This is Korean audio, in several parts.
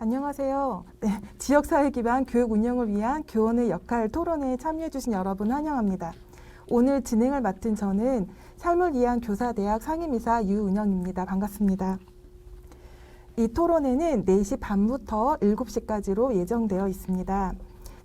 안녕하세요. 네, 지역사회 기반 교육 운영을 위한 교원의 역할 토론회에 참여해주신 여러분 환영합니다. 오늘 진행을 맡은 저는 삶을 위한 교사대학 상임이사 유은영입니다. 반갑습니다. 이 토론회는 4시 반부터 7시까지로 예정되어 있습니다.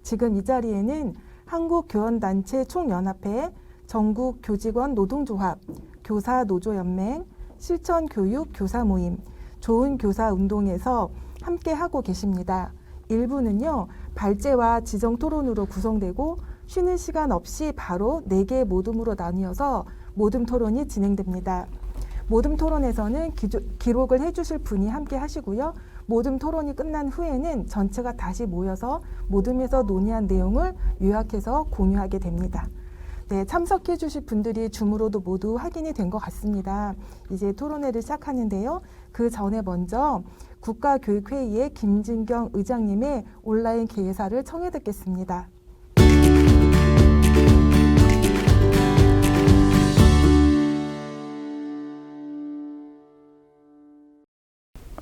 지금 이 자리에는 한국교원단체 총연합회, 전국교직원 노동조합, 교사노조연맹, 실천교육 교사모임, 좋은교사운동에서 함께 하고 계십니다. 일부는요, 발제와 지정 토론으로 구성되고 쉬는 시간 없이 바로 4개의 모둠으로 나뉘어서 모둠 토론이 진행됩니다. 모둠 토론에서는 기록을 해주실 분이 함께 하시고요. 모둠 토론이 끝난 후에는 전체가 다시 모여서 모둠에서 논의한 내용을 요약해서 공유하게 됩니다. 네, 참석해 주실 분들이 줌으로도 모두 확인이 된 것 같습니다. 이제 토론회를 시작하는데요. 그 전에 먼저 국가교육회의의 김진경 의장님의 온라인 개사를 청해 듣겠습니다.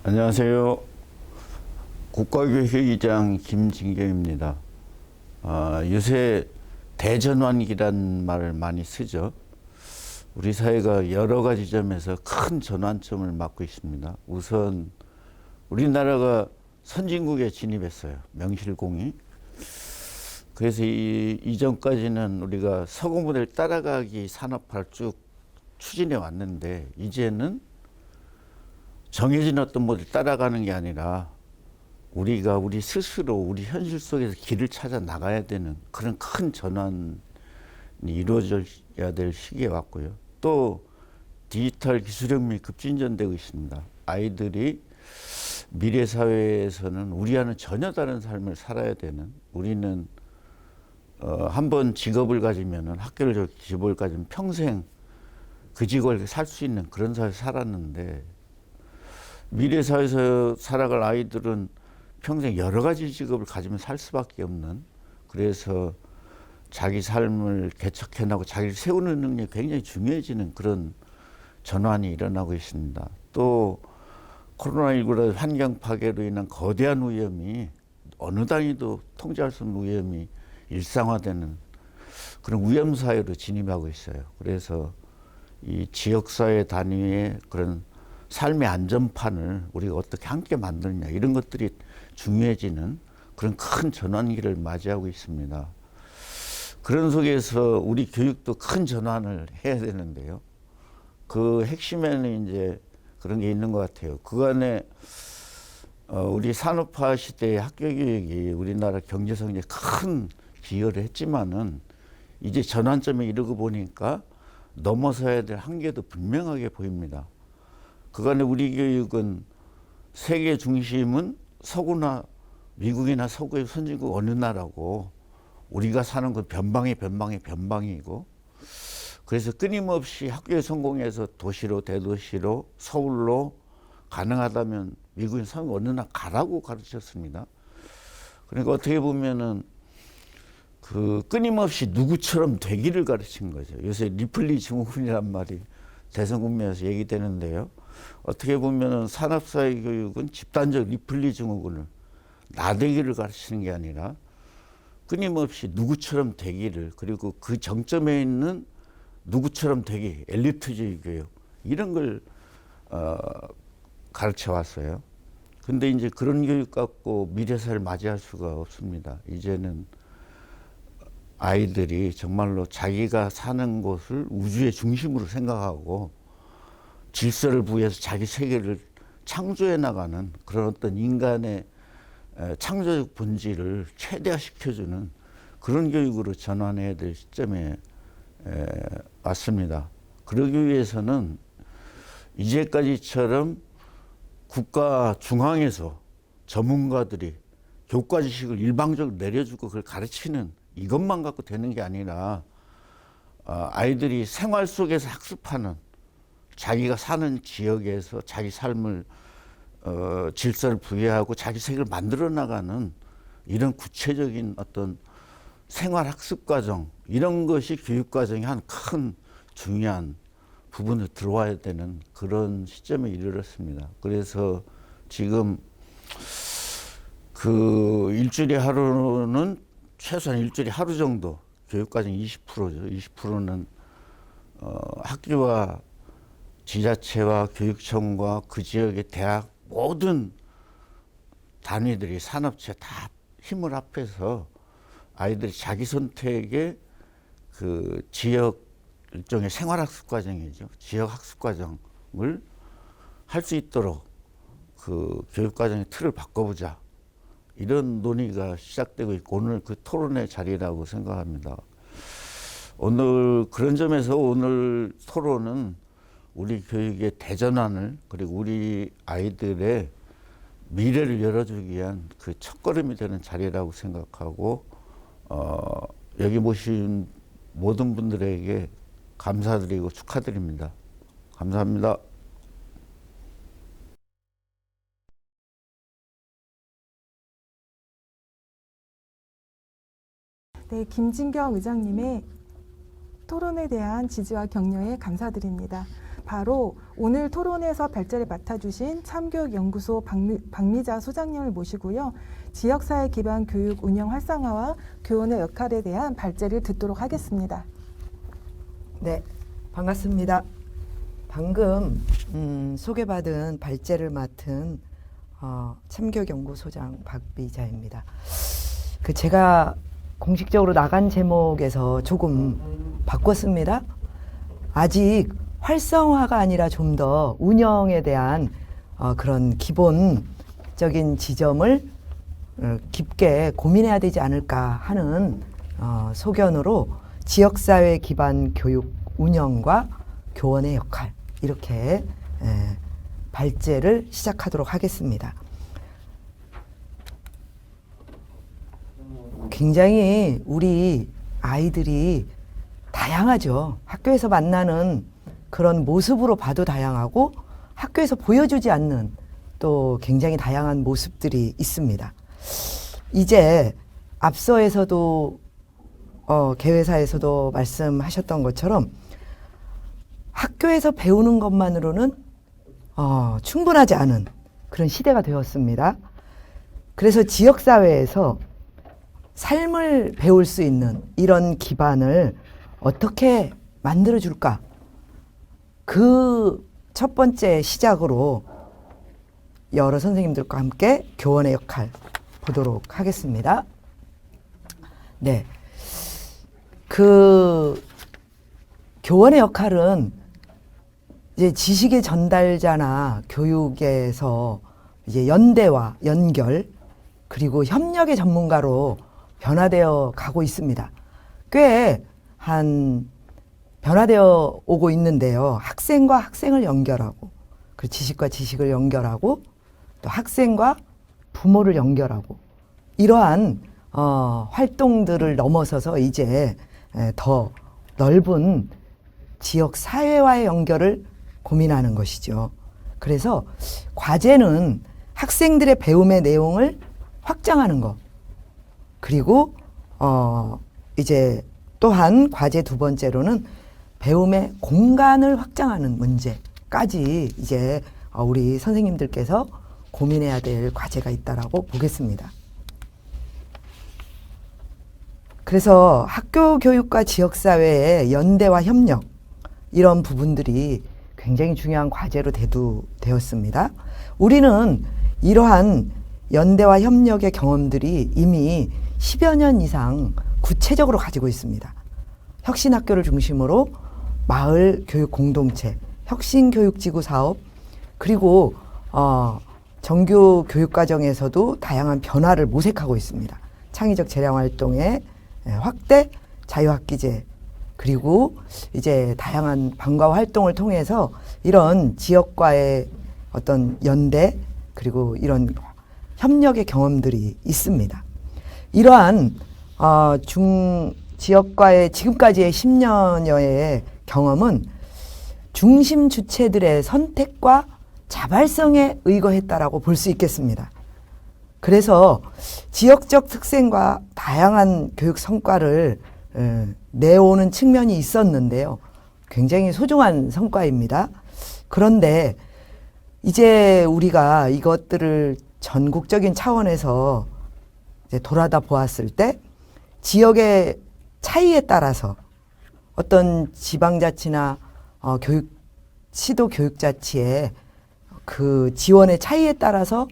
안녕하세요. 국가교육회의장 김진경입니다. 요새 대전환기란 말을 많이 쓰죠. 우리 사회가 여러 가지 점에서 큰 전환점을 맞고 있습니다. 우선 우리나라가 선진국에 진입했어요. 명실공히. 그래서 이전까지는 우리가 서구 모델 따라가기 산업화를 쭉 추진해 왔는데, 이제는 정해진 어떤 모델 따라가는 게 아니라 우리가 우리 스스로 우리 현실 속에서 길을 찾아 나가야 되는 그런 큰 전환이 이루어져야 될 시기에 왔고요. 또 디지털 기술혁명이 급진전되고 있습니다. 아이들이 미래 사회에서는 우리와는 전혀 다른 삶을 살아야 되는, 우리는 한번 직업을 가지면은 학교를 직업을 가지면 평생 그 직업을 살 수 있는 그런 사회에 살았는데, 미래 사회에서 살아갈 아이들은 평생 여러 가지 직업을 가지면 살 수밖에 없는, 그래서 자기 삶을 개척해나가고 자기를 세우는 능력이 굉장히 중요해지는 그런 전환이 일어나고 있습니다. 또 코로나19라 환경 파괴로 인한 거대한 위험이 어느 단위도 통제할 수 없는 위험이 일상화되는 그런 위험 사회로 진입하고 있어요. 그래서 이 지역사회 단위의 그런 삶의 안전판을 우리가 어떻게 함께 만드느냐, 이런 것들이 중요해지는 그런 큰 전환기를 맞이하고 있습니다. 그런 속에서 우리 교육도 큰 전환을 해야 되는데요. 그 핵심에는 이제 그런 게 있는 것 같아요. 그간에 우리 산업화 시대의 학교 교육이 우리나라 경제 성장에 큰 기여를 했지만은, 이제 전환점에 이르고 보니까 넘어서야 될 한계도 분명하게 보입니다. 그간에 우리 교육은 세계 중심은 서구나 미국이나 서구의 선진국 어느 나라고, 우리가 사는 건 변방이고, 그래서 끊임없이 학교에 성공해서 도시로, 대도시로, 서울로, 가능하다면 미국인 서구 어느 나라 가라고 가르쳤습니다. 그러니까 어떻게 보면은 그 끊임없이 누구처럼 되기를 가르친 거죠. 요새 리플리 증후군이란 말이 대선 국면에서 얘기되는데요. 어떻게 보면은 산업사회 교육은 집단적 리플리 증후군을, 나대기를 가르치는 게 아니라 끊임없이 누구처럼 되기를, 그리고 그 정점에 있는 누구처럼 되기, 엘리트주의 교육, 이런 걸 가르쳐 왔어요. 근데 이제 그런 교육 갖고 미래사를 맞이할 수가 없습니다. 이제는 아이들이 정말로 자기가 사는 곳을 우주의 중심으로 생각하고 질서를 부여해서 자기 세계를 창조해 나가는 그런 어떤 인간의 창조적 본질을 최대화시켜주는 그런 교육으로 전환해야 될 시점에 왔습니다. 그러기 위해서는 이제까지처럼 국가 중앙에서 전문가들이 교과 지식을 일방적으로 내려주고 그걸 가르치는 이것만 갖고 되는 게 아니라, 아이들이 생활 속에서 학습하는, 자기가 사는 지역에서 자기 삶을 질서를 부여하고 자기 세계를 만들어 나가는 이런 구체적인 어떤 생활 학습 과정, 이런 것이 교육 과정의 한 큰 중요한 부분에 들어와야 되는 그런 시점에 이르렀습니다. 그래서 지금 그 일주일에 하루는 최소한 일주일에 하루 정도 교육과정 20%죠. 20%는 학교와 지자체와 교육청과 그 지역의 대학 모든 단위들이 산업체 다 힘을 합해서 아이들이 자기 선택의 그 지역 일종의 생활학습 과정이죠. 지역 학습 과정을 할 수 있도록 그 교육 과정의 틀을 바꿔보자. 이런 논의가 시작되고 있고 오늘 그 토론의 자리라고 생각합니다. 오늘 그런 점에서 오늘 토론은 우리 교육의 대전환을 그리고 우리 아이들의 미래를 열어주기 위한 그 첫걸음이 되는 자리라고 생각하고 여기 모신 모든 분들에게 감사드리고 축하드립니다. 감사합니다. 네, 김진경 의장님의 토론에 대한 지지와 격려에 감사드립니다. 바로 오늘 토론에서 발제를 맡아주신 참교육연구소 박미자 소장님을 모시고요. 지역사회 기반 교육 운영 활성화와 교원의 역할에 대한 발제를 듣도록 하겠습니다. 네, 반갑습니다. 방금 소개받은 발제를 맡은 참교육연구소장 박미자입니다. 제가 공식적으로 나간 제목에서 조금 바꿨습니다. 아직 활성화가 아니라 좀 더 운영에 대한 그런 기본적인 지점을 깊게 고민해야 되지 않을까 하는 소견으로 지역사회 기반 교육 운영과 교원의 역할 이렇게 발제를 시작하도록 하겠습니다. 굉장히 우리 아이들이 다양하죠. 학교에서 만나는 그런 모습으로 봐도 다양하고 학교에서 보여주지 않는 또 굉장히 다양한 모습들이 있습니다. 이제 앞서에서도 개회사에서도 말씀하셨던 것처럼 학교에서 배우는 것만으로는 충분하지 않은 그런 시대가 되었습니다. 그래서 지역사회에서 삶을 배울 수 있는 이런 기반을 어떻게 만들어줄까? 그 첫 번째 시작으로 여러 선생님들과 함께 교원의 역할 보도록 하겠습니다. 네. 그 교원의 역할은 이제 지식의 전달자나 교육에서 이제 연대와 연결 그리고 협력의 전문가로 변화되어 가고 있습니다. 꽤 변화되어 오고 있는데요. 학생과 학생을 연결하고, 그리고 지식과 지식을 연결하고, 또 학생과 부모를 연결하고, 이러한 활동들을 넘어서서 이제 더 넓은 지역 사회와의 연결을 고민하는 것이죠. 그래서 과제는 학생들의 배움의 내용을 확장하는 것. 그리고 이제 또한 과제 두 번째로는 배움의 공간을 확장하는 문제까지 이제 우리 선생님들께서 고민해야 될 과제가 있다라고 보겠습니다. 그래서 학교 교육과 지역사회의 연대와 협력 이런 부분들이 굉장히 중요한 과제로 대두되었습니다. 우리는 이러한 연대와 협력의 경험들이 이미 10여 년 이상 구체적으로 가지고 있습니다. 혁신학교를 중심으로 마을 교육 공동체, 혁신교육지구 사업, 그리고 정규 교육과정에서도 다양한 변화를 모색하고 있습니다. 창의적 재량활동의 확대, 자유학기제, 그리고 이제 다양한 방과 활동을 통해서 이런 지역과의 어떤 연대, 그리고 이런 협력의 경험들이 있습니다. 이러한 지역과의 지금까지의 10년여의 경험은 중심 주체들의 선택과 자발성에 의거했다라고 볼 수 있겠습니다. 그래서 지역적 특성과 다양한 교육 성과를 내오는 측면이 있었는데요. 굉장히 소중한 성과입니다. 그런데 이제 우리가 이것들을 전국적인 차원에서 이제 돌아다 보았을 때 지역의 차이에 따라서 어떤 지방자치나 시도 교육자치의 그 지원의 차이에 따라서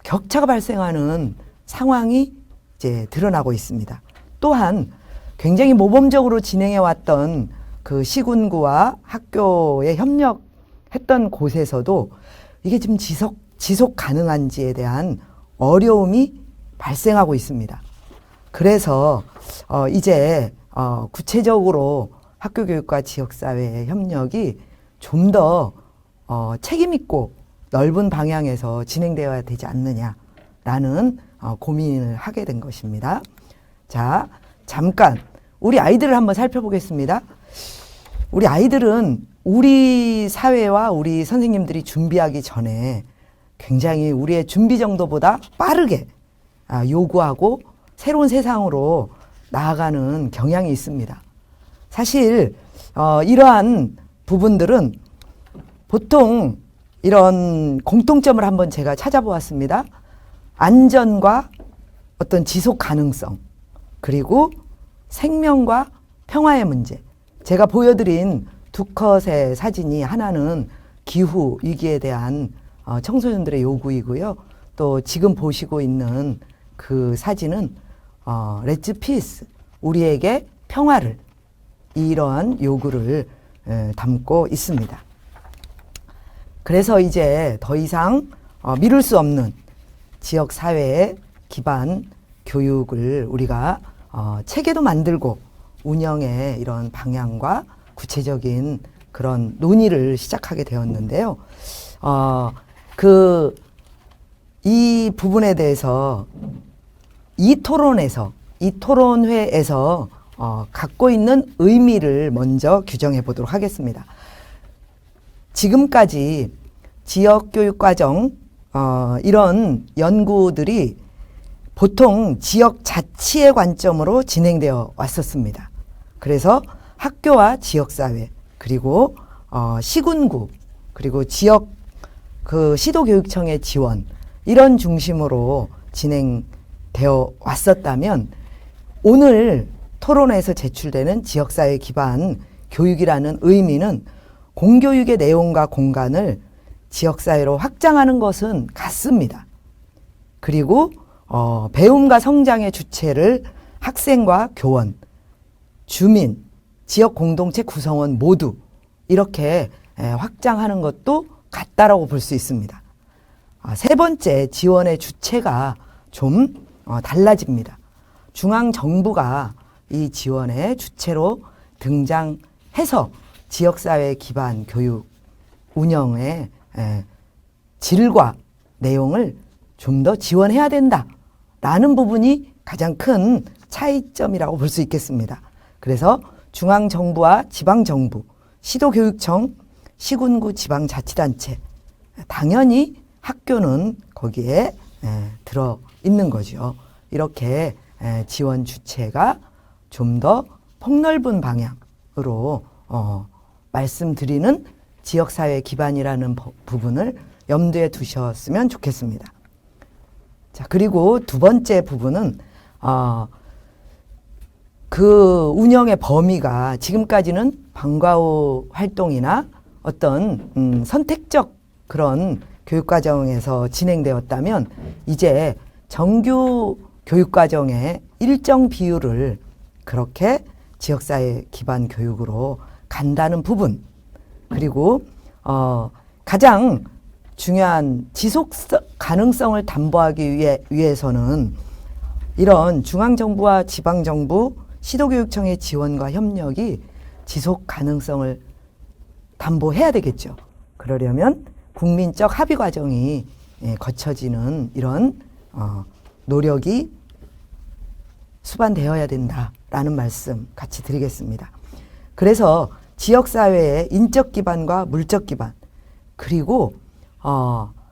격차가 발생하는 상황이 이제 드러나고 있습니다. 또한 굉장히 모범적으로 진행해 왔던 그 시군구와 학교에 협력했던 곳에서도 이게 지금 지속 가능한지에 대한 어려움이 발생하고 있습니다. 그래서 이제 구체적으로 학교교육과 지역사회의 협력이 좀 더 책임 있고 넓은 방향에서 진행되어야 되지 않느냐라는 고민을 하게 된 것입니다. 자, 잠깐 우리 아이들을 한번 살펴보겠습니다. 우리 아이들은 우리 사회와 우리 선생님들이 준비하기 전에 굉장히 우리의 준비 정도보다 빠르게 요구하고 새로운 세상으로 나아가는 경향이 있습니다. 사실 이러한 부분들은 보통 이런 공통점을 한번 제가 찾아보았습니다. 안전과 어떤 지속 가능성, 그리고 생명과 평화의 문제. 제가 보여드린 두 컷의 사진이 하나는 기후 위기에 대한 청소년들의 요구이고요. 또 지금 보시고 있는 그 사진은 Let's Peace, 우리에게 평화를, 이러한 요구를 담고 있습니다. 그래서 이제 더 이상 미룰 수 없는 지역사회의 기반 교육을 우리가 체계도 만들고 운영의 이런 방향과 구체적인 그런 논의를 시작하게 되었는데요. 이 부분에 대해서 이 토론회에서 갖고 있는 의미를 먼저 규정해 보도록 하겠습니다. 지금까지 지역교육과정 이런 연구들이 보통 지역 자치의 관점으로 진행되어 왔었습니다. 그래서 학교와 지역사회, 그리고 시군구, 그리고 지역 그 시도교육청의 지원, 이런 중심으로 진행되어 왔었다면 오늘 토론에서 제출되는 지역사회 기반 교육이라는 의미는 공교육의 내용과 공간을 지역사회로 확장하는 것은 같습니다. 그리고 배움과 성장의 주체를 학생과 교원, 주민, 지역 공동체 구성원 모두 이렇게 확장하는 것도 같다라고 볼 수 있습니다. 세 번째, 지원의 주체가 좀 달라집니다. 중앙정부가 이 지원의 주체로 등장해서 지역사회 기반 교육 운영의 질과 내용을 좀 더 지원해야 된다라는 부분이 가장 큰 차이점이라고 볼 수 있겠습니다. 그래서 중앙정부와 지방정부, 시도교육청, 시군구 지방자치단체, 당연히 학교는 거기에 들어 있는 거죠. 이렇게 지원 주체가 좀 더 폭넓은 방향으로 말씀드리는 지역사회 기반이라는 부분을 염두에 두셨으면 좋겠습니다. 자, 그리고 두 번째 부분은 그 운영의 범위가 지금까지는 방과후 활동이나 어떤 선택적 그런 교육과정에서 진행되었다면 이제 정규 교육과정의 일정 비율을 그렇게 지역사회 기반 교육으로 간다는 부분, 그리고 가장 중요한 지속 가능성을 담보하기 위해서는 이런 중앙정부와 지방정부, 시도교육청의 지원과 협력이 지속 가능성을 담보해야 되겠죠. 그러려면 국민적 합의 과정이 거쳐지는 이런 노력이 수반되어야 된다라는 말씀 같이 드리겠습니다. 그래서 지역사회의 인적 기반과 물적 기반, 그리고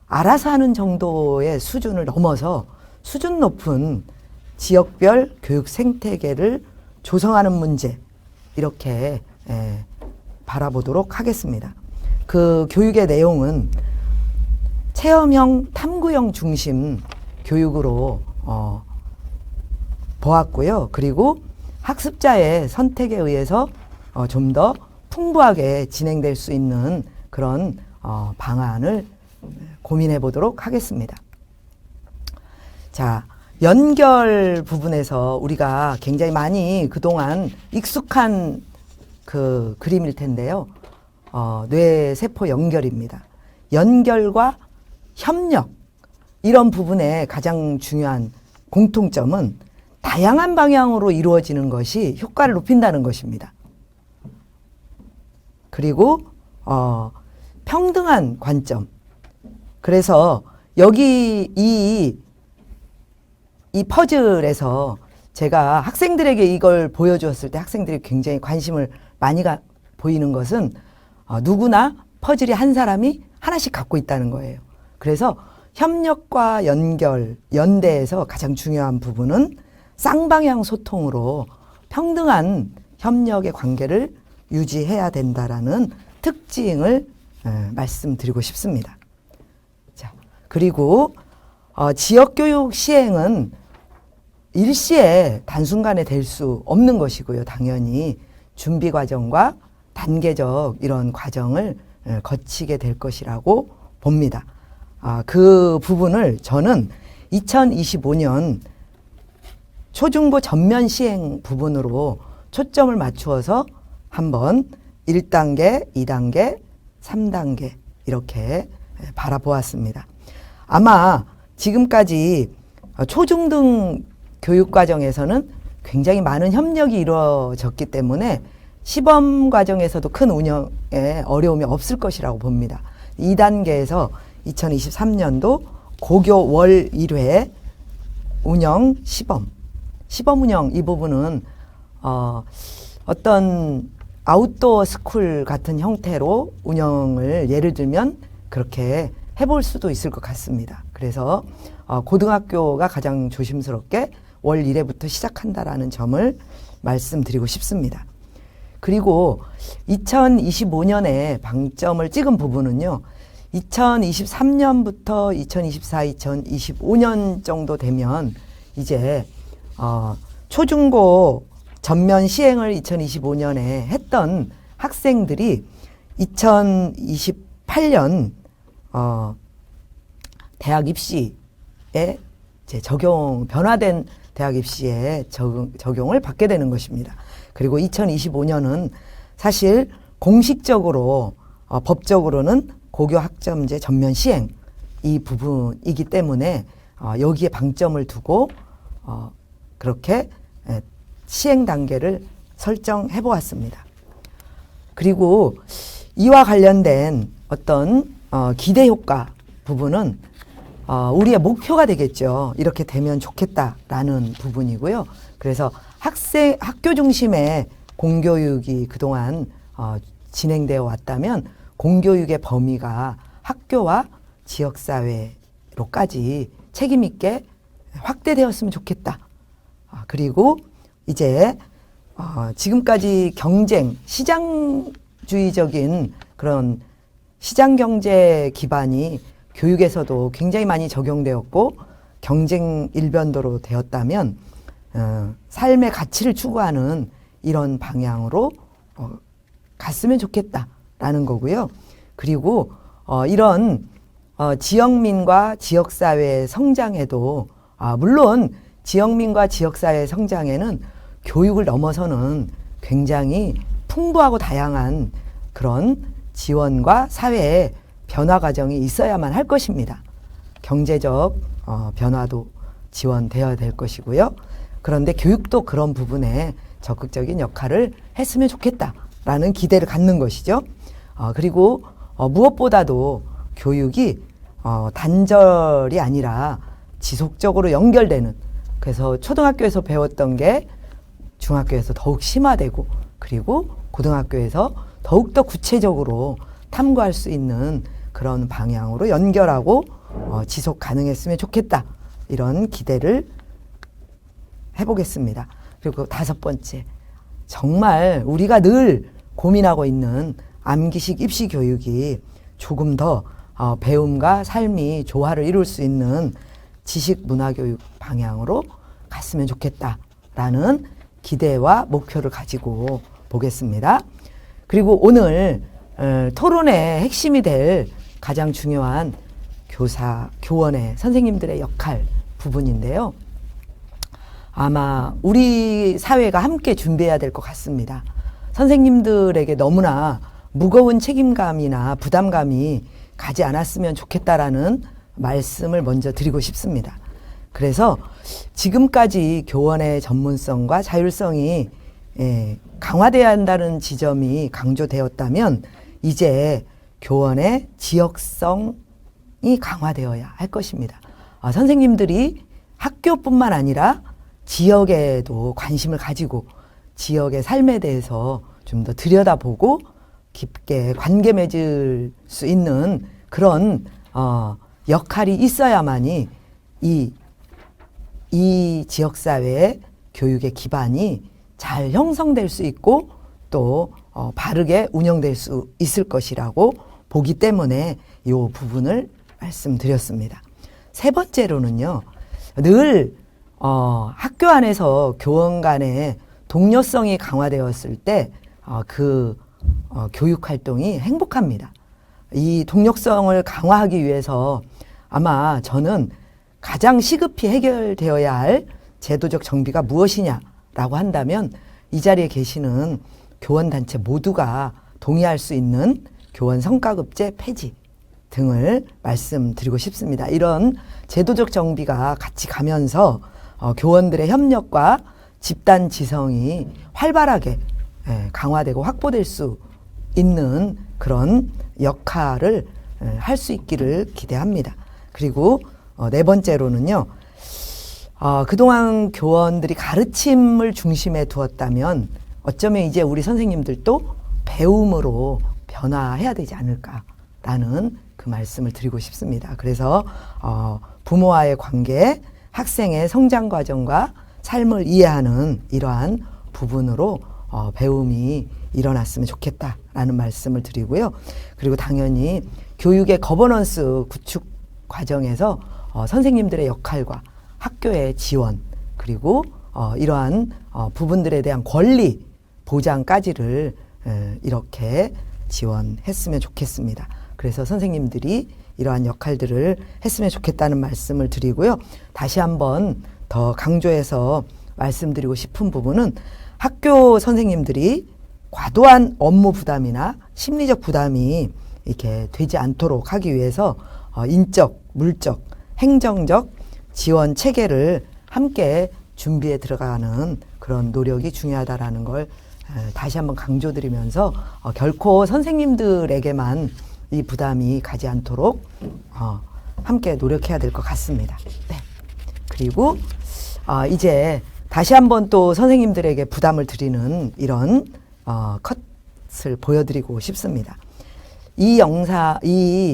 알아서 하는 정도의 수준을 넘어서 수준 높은 지역별 교육 생태계를 조성하는 문제, 이렇게 바라보도록 하겠습니다. 그 교육의 내용은 체험형, 탐구형 중심 교육으로 보았고요. 그리고 학습자의 선택에 의해서 좀 더 풍부하게 진행될 수 있는 그런 방안을 고민해 보도록 하겠습니다. 자, 연결 부분에서 우리가 굉장히 많이 그동안 익숙한 그 그림일 텐데요. 뇌세포 연결입니다. 연결과 협력, 이런 부분에 가장 중요한 공통점은 다양한 방향으로 이루어지는 것이 효과를 높인다는 것입니다. 그리고 평등한 관점. 그래서 여기 이 퍼즐에서 제가 학생들에게 이걸 보여주었을 때 학생들이 굉장히 관심을 많이 보이는 것은 누구나 퍼즐이 한 사람이 하나씩 갖고 있다는 거예요. 그래서 협력과 연결, 연대에서 가장 중요한 부분은 쌍방향 소통으로 평등한 협력의 관계를 유지해야 된다라는 특징을 말씀드리고 싶습니다. 자, 그리고 지역교육 시행은 일시에 단순간에 될 수 없는 것이고요. 당연히 준비 과정과 단계적 이런 과정을 거치게 될 것이라고 봅니다. 그 부분을 저는 2025년 초중고 전면 시행 부분으로 초점을 맞추어서 한번 1단계, 2단계, 3단계 이렇게 바라보았습니다. 아마 지금까지 초중등 교육과정에서는 굉장히 많은 협력이 이루어졌기 때문에 시범 과정에서도 큰 운영에 어려움이 없을 것이라고 봅니다. 2단계에서 2023년도 고교 월 1회 운영 시범 운영 이 부분은 어떤 아웃도어 스쿨 같은 형태로 운영을 예를 들면 그렇게 해볼 수도 있을 것 같습니다. 그래서 고등학교가 가장 조심스럽게 월 1회부터 시작한다라는 점을 말씀드리고 싶습니다. 그리고 2025년에 방점을 찍은 부분은요. 2023년부터 2024, 2025년 정도 되면 이제 초중고 전면 시행을 2025년에 했던 학생들이 2028년 대학 입시에 이제 변화된 대학 입시에 적용을 받게 되는 것입니다. 그리고 2025년은 사실 공식적으로 법적으로는 고교 학점제 전면 시행 이 부분이기 때문에 여기에 방점을 두고 그렇게 시행 단계를 설정해 보았습니다. 그리고 이와 관련된 어떤 기대 효과 부분은 우리의 목표가 되겠죠. 이렇게 되면 좋겠다라는 부분이고요. 그래서 학교 중심의 공교육이 그동안 진행되어 왔다면 공교육의 범위가 학교와 지역사회로까지 책임 있게 확대되었으면 좋겠다. 그리고 이제 지금까지 경쟁, 시장주의적인 그런 시장경제 기반이 교육에서도 굉장히 많이 적용되었고 경쟁 일변도로 되었다면 삶의 가치를 추구하는 이런 방향으로 갔으면 좋겠다라는 거고요. 그리고 이런 지역민과 지역사회의 성장에도 물론 지역민과 지역사회의 성장에는 교육을 넘어서는 굉장히 풍부하고 다양한 그런 지원과 사회의 변화 과정이 있어야만 할 것입니다. 경제적 변화도 지원되어야 될 것이고요. 그런데 교육도 그런 부분에 적극적인 역할을 했으면 좋겠다라는 기대를 갖는 것이죠. 그리고 무엇보다도 교육이 단절이 아니라 지속적으로 연결되는, 그래서 초등학교에서 배웠던 게 중학교에서 더욱 심화되고 그리고 고등학교에서 더욱더 구체적으로 탐구할 수 있는 그런 방향으로 연결하고 지속 가능했으면 좋겠다. 이런 기대를 해보겠습니다. 그리고 5번째, 정말 우리가 늘 고민하고 있는 암기식 입시 교육이 조금 더 배움과 삶이 조화를 이룰 수 있는 지식 문화 교육 방향으로 갔으면 좋겠다. 라는 기대와 목표를 가지고 보겠습니다. 그리고 오늘 토론의 핵심이 될 가장 중요한 교원의 선생님들의 역할 부분인데요. 아마 우리 사회가 함께 준비해야 될 것 같습니다. 선생님들에게 너무나 무거운 책임감이나 부담감이 가지 않았으면 좋겠다라는 말씀을 먼저 드리고 싶습니다. 그래서 지금까지 교원의 전문성과 자율성이 강화되어야 한다는 지점이 강조되었다면 이제 교원의 지역성이 강화되어야 할 것입니다. 선생님들이 학교뿐만 아니라 지역에도 관심을 가지고 지역의 삶에 대해서 좀 더 들여다보고 깊게 관계 맺을 수 있는 그런 역할이 있어야만이 이 지역사회의 교육의 기반이 잘 형성될 수 있고 또 바르게 운영될 수 있을 것이라고 보기 때문에 이 부분을 말씀드렸습니다. 세 번째로는요. 늘 학교 안에서 교원 간의 동료성이 강화되었을 때 교육 활동이 행복합니다. 이 동력성을 강화하기 위해서 아마 저는 가장 시급히 해결되어야 할 제도적 정비가 무엇이냐라고 한다면 이 자리에 계시는 교원단체 모두가 동의할 수 있는 교원 성과급제 폐지 등을 말씀드리고 싶습니다. 이런 제도적 정비가 같이 가면서 교원들의 협력과 집단 지성이 활발하게 강화되고 확보될 수 있는 그런 역할을 할 수 있기를 기대합니다. 그리고 네 번째로는요. 그동안 교원들이 가르침을 중심에 두었다면 어쩌면 이제 우리 선생님들도 배움으로 변화해야 되지 않을까라는 그 말씀을 드리고 싶습니다. 그래서 부모와의 관계, 학생의 성장 과정과 삶을 이해하는 이러한 부분으로 배움이 일어났으면 좋겠다라는 말씀을 드리고요. 그리고 당연히 교육의 거버넌스 구축 과정에서 선생님들의 역할과 학교의 지원 그리고 이러한 부분들에 대한 권리 보장까지를 이렇게 지원했으면 좋겠습니다. 그래서 선생님들이 이러한 역할들을 했으면 좋겠다는 말씀을 드리고요. 다시 한번 더 강조해서 말씀드리고 싶은 부분은 학교 선생님들이 과도한 업무 부담이나 심리적 부담이 이렇게 되지 않도록 하기 위해서 인적, 물적, 행정적 지원 체계를 함께 준비해 들어가는 그런 노력이 중요하다라는 걸 다시 한번 강조드리면서 결코 선생님들에게만 이 부담이 가지 않도록 함께 노력해야 될 것 같습니다. 네. 그리고 이제 다시 한번 또 선생님들에게 부담을 드리는 이런 컷을 보여드리고 싶습니다. 이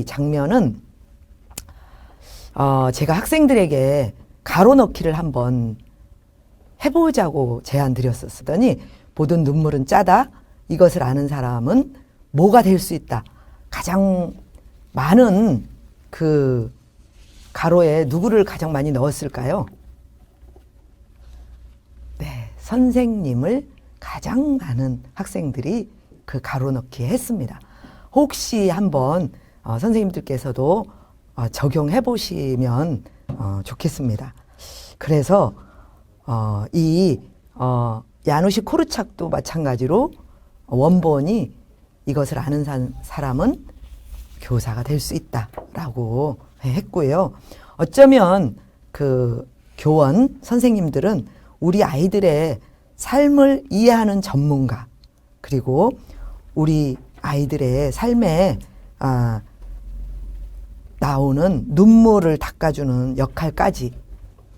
장면은 제가 학생들에게 가로넣기를 한번 해보자고 제안 드렸었더니 보던 눈물은 짜다. 이것을 아는 사람은 뭐가 될 수 있다. 가장 많은 그 가로에 누구를 가장 많이 넣었을까요? 네, 선생님을 가장 많은 학생들이 그 가로넣기에 했습니다. 혹시 한번 선생님들께서도 적용해 보시면 좋겠습니다. 그래서 야누시 코르착도 마찬가지로 원본이 이것을 아는 사람은 교사가 될 수 있다라고 했고요. 어쩌면 그 교원 선생님들은 우리 아이들의 삶을 이해하는 전문가 그리고 우리 아이들의 삶에 나오는 눈물을 닦아주는 역할까지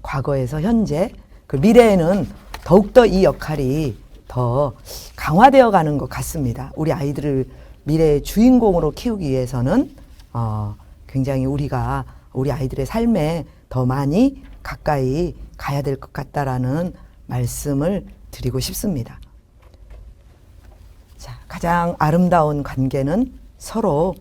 과거에서 현재 그 미래에는 더욱더 이 역할이 더 강화되어 가는 것 같습니다. 우리 아이들을 미래의 주인공으로 키우기 위해서는 굉장히 우리가 우리 아이들의 삶에 더 많이 가까이 가야 될 것 같다라는 말씀을 드리고 싶습니다. 자, 가장 아름다운 관계는 서로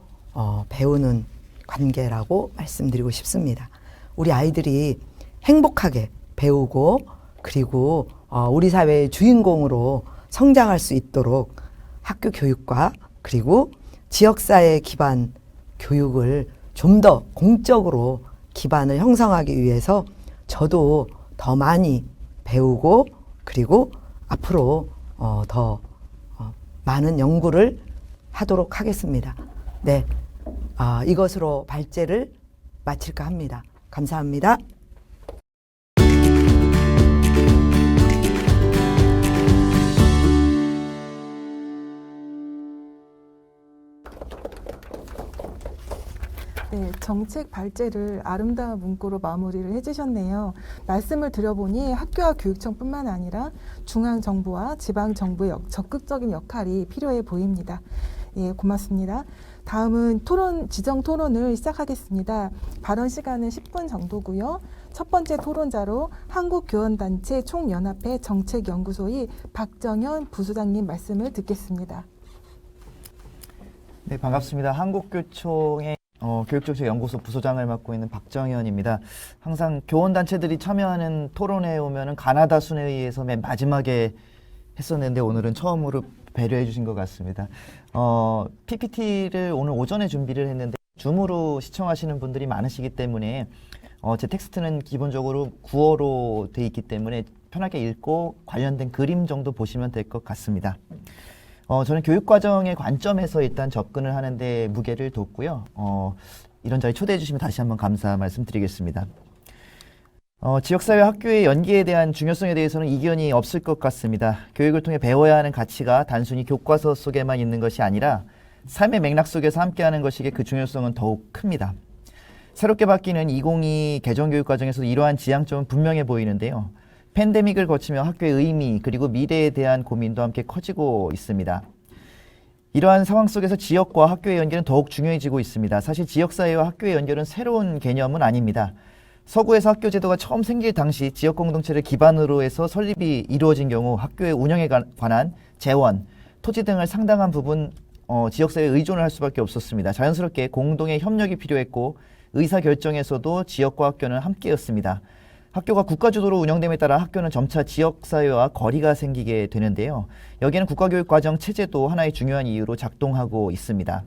배우는 관계라고 말씀드리고 싶습니다. 우리 아이들이 행복하게 배우고 그리고 우리 사회의 주인공으로 성장할 수 있도록 학교 교육과 그리고 지역사회 기반 교육을 좀 더 공적으로 기반을 형성하기 위해서 저도 더 많이 배우고 그리고 앞으로 더 많은 연구를 하도록 하겠습니다. 네, 이것으로 발제를 마칠까 합니다. 감사합니다. 네, 정책 발제를 아름다운 문구로 마무리를 해주셨네요. 말씀을 드려보니 학교와 교육청뿐만 아니라 중앙정부와 지방정부의 적극적인 역할이 필요해 보입니다. 예, 고맙습니다. 다음은 지정 토론을 시작하겠습니다. 발언 시간은 10분 정도고요. 첫 번째 토론자로 한국교원단체 총연합회 정책연구소의 박정현 부소장님 말씀을 듣겠습니다. 네, 반갑습니다. 한국교총의 교육정책연구소 부소장을 맡고 있는 박정현입니다. 항상 교원단체들이 참여하는 토론회에 오면은 가나다 순에 의해서 맨 마지막에 했었는데 오늘은 처음으로 배려해 주신 것 같습니다. PPT를 오늘 오전에 준비를 했는데 줌으로 시청하시는 분들이 많으시기 때문에 제 텍스트는 기본적으로 구어로 돼 있기 때문에 편하게 읽고 관련된 그림 정도 보시면 될 것 같습니다. 저는 교육과정의 관점에서 일단 접근을 하는데 무게를 뒀고요. 이런 자리 초대해 주시면 다시 한번 감사 말씀드리겠습니다. 지역사회 학교의 연계에 대한 중요성에 대해서는 이견이 없을 것 같습니다. 교육을 통해 배워야 하는 가치가 단순히 교과서 속에만 있는 것이 아니라 삶의 맥락 속에서 함께하는 것이기에 그 중요성은 더욱 큽니다. 새롭게 바뀌는 2022 개정교육과정에서도 이러한 지향점은 분명해 보이는데요. 팬데믹을 거치며 학교의 의미 그리고 미래에 대한 고민도 함께 커지고 있습니다. 이러한 상황 속에서 지역과 학교의 연계는 더욱 중요해지고 있습니다. 사실 지역사회와 학교의 연결은 새로운 개념은 아닙니다. 서구에서 학교 제도가 처음 생길 당시 지역 공동체를 기반으로 해서 설립이 이루어진 경우 학교의 운영에 관한 재원, 토지 등을 상당한 부분 지역사회에 의존을 할 수밖에 없었습니다. 자연스럽게 공동의 협력이 필요했고 의사결정에서도 지역과 학교는 함께였습니다. 학교가 국가주도로 운영됨에 따라 학교는 점차 지역사회와 거리가 생기게 되는데요. 여기에는 국가교육과정 체제도 하나의 중요한 이유로 작동하고 있습니다.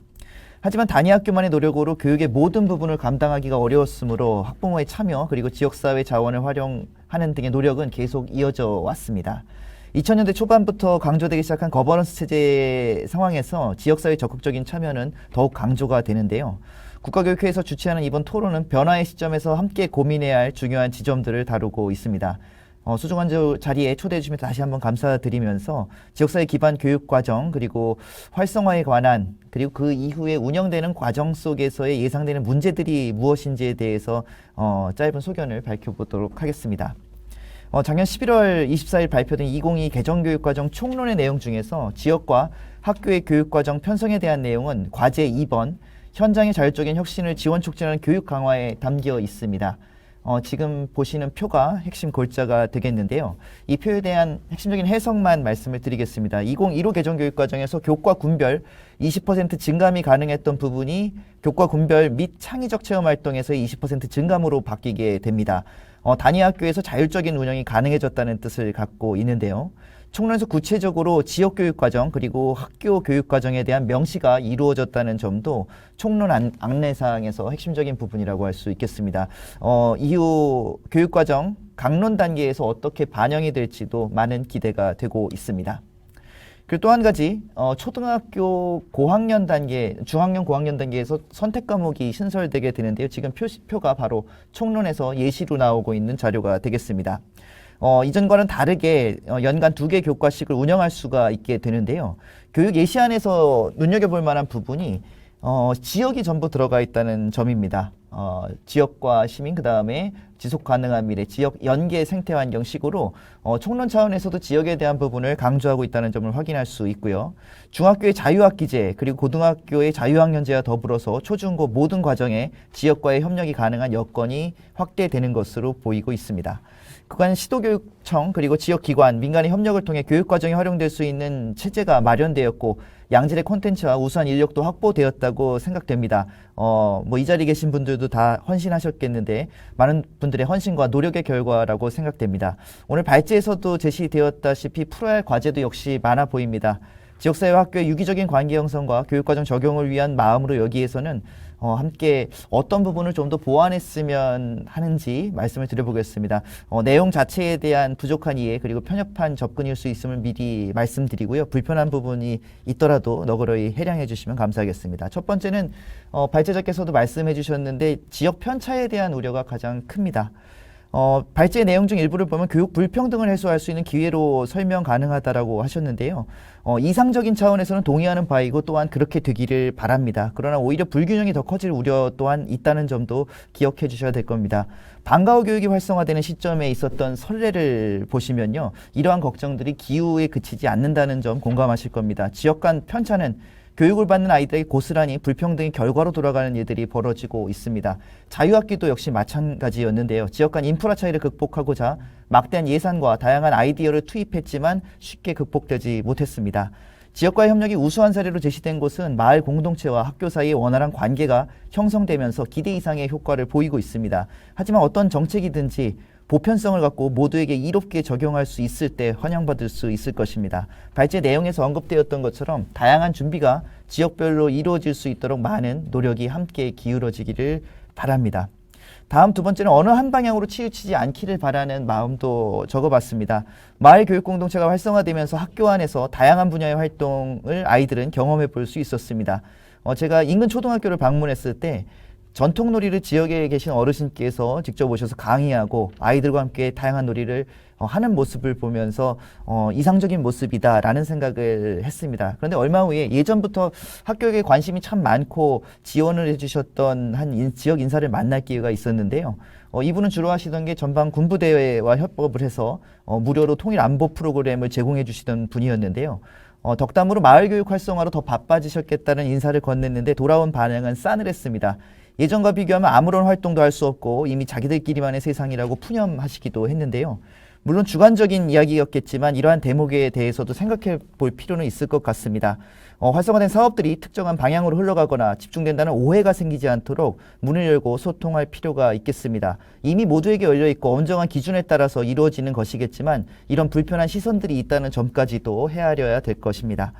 하지만 단위 학교만의 노력으로 교육의 모든 부분을 감당하기가 어려웠으므로 학부모의 참여 그리고 지역사회 자원을 활용하는 등의 노력은 계속 이어져 왔습니다. 2000년대 초반부터 강조되기 시작한 거버넌스 체제 상황에서 지역사회 적극적인 참여는 더욱 강조가 되는데요. 국가교육회에서 주최하는 이번 토론은 변화의 시점에서 함께 고민해야 할 중요한 지점들을 다루고 있습니다. 소중한 자리에 초대해 주시면 다시 한번 감사드리면서 지역사회 기반 교육과정 그리고 활성화에 관한 그리고 그 이후에 운영되는 과정 속에서의 예상되는 문제들이 무엇인지에 대해서 짧은 소견을 밝혀보도록 하겠습니다. 작년 11월 24일 발표된 2022 개정교육과정 총론의 내용 중에서 지역과 학교의 교육과정 편성에 대한 내용은 과제 2번 현장의 자율적인 혁신을 지원 촉진하는 교육 강화에 담겨 있습니다. 지금 보시는 표가 핵심 골자가 되겠는데요. 이 표에 대한 핵심적인 해석만 말씀을 드리겠습니다. 2015 개정교육과정에서 교과 군별 20% 증감이 가능했던 부분이 교과 군별 및 창의적 체험활동에서의 20% 증감으로 바뀌게 됩니다. 단위 학교에서 자율적인 운영이 가능해졌다는 뜻을 갖고 있는데요. 총론에서 구체적으로 지역교육과정 그리고 학교 교육과정에 대한 명시가 이루어졌다는 점도 총론 안내사항에서 핵심적인 부분이라고 할 수 있겠습니다. 이후 교육과정 강론 단계에서 어떻게 반영이 될지도 많은 기대가 되고 있습니다. 그리고 또 한 가지 초등학교 고학년 단계, 중학년 고학년 단계에서 선택 과목이 신설되게 되는데요. 지금 표가 바로 총론에서 예시로 나오고 있는 자료가 되겠습니다. 이전과는 다르게 연간 2개 교과식을 운영할 수가 있게 되는데요. 교육 예시안에서 눈여겨볼 만한 부분이 지역이 전부 들어가 있다는 점입니다. 지역과 시민, 그 다음에 지속 가능한 미래, 지역 연계 생태 환경 식으로 총론 차원에서도 지역에 대한 부분을 강조하고 있다는 점을 확인할 수 있고요. 중학교의 자유학기제 그리고 고등학교의 자유학년제와 더불어서 초중고 모든 과정에 지역과의 협력이 가능한 여건이 확대되는 것으로 보이고 있습니다. 그간 시도교육청 그리고 지역기관, 민간의 협력을 통해 교육과정에 활용될 수 있는 체제가 마련되었고 양질의 콘텐츠와 우수한 인력도 확보되었다고 생각됩니다. 이 자리에 계신 분들도 다 헌신하셨겠는데 많은 분들 분들의 헌신과 노력의 결과라고 생각됩니다. 오늘 발제에서도 제시되었다시피 풀어야 할 과제도 역시 많아 보입니다. 지역사회와 학교의 유기적인 관계 형성과 교육과정 적용을 위한 마음으로 여기에서는 함께 어떤 부분을 좀 더 보완했으면 하는지 말씀을 드려보겠습니다. 내용 자체에 대한 부족한 이해 그리고 편협한 접근일 수 있음을 미리 말씀드리고요. 불편한 부분이 있더라도 너그러이 해량해 주시면 감사하겠습니다. 첫 번째는 발제자께서도 말씀해 주셨는데 지역 편차에 대한 우려가 가장 큽니다. 발제 내용 중 일부를 보면 교육 불평등을 해소할 수 있는 기회로 설명 가능하다라고 하셨는데요. 이상적인 차원에서는 동의하는 바이고 또한 그렇게 되기를 바랍니다. 그러나 오히려 불균형이 더 커질 우려 또한 있다는 점도 기억해 주셔야 될 겁니다. 방과후 교육이 활성화되는 시점에 있었던 선례를 보시면요. 이러한 걱정들이 기후에 그치지 않는다는 점 공감하실 겁니다. 지역 간 편차는 교육을 받는 아이들에게 고스란히 불평등의 결과로 돌아가는 일들이 벌어지고 있습니다. 자유학기도 역시 마찬가지였는데요. 지역 간 인프라 차이를 극복하고자 막대한 예산과 다양한 아이디어를 투입했지만 쉽게 극복되지 못했습니다. 지역과의 협력이 우수한 사례로 제시된 곳은 마을 공동체와 학교 사이의 원활한 관계가 형성되면서 기대 이상의 효과를 보이고 있습니다. 하지만 어떤 정책이든지 보편성을 갖고 모두에게 이롭게 적용할 수 있을 때 환영받을 수 있을 것입니다. 발제 내용에서 언급되었던 것처럼 다양한 준비가 지역별로 이루어질 수 있도록 많은 노력이 함께 기울어지기를 바랍니다. 다음 두 번째는 어느 한 방향으로 치우치지 않기를 바라는 마음도 적어봤습니다. 마을 교육 공동체가 활성화되면서 학교 안에서 다양한 분야의 활동을 아이들은 경험해 볼 수 있었습니다. 제가 인근 초등학교를 방문했을 때 전통놀이를 지역에 계신 어르신께서 직접 오셔서 강의하고 아이들과 함께 다양한 놀이를 하는 모습을 보면서 이상적인 모습이다라는 생각을 했습니다. 그런데 얼마 후에 예전부터 학교에 관심이 참 많고 지원을 해주셨던 한 지역 인사를 만날 기회가 있었는데요. 이분은 주로 하시던 게 전방 군부대회와 협업을 해서 무료로 통일 안보 프로그램을 제공해 주시던 분이었는데요. 덕담으로 마을교육 활성화로 더 바빠지셨겠다는 인사를 건넸는데 돌아온 반응은 싸늘했습니다. 예전과 비교하면 아무런 활동도 할 수 없고 이미 자기들끼리만의 세상이라고 푸념하시기도 했는데요. 물론 주관적인 이야기였겠지만 이러한 대목에 대해서도 생각해 볼 필요는 있을 것 같습니다. 활성화된 사업들이 특정한 방향으로 흘러가거나 집중된다는 오해가 생기지 않도록 문을 열고 소통할 필요가 있겠습니다. 이미 모두에게 열려있고 엄정한 기준에 따라서 이루어지는 것이겠지만 이런 불편한 시선들이 있다는 점까지도 헤아려야 될 것입니다.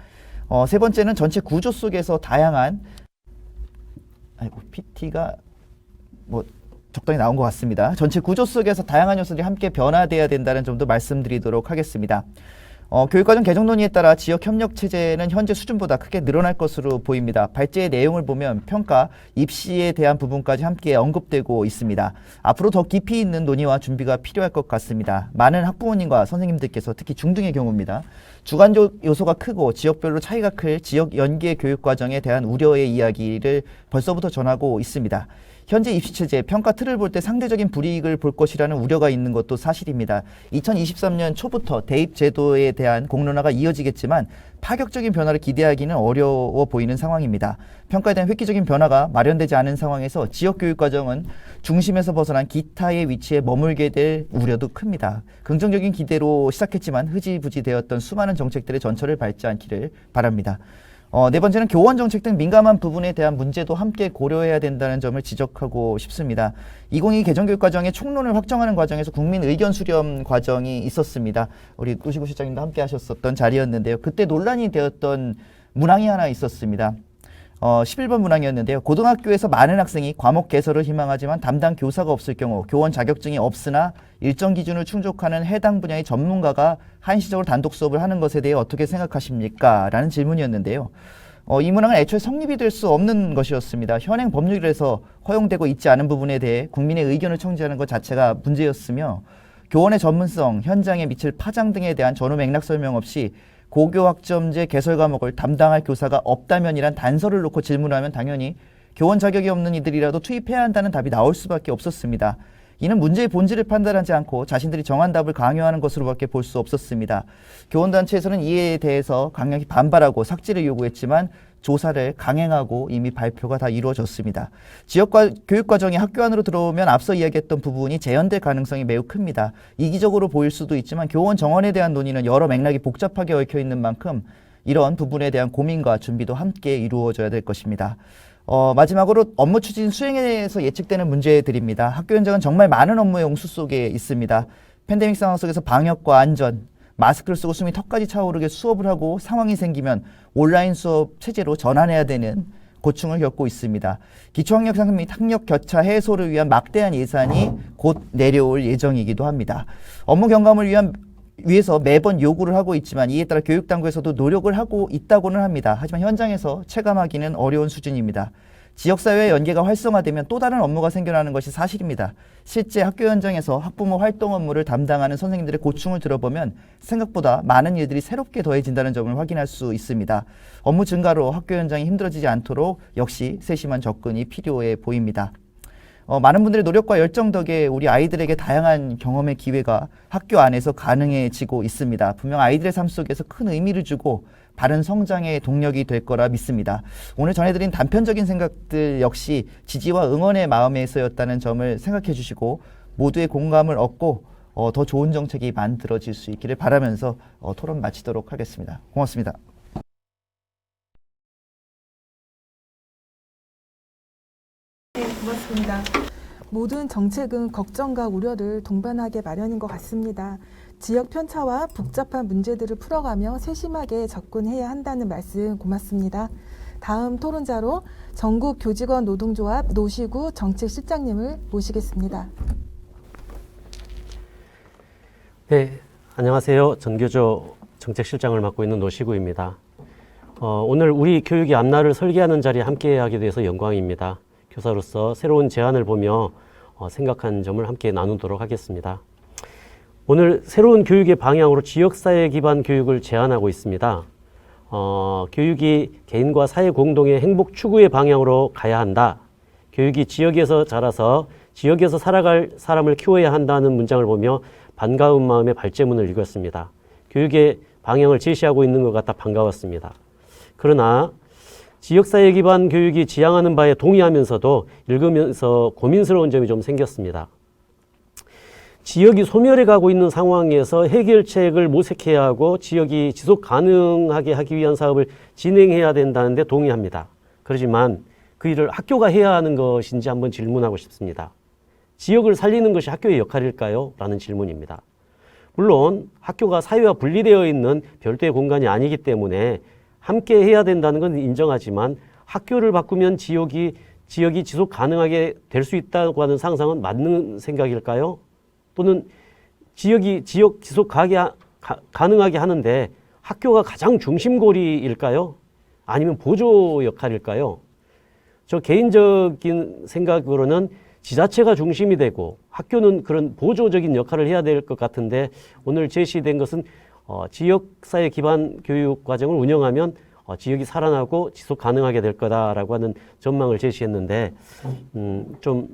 세 번째는 전체 구조 속에서 다양한 PT가 적당히 나온 것 같습니다. 전체 구조 속에서 다양한 요소들이 함께 변화돼야 된다는 점도 말씀드리도록 하겠습니다. 교육과정 개정 논의에 따라 지역 협력 체제는 현재 수준보다 크게 늘어날 것으로 보입니다. 발제의 내용을 보면 평가, 입시에 대한 부분까지 함께 언급되고 있습니다. 앞으로 더 깊이 있는 논의와 준비가 필요할 것 같습니다. 많은 학부모님과 선생님들께서 특히 중등의 경우입니다. 주관적 요소가 크고 지역별로 차이가 클 지역 연계 교육과정에 대한 우려의 이야기를 벌써부터 전하고 있습니다. 현재 입시체제, 평가 틀을 볼 때 상대적인 불이익을 볼 것이라는 우려가 있는 것도 사실입니다. 2023년 초부터 대입 제도에 대한 공론화가 이어지겠지만 파격적인 변화를 기대하기는 어려워 보이는 상황입니다. 평가에 대한 획기적인 변화가 마련되지 않은 상황에서 지역교육과정은 중심에서 벗어난 기타의 위치에 머물게 될 우려도 큽니다. 긍정적인 기대로 시작했지만 흐지부지 되었던 수많은 정책들의 전철을 밟지 않기를 바랍니다. 네 번째는 교원 정책 등 민감한 부분에 대한 문제도 함께 고려해야 된다는 점을 지적하고 싶습니다. 2022 개정교육과정의 총론을 확정하는 과정에서 국민 의견 수렴 과정이 있었습니다. 우리 노시구 실장님도 함께 하셨었던 자리였는데요. 그때 논란이 되었던 문항이 하나 있었습니다. 11번 문항이었는데요. 고등학교에서 많은 학생이 과목 개설을 희망하지만 담당 교사가 없을 경우 교원 자격증이 없으나 일정 기준을 충족하는 해당 분야의 전문가가 한시적으로 단독 수업을 하는 것에 대해 어떻게 생각하십니까? 라는 질문이었는데요. 이 문항은 애초에 성립이 될 수 없는 것이었습니다. 현행 법률에서 허용되고 있지 않은 부분에 대해 국민의 의견을 청지하는 것 자체가 문제였으며 교원의 전문성, 현장에 미칠 파장 등에 대한 전후 맥락 설명 없이 고교학점제 개설 과목을 담당할 교사가 없다면이란 단서를 놓고 질문하면 당연히 교원 자격이 없는 이들이라도 투입해야 한다는 답이 나올 수밖에 없었습니다. 이는 문제의 본질을 판단하지 않고 자신들이 정한 답을 강요하는 것으로밖에 볼 수 없었습니다. 교원단체에서는 이에 대해서 강력히 반발하고 삭제를 요구했지만 조사를 강행하고 이미 발표가 다 이루어졌습니다. 지역과 교육과정이 학교 안으로 들어오면 앞서 이야기했던 부분이 재현될 가능성이 매우 큽니다. 이기적으로 보일 수도 있지만 교원 정원에 대한 논의는 여러 맥락이 복잡하게 얽혀 있는 만큼 이런 부분에 대한 고민과 준비도 함께 이루어져야 될 것입니다. 마지막으로 업무 추진 수행에서 예측되는 문제들입니다. 학교 현장은 정말 많은 업무의 홍수 속에 있습니다. 팬데믹 상황 속에서 방역과 안전, 마스크를 쓰고 숨이 턱까지 차오르게 수업을 하고 상황이 생기면 온라인 수업 체제로 전환해야 되는 고충을 겪고 있습니다. 기초학력 상승 및 학력 격차 해소를 위한 막대한 예산이 곧 내려올 예정이기도 합니다. 업무 경감을 위해서 매번 요구를 하고 있지만 이에 따라 교육당국에서도 노력을 하고 있다고는 합니다. 하지만 현장에서 체감하기는 어려운 수준입니다. 지역사회의 연계가 활성화되면 또 다른 업무가 생겨나는 것이 사실입니다. 실제 학교 현장에서 학부모 활동 업무를 담당하는 선생님들의 고충을 들어보면 생각보다 많은 일들이 새롭게 더해진다는 점을 확인할 수 있습니다. 업무 증가로 학교 현장이 힘들어지지 않도록 역시 세심한 접근이 필요해 보입니다. 많은 분들의 노력과 열정 덕에 우리 아이들에게 다양한 경험의 기회가 학교 안에서 가능해지고 있습니다. 분명 아이들의 삶 속에서 큰 의미를 주고 바른 성장의 동력이 될 거라 믿습니다. 오늘 전해드린 단편적인 생각들 역시 지지와 응원의 마음에서였다는 점을 생각해 주시고 모두의 공감을 얻고 더 좋은 정책이 만들어질 수 있기를 바라면서 토론 마치도록 하겠습니다. 고맙습니다. 네, 고맙습니다. 모든 정책은 걱정과 우려를 동반하게 마련인 것 같습니다. 지역 편차와 복잡한 문제들을 풀어가며 세심하게 접근해야 한다는 말씀 고맙습니다. 다음 토론자로 전국 교직원 노동조합 노시구 정책실장님을 모시겠습니다. 네, 안녕하세요. 전교조 정책실장을 맡고 있는 노시구입니다. 오늘 우리 교육의 앞날을 설계하는 자리에 함께하게 돼서 영광입니다. 교사로서 새로운 제안을 보며 생각한 점을 함께 나누도록 하겠습니다. 오늘 새로운 교육의 방향으로 지역사회 기반 교육을 제안하고 있습니다. 교육이 개인과 사회 공동의 행복 추구의 방향으로 가야 한다. 교육이 지역에서 자라서 지역에서 살아갈 사람을 키워야 한다는 문장을 보며 반가운 마음에 발제문을 읽었습니다. 교육의 방향을 제시하고 있는 것 같아 반가웠습니다. 그러나 지역사회 기반 교육이 지향하는 바에 동의하면서도 읽으면서 고민스러운 점이 좀 생겼습니다. 지역이 소멸해 가고 있는 상황에서 해결책을 모색해야 하고 지역이 지속 가능하게 하기 위한 사업을 진행해야 된다는데 동의합니다. 그렇지만 그 일을 학교가 해야 하는 것인지 한번 질문하고 싶습니다. 지역을 살리는 것이 학교의 역할일까요? 라는 질문입니다. 물론 학교가 사회와 분리되어 있는 별도의 공간이 아니기 때문에 함께 해야 된다는 건 인정하지만 학교를 바꾸면 지역이 지속 가능하게 될 수 있다고 하는 상상은 맞는 생각일까요? 또는 지역이 지속 가능하게 하는데 학교가 가장 중심고리일까요? 아니면 보조 역할일까요? 저 개인적인 생각으로는 지자체가 중심이 되고 학교는 그런 보조적인 역할을 해야 될 것 같은데 오늘 제시된 것은 지역사회 기반 교육 과정을 운영하면 지역이 살아나고 지속 가능하게 될 거다라고 하는 전망을 제시했는데 좀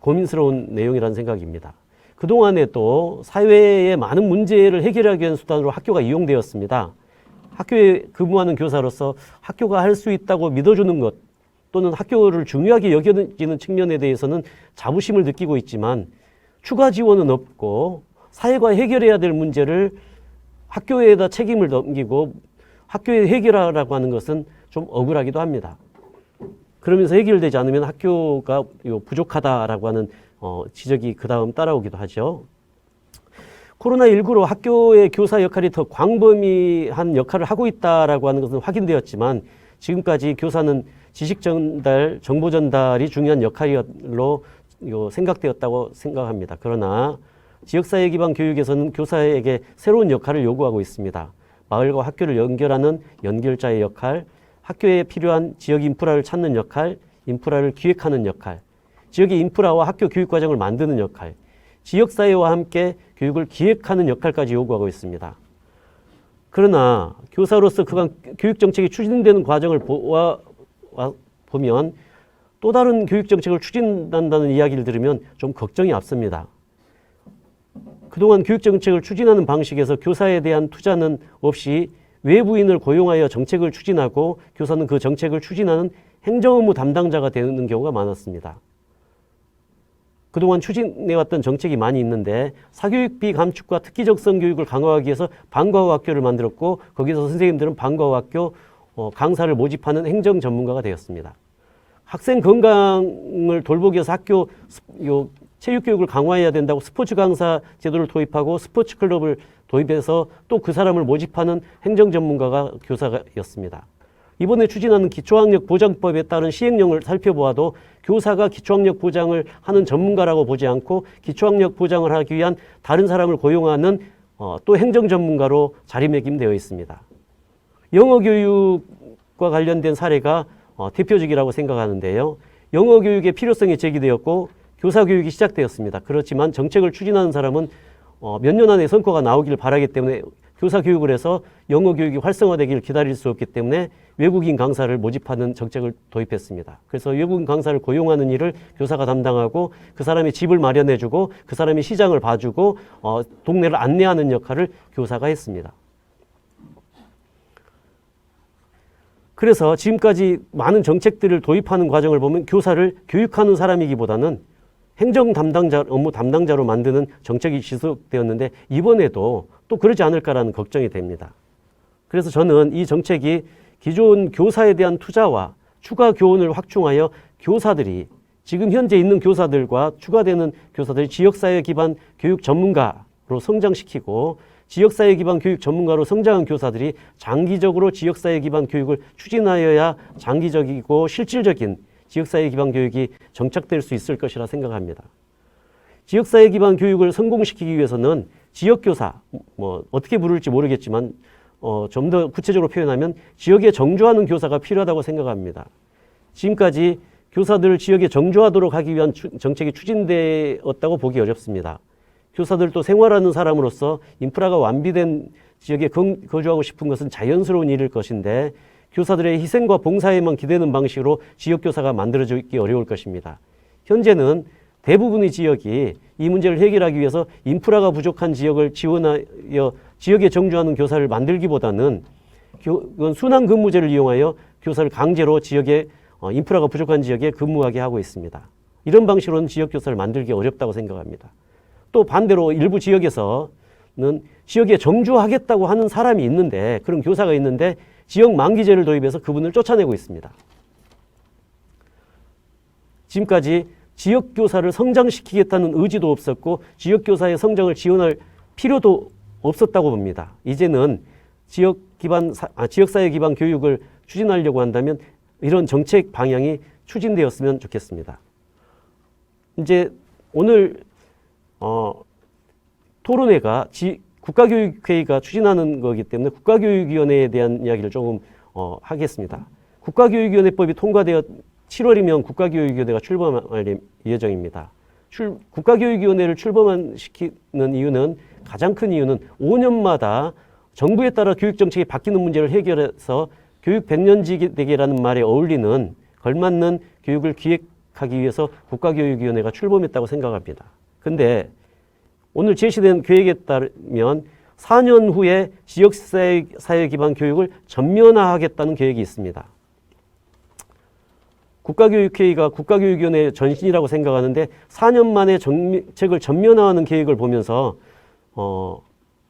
고민스러운 내용이라는 생각입니다. 그동안에 또 사회의 많은 문제를 해결하기 위한 수단으로 학교가 이용되었습니다. 학교에 근무하는 교사로서 학교가 할 수 있다고 믿어주는 것 또는 학교를 중요하게 여겨지는 측면에 대해서는 자부심을 느끼고 있지만 추가 지원은 없고 사회가 해결해야 될 문제를 학교에다 책임을 넘기고 학교에 해결하라고 하는 것은 좀 억울하기도 합니다. 그러면서 해결되지 않으면 학교가 부족하다라고 하는 지적이 그 다음 따라오기도 하죠. 코로나19로 학교의 교사 역할이 더 광범위한 역할을 하고 있다라고 하는 것은 확인되었지만 지금까지 교사는 지식 전달, 정보 전달이 중요한 역할로 생각되었다고 생각합니다. 그러나 지역사회 기반 교육에서는 교사에게 새로운 역할을 요구하고 있습니다. 마을과 학교를 연결하는 연결자의 역할, 학교에 필요한 지역 인프라를 찾는 역할, 인프라를 기획하는 역할, 지역의 인프라와 학교 교육 과정을 만드는 역할, 지역사회와 함께 교육을 기획하는 역할까지 요구하고 있습니다. 그러나 교사로서 그간 교육정책이 추진되는 과정을 보면 또 다른 교육정책을 추진한다는 이야기를 들으면 좀 걱정이 앞섭니다. 그동안 교육정책을 추진하는 방식에서 교사에 대한 투자는 없이 외부인을 고용하여 정책을 추진하고 교사는 그 정책을 추진하는 행정업무 담당자가 되는 경우가 많았습니다. 그동안 추진해왔던 정책이 많이 있는데 사교육비 감축과 특기적성 교육을 강화하기 위해서 방과후 학교를 만들었고 거기서 선생님들은 방과후 학교 강사를 모집하는 행정 전문가가 되었습니다. 학생 건강을 돌보기 위해서 학교 체육 교육을 강화해야 된다고 스포츠 강사 제도를 도입하고 스포츠 클럽을 도입해서 또 그 사람을 모집하는 행정 전문가가 교사였습니다. 이번에 추진하는 기초학력 보장법에 따른 시행령을 살펴보아도 교사가 기초학력 보장을 하는 전문가라고 보지 않고 기초학력 보장을 하기 위한 다른 사람을 고용하는 또 행정 전문가로 자리매김되어 있습니다. 영어 교육과 관련된 사례가 대표적이라고 생각하는데요. 영어 교육의 필요성이 제기되었고 교사 교육이 시작되었습니다. 그렇지만 정책을 추진하는 사람은 몇 년 안에 성과가 나오길 바라기 때문에 교사 교육을 해서 영어 교육이 활성화되기를 기다릴 수 없기 때문에 외국인 강사를 모집하는 정책을 도입했습니다. 그래서 외국인 강사를 고용하는 일을 교사가 담당하고 그 사람이 집을 마련해주고 그 사람이 시장을 봐주고 동네를 안내하는 역할을 교사가 했습니다. 그래서 지금까지 많은 정책들을 도입하는 과정을 보면 교사를 교육하는 사람이기보다는 행정 담당자, 업무 담당자로 만드는 정책이 지속되었는데 이번에도 또 그러지 않을까라는 걱정이 됩니다. 그래서 저는 이 정책이 기존 교사에 대한 투자와 추가 교원을 확충하여 교사들이 지금 현재 있는 교사들과 추가되는 교사들이 지역사회 기반 교육 전문가로 성장시키고 지역사회 기반 교육 전문가로 성장한 교사들이 장기적으로 지역사회 기반 교육을 추진하여야 장기적이고 실질적인 지역사회 기반 교육이 정착될 수 있을 것이라 생각합니다. 지역사회 기반 교육을 성공시키기 위해서는 지역교사, 어떻게 부를지 모르겠지만 좀 더 구체적으로 표현하면 지역에 정주하는 교사가 필요하다고 생각합니다. 지금까지 교사들을 지역에 정주하도록 하기 위한 정책이 추진되었다고 보기 어렵습니다. 교사들도 생활하는 사람으로서 인프라가 완비된 지역에 거주하고 싶은 것은 자연스러운 일일 것인데 교사들의 희생과 봉사에만 기대는 방식으로 지역교사가 만들어지기 어려울 것입니다. 현재는 대부분의 지역이 이 문제를 해결하기 위해서 인프라가 부족한 지역을 지원하여 지역에 정주하는 교사를 만들기보다는 순환 근무제를 이용하여 교사를 강제로 지역에 인프라가 부족한 지역에 근무하게 하고 있습니다. 이런 방식으로는 지역교사를 만들기 어렵다고 생각합니다. 또 반대로 일부 지역에서는 지역에 정주하겠다고 하는 사람이 있는데 그런 교사가 있는데 지역 만기제를 도입해서 그분을 쫓아내고 있습니다. 지금까지 지역교사를 성장시키겠다는 의지도 없었고 지역교사의 성장을 지원할 필요도 없었다고 봅니다. 이제는 지역사회 기반 교육을 추진하려고 한다면 이런 정책 방향이 추진되었으면 좋겠습니다. 이제 오늘 토론회가 국가교육회의가 추진하는 거기 때문에 국가교육위원회에 대한 이야기를 조금 하겠습니다. 국가교육위원회법이 통과되어 7월이면 국가교육위원회가 출범할 예정입니다. 국가교육위원회를 출범시키는 이유는 가장 큰 이유는 5년마다 정부에 따라 교육정책이 바뀌는 문제를 해결해서 교육 백년지대계라는 말에 어울리는 걸맞는 교육을 기획하기 위해서 국가교육위원회가 출범했다고 생각합니다. 근데 오늘 제시된 계획에 따르면 4년 후에 지역사회 기반 교육을 전면화하겠다는 계획이 있습니다. 국가교육회의가 국가교육위원회의 전신이라고 생각하는데 4년 만에 정책을 전면화하는 계획을 보면서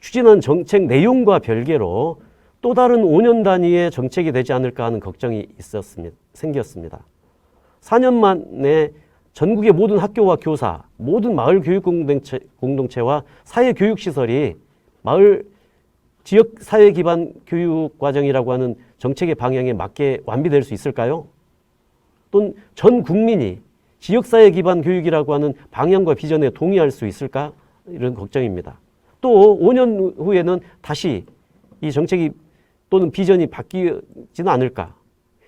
추진한 정책 내용과 별개로 또 다른 5년 단위의 정책이 되지 않을까 하는 걱정이 생겼습니다. 4년 만에 전국의 모든 학교와 교사, 모든 마을 교육 공동체와 사회 교육 시설이 마을 지역 사회 기반 교육 과정이라고 하는 정책의 방향에 맞게 완비될 수 있을까요? 또는 전 국민이 지역 사회 기반 교육이라고 하는 방향과 비전에 동의할 수 있을까? 이런 걱정입니다. 또 5년 후에는 다시 이 정책이 또는 비전이 바뀌지는 않을까?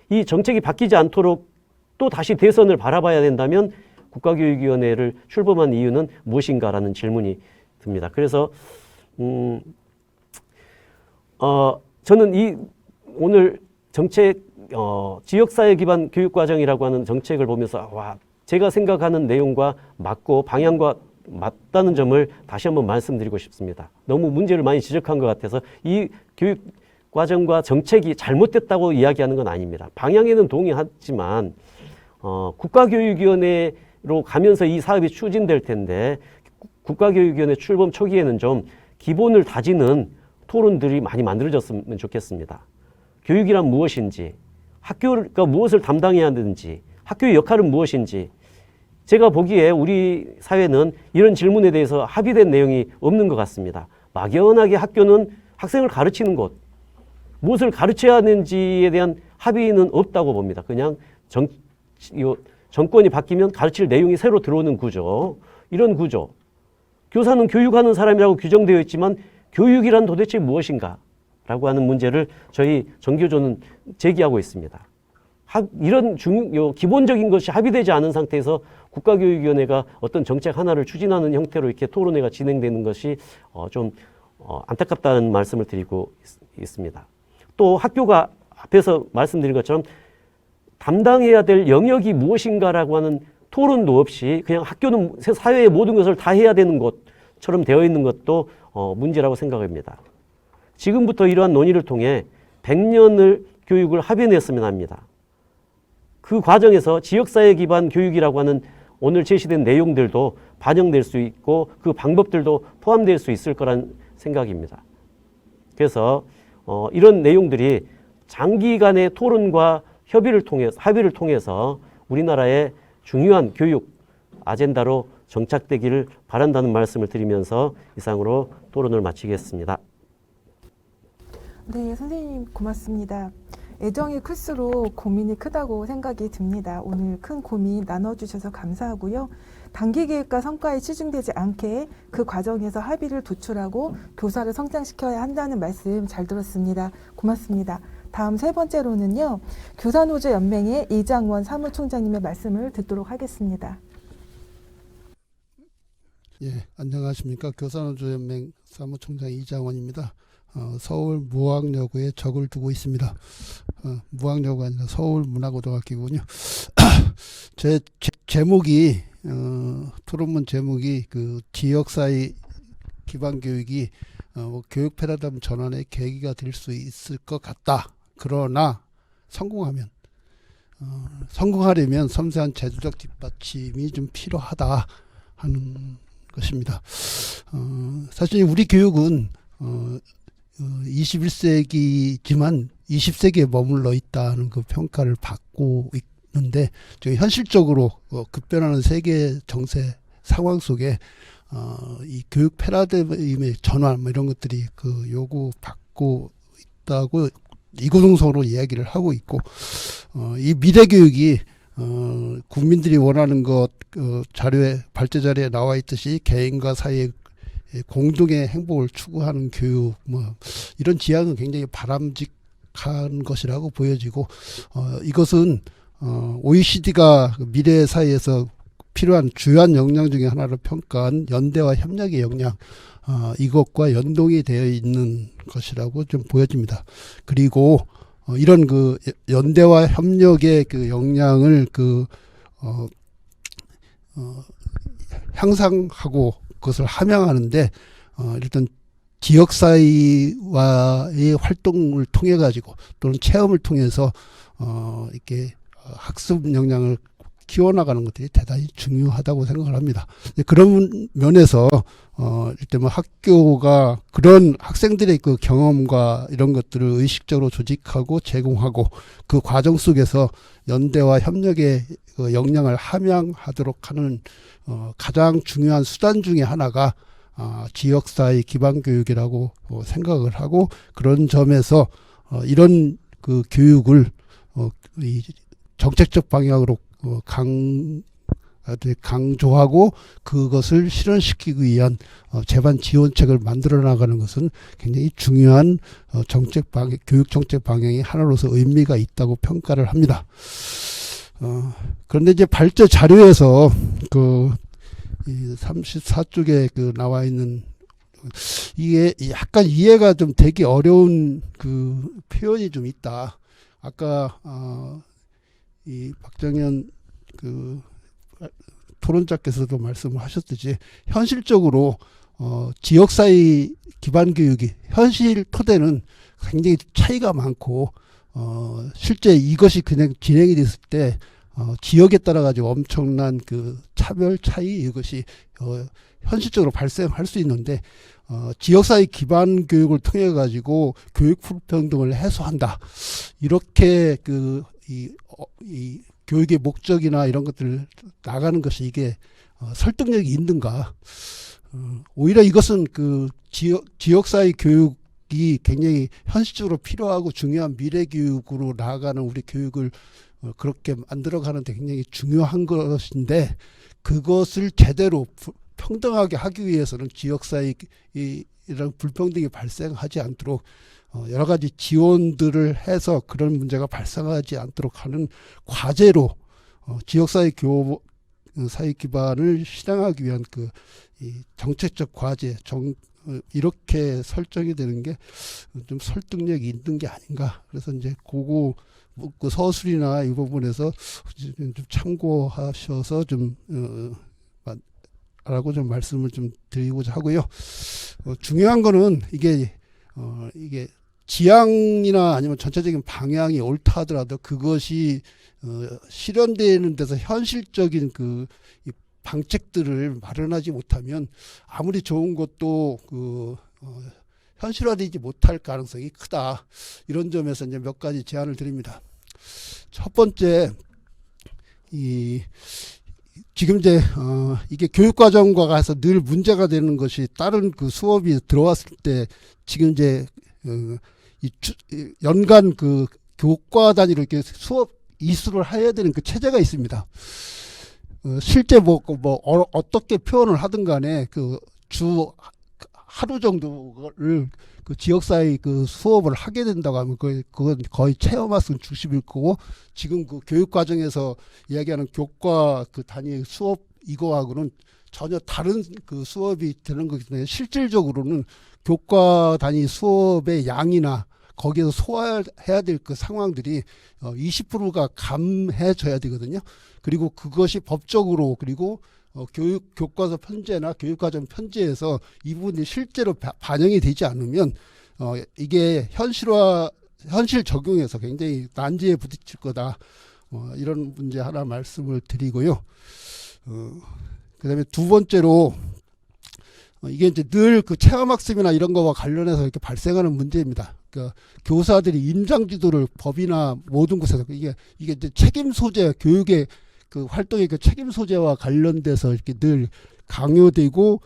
이 정책이 바뀌지 않도록 또 다시 대선을 바라봐야 된다면 국가교육위원회를 출범한 이유는 무엇인가라는 질문이 듭니다. 그래서 저는 오늘 정책 지역사회 기반 교육과정이라고 하는 정책을 보면서 제가 생각하는 내용과 맞고 방향과 맞다는 점을 다시 한번 말씀드리고 싶습니다. 너무 문제를 많이 지적한 것 같아서 이 교육과정과 정책이 잘못됐다고 이야기하는 건 아닙니다. 방향에는 동의하지만 국가교육위원회로 가면서 이 사업이 추진될 텐데 국가교육위원회 출범 초기에는 좀 기본을 다지는 토론들이 많이 만들어졌으면 좋겠습니다. 교육이란 무엇인지, 학교가 무엇을 담당해야 하는지, 학교의 역할은 무엇인지 제가 보기에 우리 사회는 이런 질문에 대해서 합의된 내용이 없는 것 같습니다. 막연하게 학교는 학생을 가르치는 곳, 무엇을 가르쳐야 하는지에 대한 합의는 없다고 봅니다. 그냥 정권이 바뀌면 가르칠 내용이 새로 들어오는 구조, 이런 구조. 교사는 교육하는 사람이라고 규정되어 있지만 교육이란 도대체 무엇인가? 라고 하는 문제를 저희 정교조는 제기하고 있습니다. 이런 기본적인 것이 합의되지 않은 상태에서 국가교육위원회가 어떤 정책 하나를 추진하는 형태로 이렇게 토론회가 진행되는 것이 좀 안타깝다는 말씀을 드리고 있습니다. 또 학교가 앞에서 말씀드린 것처럼 담당해야 될 영역이 무엇인가라고 하는 토론도 없이 그냥 학교는 사회의 모든 것을 다 해야 되는 것처럼 되어 있는 것도 문제라고 생각합니다. 지금부터 이러한 논의를 통해 100년을 교육을 합의냈으면 합니다. 그 과정에서 지역사회 기반 교육이라고 하는 오늘 제시된 내용들도 반영될 수 있고 그 방법들도 포함될 수 있을 거란 생각입니다. 그래서 이런 내용들이 장기간의 토론과 합의를 통해서 우리나라의 중요한 교육 아젠다로 정착되기를 바란다는 말씀을 드리면서 이상으로 토론을 마치겠습니다. 네, 선생님 고맙습니다. 애정이 클수록 고민이 크다고 생각이 듭니다. 오늘 큰 고민 나눠주셔서 감사하고요. 단기 계획과 성과에 치중되지 않게 그 과정에서 합의를 도출하고 교사를 성장시켜야 한다는 말씀 잘 들었습니다. 고맙습니다. 다음 세 번째로는요. 교사노조 연맹의 이장원 사무총장님의 말씀을 듣도록 하겠습니다. 예, 안녕하십니까. 교사노조 연맹 사무총장 이장원입니다. 서울 무학여고에 적을 두고 있습니다. 무학여고가 아니라 서울문화고등학교군요. 제 제목이 토론문 제목이 그 지역사회 기반 교육이 교육 패러다임 전환의 계기가 될 수 있을 것 같다. 그러나 성공하려면 섬세한 제도적 뒷받침이 좀 필요하다 하는 것입니다. 사실 우리 교육은 21세기지만 20세기에 머물러 있다는 그 평가를 받고 있는데 현실적으로 급변하는 세계 정세 상황 속에 이 교육 패러다임의 전환 이런 것들이 그 요구받고 있다고 이구동성으로 이야기를 하고 있고 이 미래 교육이 국민들이 원하는 것 자료에 발제 자료에 나와 있듯이 개인과 사회의 공동의 행복을 추구하는 교육 이런 지향은 굉장히 바람직한 것이라고 보여지고 이것은 OECD가 미래 사회에서 필요한 주요한 역량 중에 하나로 평가한 연대와 협력의 역량 이것과 연동이 되어 있는 것이라고 좀 보여집니다. 그리고 이런 그 연대와 협력의 그 역량을 향상하고 그것을 함양하는데 일단 지역사회와의 활동을 통해 가지고 또는 체험을 통해서 이렇게 학습 역량을 키워나가는 것들이 대단히 중요하다고 생각을 합니다. 그런 면에서 일단 학교가 그런 학생들의 그 경험과 이런 것들을 의식적으로 조직하고 제공하고 그 과정 속에서 연대와 협력의 그 역량을 함양하도록 하는 가장 중요한 수단 중에 하나가 지역사회 기반 교육이라고 생각을 하고 그런 점에서 이런 그 교육을 이 정책적 방향으로 강조하고 그것을 실현시키기 위한 제반 지원책을 만들어 나가는 것은 굉장히 중요한 정책 방향, 교육 정책 방향이 하나로서 의미가 있다고 평가를 합니다. 그런데 이제 발제 자료에서 그 34쪽에 그 나와 있는 이게 약간 이해가 좀 되기 어려운 그 표현이 좀 있다. 아까 이 박정현 그 토론자께서도 말씀을 하셨듯이 현실적으로 지역사회 기반 교육이 현실 토대는 굉장히 차이가 많고 실제 이것이 그냥 진행이 됐을 때 지역에 따라 가지고 엄청난 그 차별 차이 이것이 현실적으로 발생할 수 있는데 지역사회 기반 교육을 통해 가지고 교육 불평등을 해소한다 이렇게 이 교육의 목적이나 이런 것들을 나가는 것이 이게 설득력이 있는가? 오히려 이것은 그 지역사회 교육이 굉장히 현실적으로 필요하고 중요한 미래 교육으로 나아가는 우리 교육을 그렇게 만들어가는데 굉장히 중요한 것인데, 그것을 제대로 평등하게 하기 위해서는 지역사회 이런 불평등이 발생하지 않도록 여러 가지 지원들을 해서 그런 문제가 발생하지 않도록 하는 과제로 지역사회 사회 기반을 실행하기 위한 이 정책적 과제 이렇게 설정이 되는 게 좀 설득력이 있는 게 아닌가. 그래서 이제 그 서술이나 이 부분에서 좀 참고하셔서 라고 좀 말씀을 좀 드리고자 하고요. 중요한 거는 이게 지향이나 아니면 전체적인 방향이 옳다 하더라도 그것이 실현되는 데서 현실적인 이 방책들을 마련하지 못하면 아무리 좋은 것도 현실화되지 못할 가능성이 크다. 이런 점에서 이제 몇 가지 제안을 드립니다. 첫 번째, 지금 이제 이게 교육과정과 가서 늘 문제가 되는 것이, 다른 그 수업이 들어왔을 때 지금 이제 연간 그 교과 단위로 이렇게 수업 이수를 해야 되는 그 체제가 있습니다. 실제 어떻게 표현을 하든 간에 주 하루 정도를 그 지역사회 그 수업을 하게 된다고 하면 그건 거의 체험학습 중심일 거고, 지금 그 교육과정에서 이야기하는 교과 그 단위 수업 이거하고는 전혀 다른 그 수업이 되는 거기 때문에 실질적으로는 교과 단위 수업의 양이나 거기에서 소화해야 될 그 상황들이 20%가 감해져야 되거든요. 그리고 그것이 법적으로, 그리고 교과서 편제나 교육과정 편제에서 이 부분이 실제로 반영이 되지 않으면 이게 현실 적용에서 굉장히 난제에 부딪힐 거다. 이런 문제 하나 말씀을 드리고요. 그다음에 두 번째로, 이게 이제 늘 그 체험학습이나 이런 거와 관련해서 이렇게 발생하는 문제입니다. 그러니까 교사들이 임장지도를 법이나 모든 곳에서 이게 이제 책임 소재, 교육의 그 활동의 그 책임 소재와 관련돼서 이렇게 늘 강요되고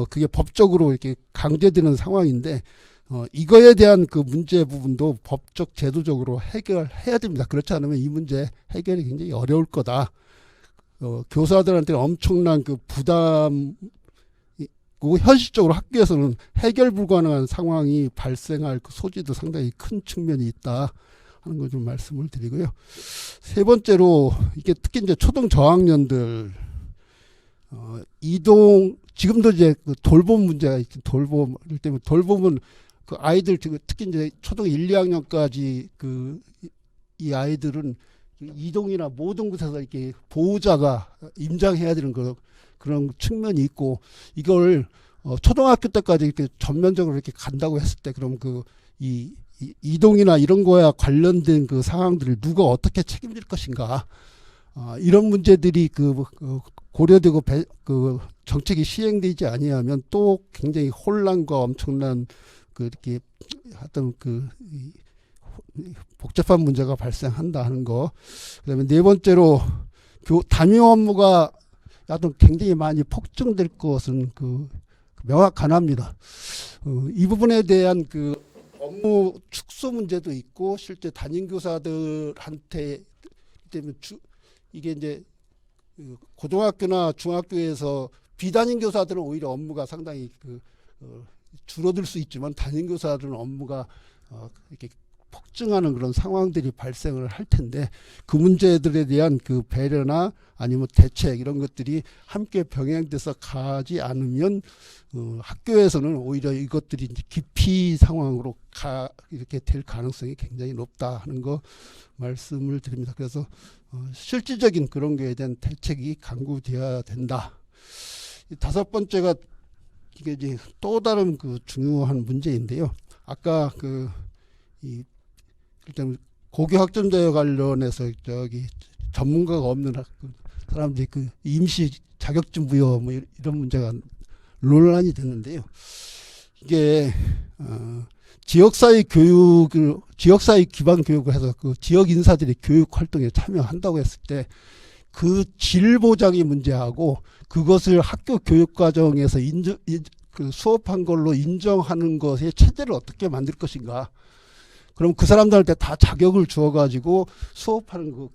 그게 법적으로 이렇게 강제되는 상황인데, 이거에 대한 그 문제 부분도 법적 제도적으로 해결해야 됩니다. 그렇지 않으면 이 문제 해결이 굉장히 어려울 거다. 교사들한테 엄청난 그 부담, 현실적으로 학교에서는 해결 불가능한 상황이 발생할 그 소지도 상당히 큰 측면이 있다 하는 걸 좀 말씀을 드리고요. 세 번째로, 이게 특히 이제 초등 저학년들 지금도 이제 그 돌봄 문제가 있죠. 돌봄 때문에 돌봄은 그 아이들, 특히 이제 초등 1, 2학년까지 이 아이들은 이동이나 모든 곳에서 이렇게 보호자가 임장해야 되는 그런 측면이 있고, 이걸 초등학교 때까지 이렇게 전면적으로 이렇게 간다고 했을 때, 그럼 이동이나 이런 거와 관련된 그 상황들을 누가 어떻게 책임질 것인가, 이런 문제들이 고려되고 정책이 시행되지 아니하면 또 굉장히 혼란과 엄청난 이렇게 어떤 복잡한 문제가 발생한다 하는 거. 그다음에 네 번째로, 담임 업무가 굉장히 많이 폭증될 것은 명확합니다. 이 부분에 대한 업무 축소 문제도 있고, 실제 담임 교사들한테 때문에 이게 이제 고등학교나 중학교에서 비담임 교사들은 오히려 업무가 상당히 줄어들 수 있지만, 담임 교사들은 업무가 이렇게 폭증하는 그런 상황들이 발생을 할 텐데, 그 문제들에 대한 배려나 아니면 대책, 이런 것들이 함께 병행돼서 가지 않으면 학교에서는 오히려 이것들이 이제 기피 상황으로 이렇게 될 가능성이 굉장히 높다 하는 거 말씀을 드립니다. 그래서 실질적인 그런 거에 대한 대책이 강구되어야 된다. 다섯 번째가, 이게 이제 또 다른 중요한 문제인데요. 아까 일단 고교 학점제와 관련해서 전문가가 없는 사람들이 임시 자격증 부여 이런 문제가 논란이 됐는데요. 이게 지역사회 교육을 지역사회 기반 교육을 해서 그 지역 인사들이 교육 활동에 참여한다고 했을 때 그 질 보장이 문제하고 그것을 학교 교육 과정에서 그 수업한 걸로 인정하는 것의 체제를 어떻게 만들 것인가. 그럼 그 사람들한테 다 자격을 주어가지고 수업하는 그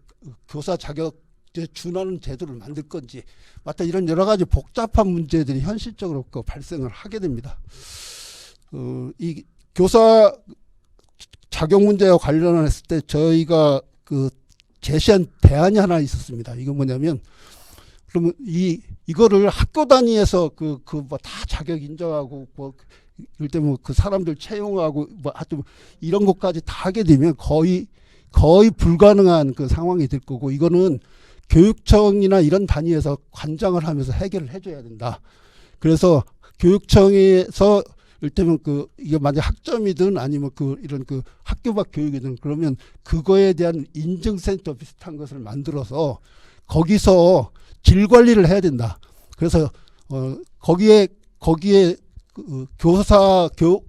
교사 자격에 준하는 제도를 만들 건지, 맞다, 이런 여러 가지 복잡한 문제들이 현실적으로 발생을 하게 됩니다. 이 교사 자격 문제와 관련했을 때 저희가 그 제시한 대안이 하나 있었습니다. 이건 뭐냐면, 그러면 이거를 학교 단위에서 뭐 다 자격 인정하고 뭐 이럴 때 뭐 그 사람들 채용하고 뭐 하여튼 이런 것까지 다 하게 되면 거의 불가능한 그 상황이 될 거고, 이거는 교육청이나 이런 단위에서 관장을 하면서 해결을 해줘야 된다. 그래서 교육청에서 이를테면 이게 만약 학점이든 아니면 이런 학교 밖 교육이든 그러면 그거에 대한 인증센터 비슷한 것을 만들어서 거기서 질 관리를 해야 된다. 그래서 거기에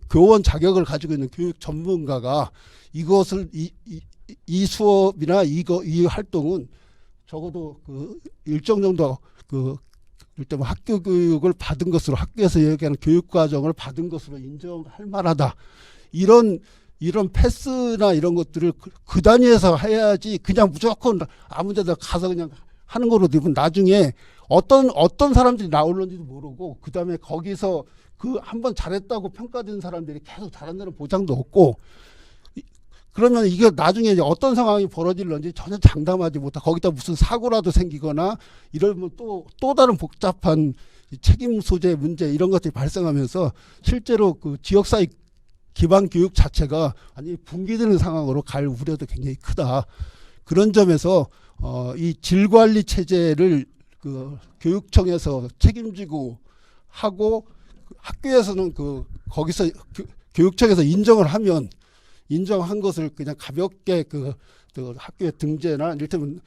교원 자격을 가지고 있는 교육 전문가가 이것을 이 수업이나 이 활동은 적어도 일정 정도 일단 학교 교육을 받은 것으로, 학교에서 얘기하는 교육 과정을 받은 것으로 인정할 만하다. 이런 패스나 이런 것들을 그 단위에서 해야지, 그냥 무조건 아무 데나 가서 그냥 하는 거로 되면 나중에 어떤 사람들이 나올는지도 모르고, 그 다음에 거기서 한번 잘했다고 평가된 사람들이 계속 잘한다는 보장도 없고, 그러면 이게 나중에 이제 어떤 상황이 벌어질런지 전혀 장담하지 못하고, 거기다 무슨 사고라도 생기거나 이러면 또 다른 복잡한 책임 소재 문제, 이런 것들이 발생하면서 실제로 그 지역사회 기반 교육 자체가 아니 붕괴되는 상황으로 갈 우려도 굉장히 크다. 그런 점에서 이 질관리 체제를 교육청에서 책임지고 하고, 학교에서는 거기서 교육청에서 인정한 것을 그냥 가볍게 학교에 등재나, 이를테면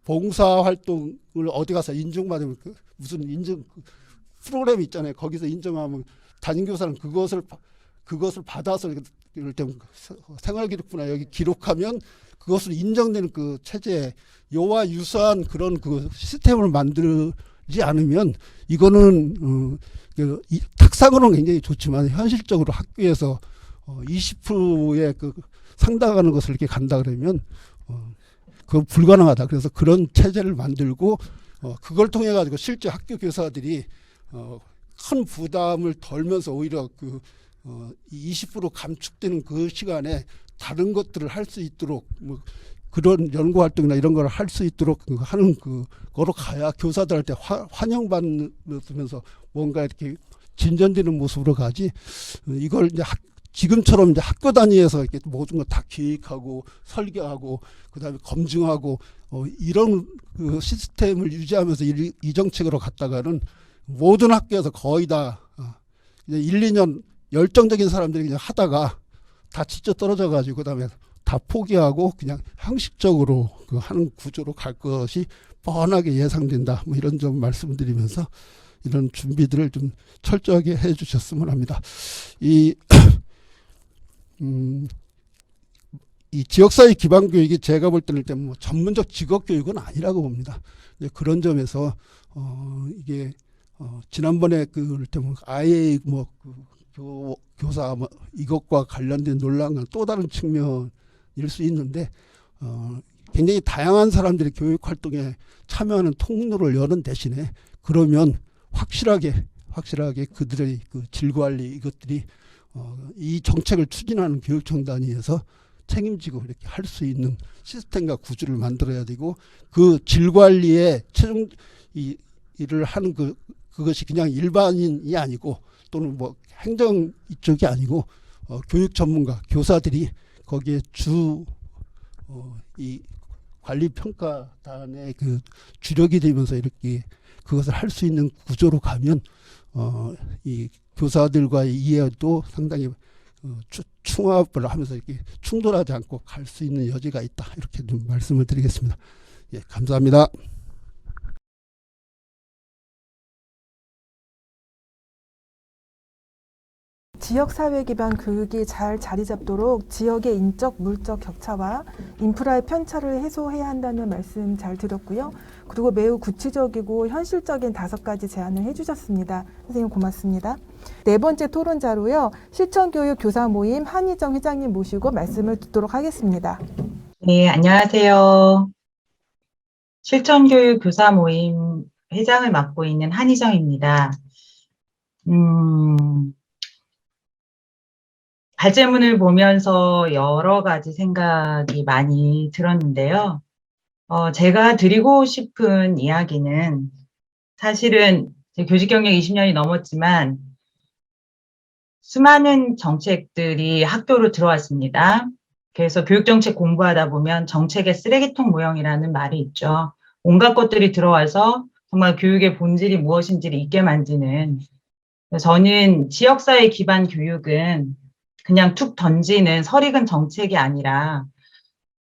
봉사 활동을 어디 가서 인증받으면 무슨 인증 프로그램이 있잖아요. 거기서 인정하면 담임교사는 그것을 받아서 이를테면 생활기록부나 여기 기록하면 그것을 인정되는 그 체제, 요와 유사한 그런 시스템을 만들지 않으면 이거는 탁상으로는 굉장히 좋지만 현실적으로 학교에서 20%의 상당하는 것을 이렇게 간다 그러면 그건 불가능하다. 그래서 그런 체제를 만들고 그걸 통해 가지고 실제 학교 교사들이 큰 부담을 덜면서 오히려 20% 감축되는 그 시간에 다른 것들을 할 수 있도록, 뭐 그런 연구 활동이나 이런 걸 할 수 있도록 하는 거로 가야 교사들한테 환영받으면서 뭔가 이렇게 진전되는 모습으로 가지. 이걸 이제 지금처럼 이제 학교 단위에서 이렇게 모든 걸 다 기획하고 설계하고 그다음에 검증하고 이런 시스템을 유지하면서 이 정책으로 갔다가는 모든 학교에서 거의 다 이제 1, 2년 열정적인 사람들이 그냥 하다가 다 지쳐 떨어져 가지고 그다음에 다 포기하고 그냥 형식적으로 하는 구조로 갈 것이 뻔하게 예상된다. 뭐 이런 점 말씀드리면서 이런 준비들을 좀 철저하게 해 주셨으면 합니다. 이 지역사회 기반 교육이 제가 볼 때는 뭐 전문적 직업 교육은 아니라고 봅니다. 그런 점에서 이게 지난번에 아예 뭐 교사 뭐 이것과 관련된 논란과 또 다른 측면일 수 있는데 굉장히 다양한 사람들이 교육 활동에 참여하는 통로를 여는 대신에 그러면 확실하게 그들의 질 관리 이것들이 이 정책을 추진하는 교육청 단위에서 책임지고 이렇게 할 수 있는 시스템과 구조를 만들어야 되고, 그 질 관리에 최종 일을 하는 그것이 그냥 일반인이 아니고 또는 뭐 행정 이쪽이 아니고 교육 전문가 교사들이 거기에 이 관리 평가단의 주력이 되면서 이렇게 그것을 할 수 있는 구조로 가면 이 교사들과의 이해도 상당히 충합을 하면서 이렇게 충돌하지 않고 갈 수 있는 여지가 있다. 이렇게 좀 말씀을 드리겠습니다. 예, 감사합니다. 지역사회 기반 교육이 잘 자리 잡도록 지역의 인적, 물적 격차와 인프라의 편차를 해소해야 한다는 말씀 잘 드렸고요. 그리고 매우 구체적이고 현실적인 5가지 제안을 해주셨습니다. 선생님 고맙습니다. 네 번째 토론자로요. 실천교육 교사 모임 한희정 회장님 모시고 말씀을 듣도록 하겠습니다. 네, 안녕하세요. 실천교육 교사 모임 회장을 맡고 있는 한희정입니다. 발제문을 보면서 여러 가지 생각이 많이 들었는데요. 제가 드리고 싶은 이야기는 사실은 제 교직 경력 20년이 넘었지만 수많은 정책들이 학교로 들어왔습니다. 그래서 교육정책 공부하다 보면 정책의 쓰레기통 모형이라는 말이 있죠. 온갖 것들이 들어와서 정말 교육의 본질이 무엇인지를 잊게 만드는, 저는 지역사회 기반 교육은 그냥 툭 던지는 설익은 정책이 아니라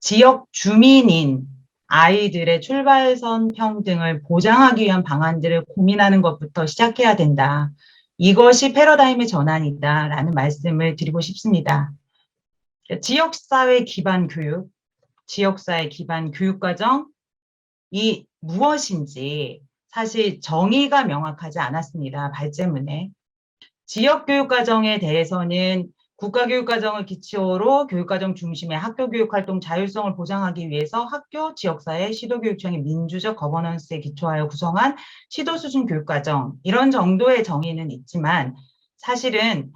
지역 주민인 아이들의 출발선 평등을 보장하기 위한 방안들을 고민하는 것부터 시작해야 된다. 이것이 패러다임의 전환이다라는 말씀을 드리고 싶습니다. 지역사회 기반 교육, 지역사회 기반 교육과정이 무엇인지 사실 정의가 명확하지 않았습니다. 발제문에. 지역교육과정에 대해서는 국가교육과정을 기초로 교육과정 중심의 학교교육활동 자율성을 보장하기 위해서 학교, 지역사회, 시도교육청의 민주적 거버넌스에 기초하여 구성한 시도수준 교육과정, 이런 정도의 정의는 있지만 사실은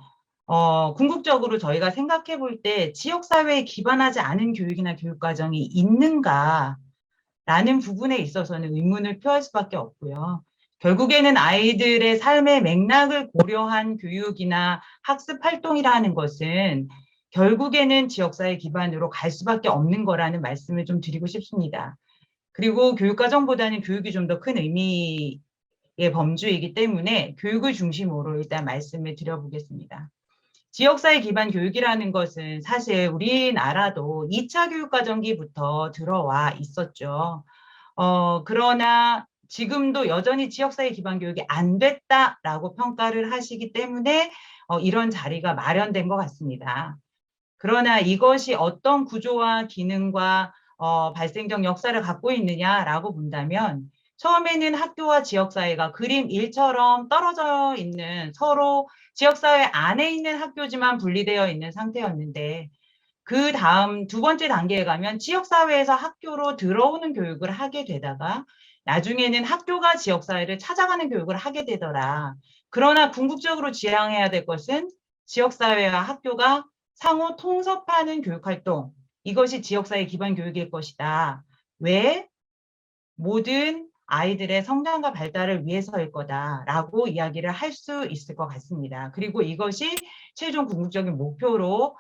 궁극적으로 저희가 생각해 볼 때 지역사회에 기반하지 않은 교육이나 교육과정이 있는가 라는 부분에 있어서는 의문을 표할 수밖에 없고요. 결국에는 아이들의 삶의 맥락을 고려한 교육이나 학습 활동이라는 것은 결국에는 지역사회 기반으로 갈 수밖에 없는 거라는 말씀을 좀 드리고 싶습니다. 그리고 교육과정보다는 교육이 좀 더 큰 의미의 범주이기 때문에 교육을 중심으로 일단 말씀을 드려보겠습니다. 지역사회 기반 교육이라는 것은 사실 우리나라도 2차 교육과정기부터 들어와 있었죠. 그러나 지금도 여전히 지역사회 기반 교육이 안 됐다라고 평가를 하시기 때문에 이런 자리가 마련된 것 같습니다. 그러나 이것이 어떤 구조와 기능과 발생적 역사를 갖고 있느냐라고 본다면 처음에는 학교와 지역사회가 그림 1처럼 떨어져 있는, 서로 지역사회 안에 있는 학교지만 분리되어 있는 상태였는데, 그 다음 두 번째 단계에 가면 지역사회에서 학교로 들어오는 교육을 하게 되다가 나중에는 학교가 지역사회를 찾아가는 교육을 하게 되더라. 그러나 궁극적으로 지향해야 될 것은 지역사회와 학교가 상호 통섭하는 교육활동, 이것이 지역사회 기반 교육일 것이다. 왜? 모든 아이들의 성장과 발달을 위해서일 거다라고 이야기를 할 수 있을 것 같습니다. 그리고 이것이 최종 궁극적인 목표로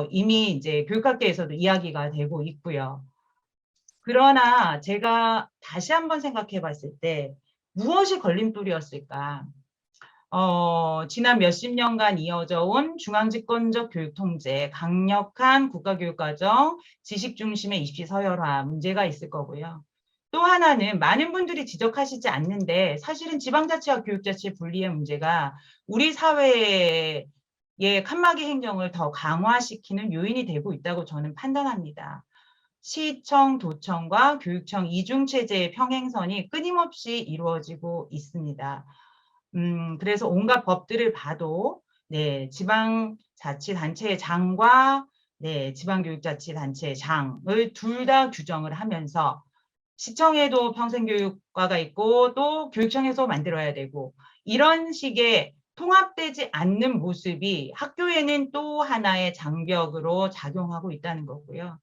이미 이제 교육학계에서도 이야기가 되고 있고요. 그러나 제가 다시 한번 생각해 봤을 때 무엇이 걸림돌이었을까? 지난 몇십 년간 이어져 온 중앙집권적 교육통제, 강력한 국가교육과정, 지식중심의 입시 서열화 문제가 있을 거고요. 또 하나는 많은 분들이 지적하시지 않는데 사실은 지방자치와 교육자치의 분리의 문제가 우리 사회의 칸막이 행정을 더 강화시키는 요인이 되고 있다고 저는 판단합니다. 시청, 도청과 교육청 이중체제의 평행선이 끊임없이 이루어지고 있습니다. 그래서 온갖 법들을 봐도 지방자치단체의 장과 지방교육자치단체의 장을 둘 다 규정을 하면서 시청에도 평생교육과가 있고 또 교육청에서 만들어야 되고 이런 식의 통합되지 않는 모습이 학교에는 또 하나의 장벽으로 작용하고 있다는 거고요.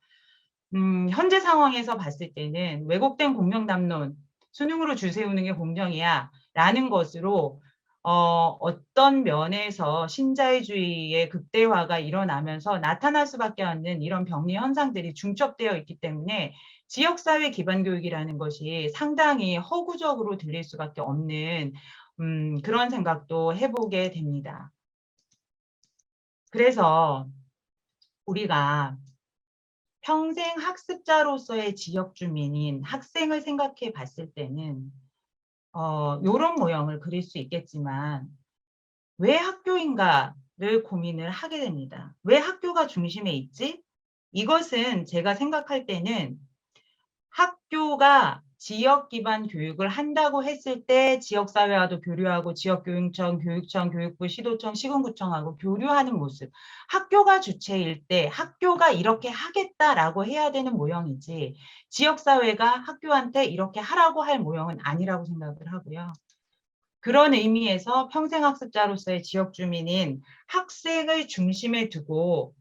현재 상황에서 봤을 때는 왜곡된 공명담론, 수능으로 줄 세우는 게 공정이야 라는 것으로 어떤 면에서 신자유주의의 극대화가 일어나면서 나타날 수밖에 없는 이런 병리 현상들이 중첩되어 있기 때문에 지역사회 기반 교육이라는 것이 상당히 허구적으로 들릴 수밖에 없는 그런 생각도 해보게 됩니다. 그래서 우리가 평생 학습자로서의 지역 주민인 학생을 생각해 봤을 때는 이런 모형을 그릴 수 있겠지만 왜 학교인가 고민을 하게 됩니다. 왜 학교가 중심에 있지? 이것은 제가 생각할 때는 학교가 지역 기반 교육을 한다고 했을 때 지역사회와도 교류하고 지역교육청, 교육청, 교육부, 시도청, 시군구청하고 교류하는 모습. 학교가 주체일 때 학교가 이렇게 하겠다라고 해야 되는 모형이지 지역사회가 학교한테 이렇게 하라고 할 모형은 아니라고 생각을 하고요. 그런 의미에서 평생학습자로서의 지역주민인 학생을 중심에 두고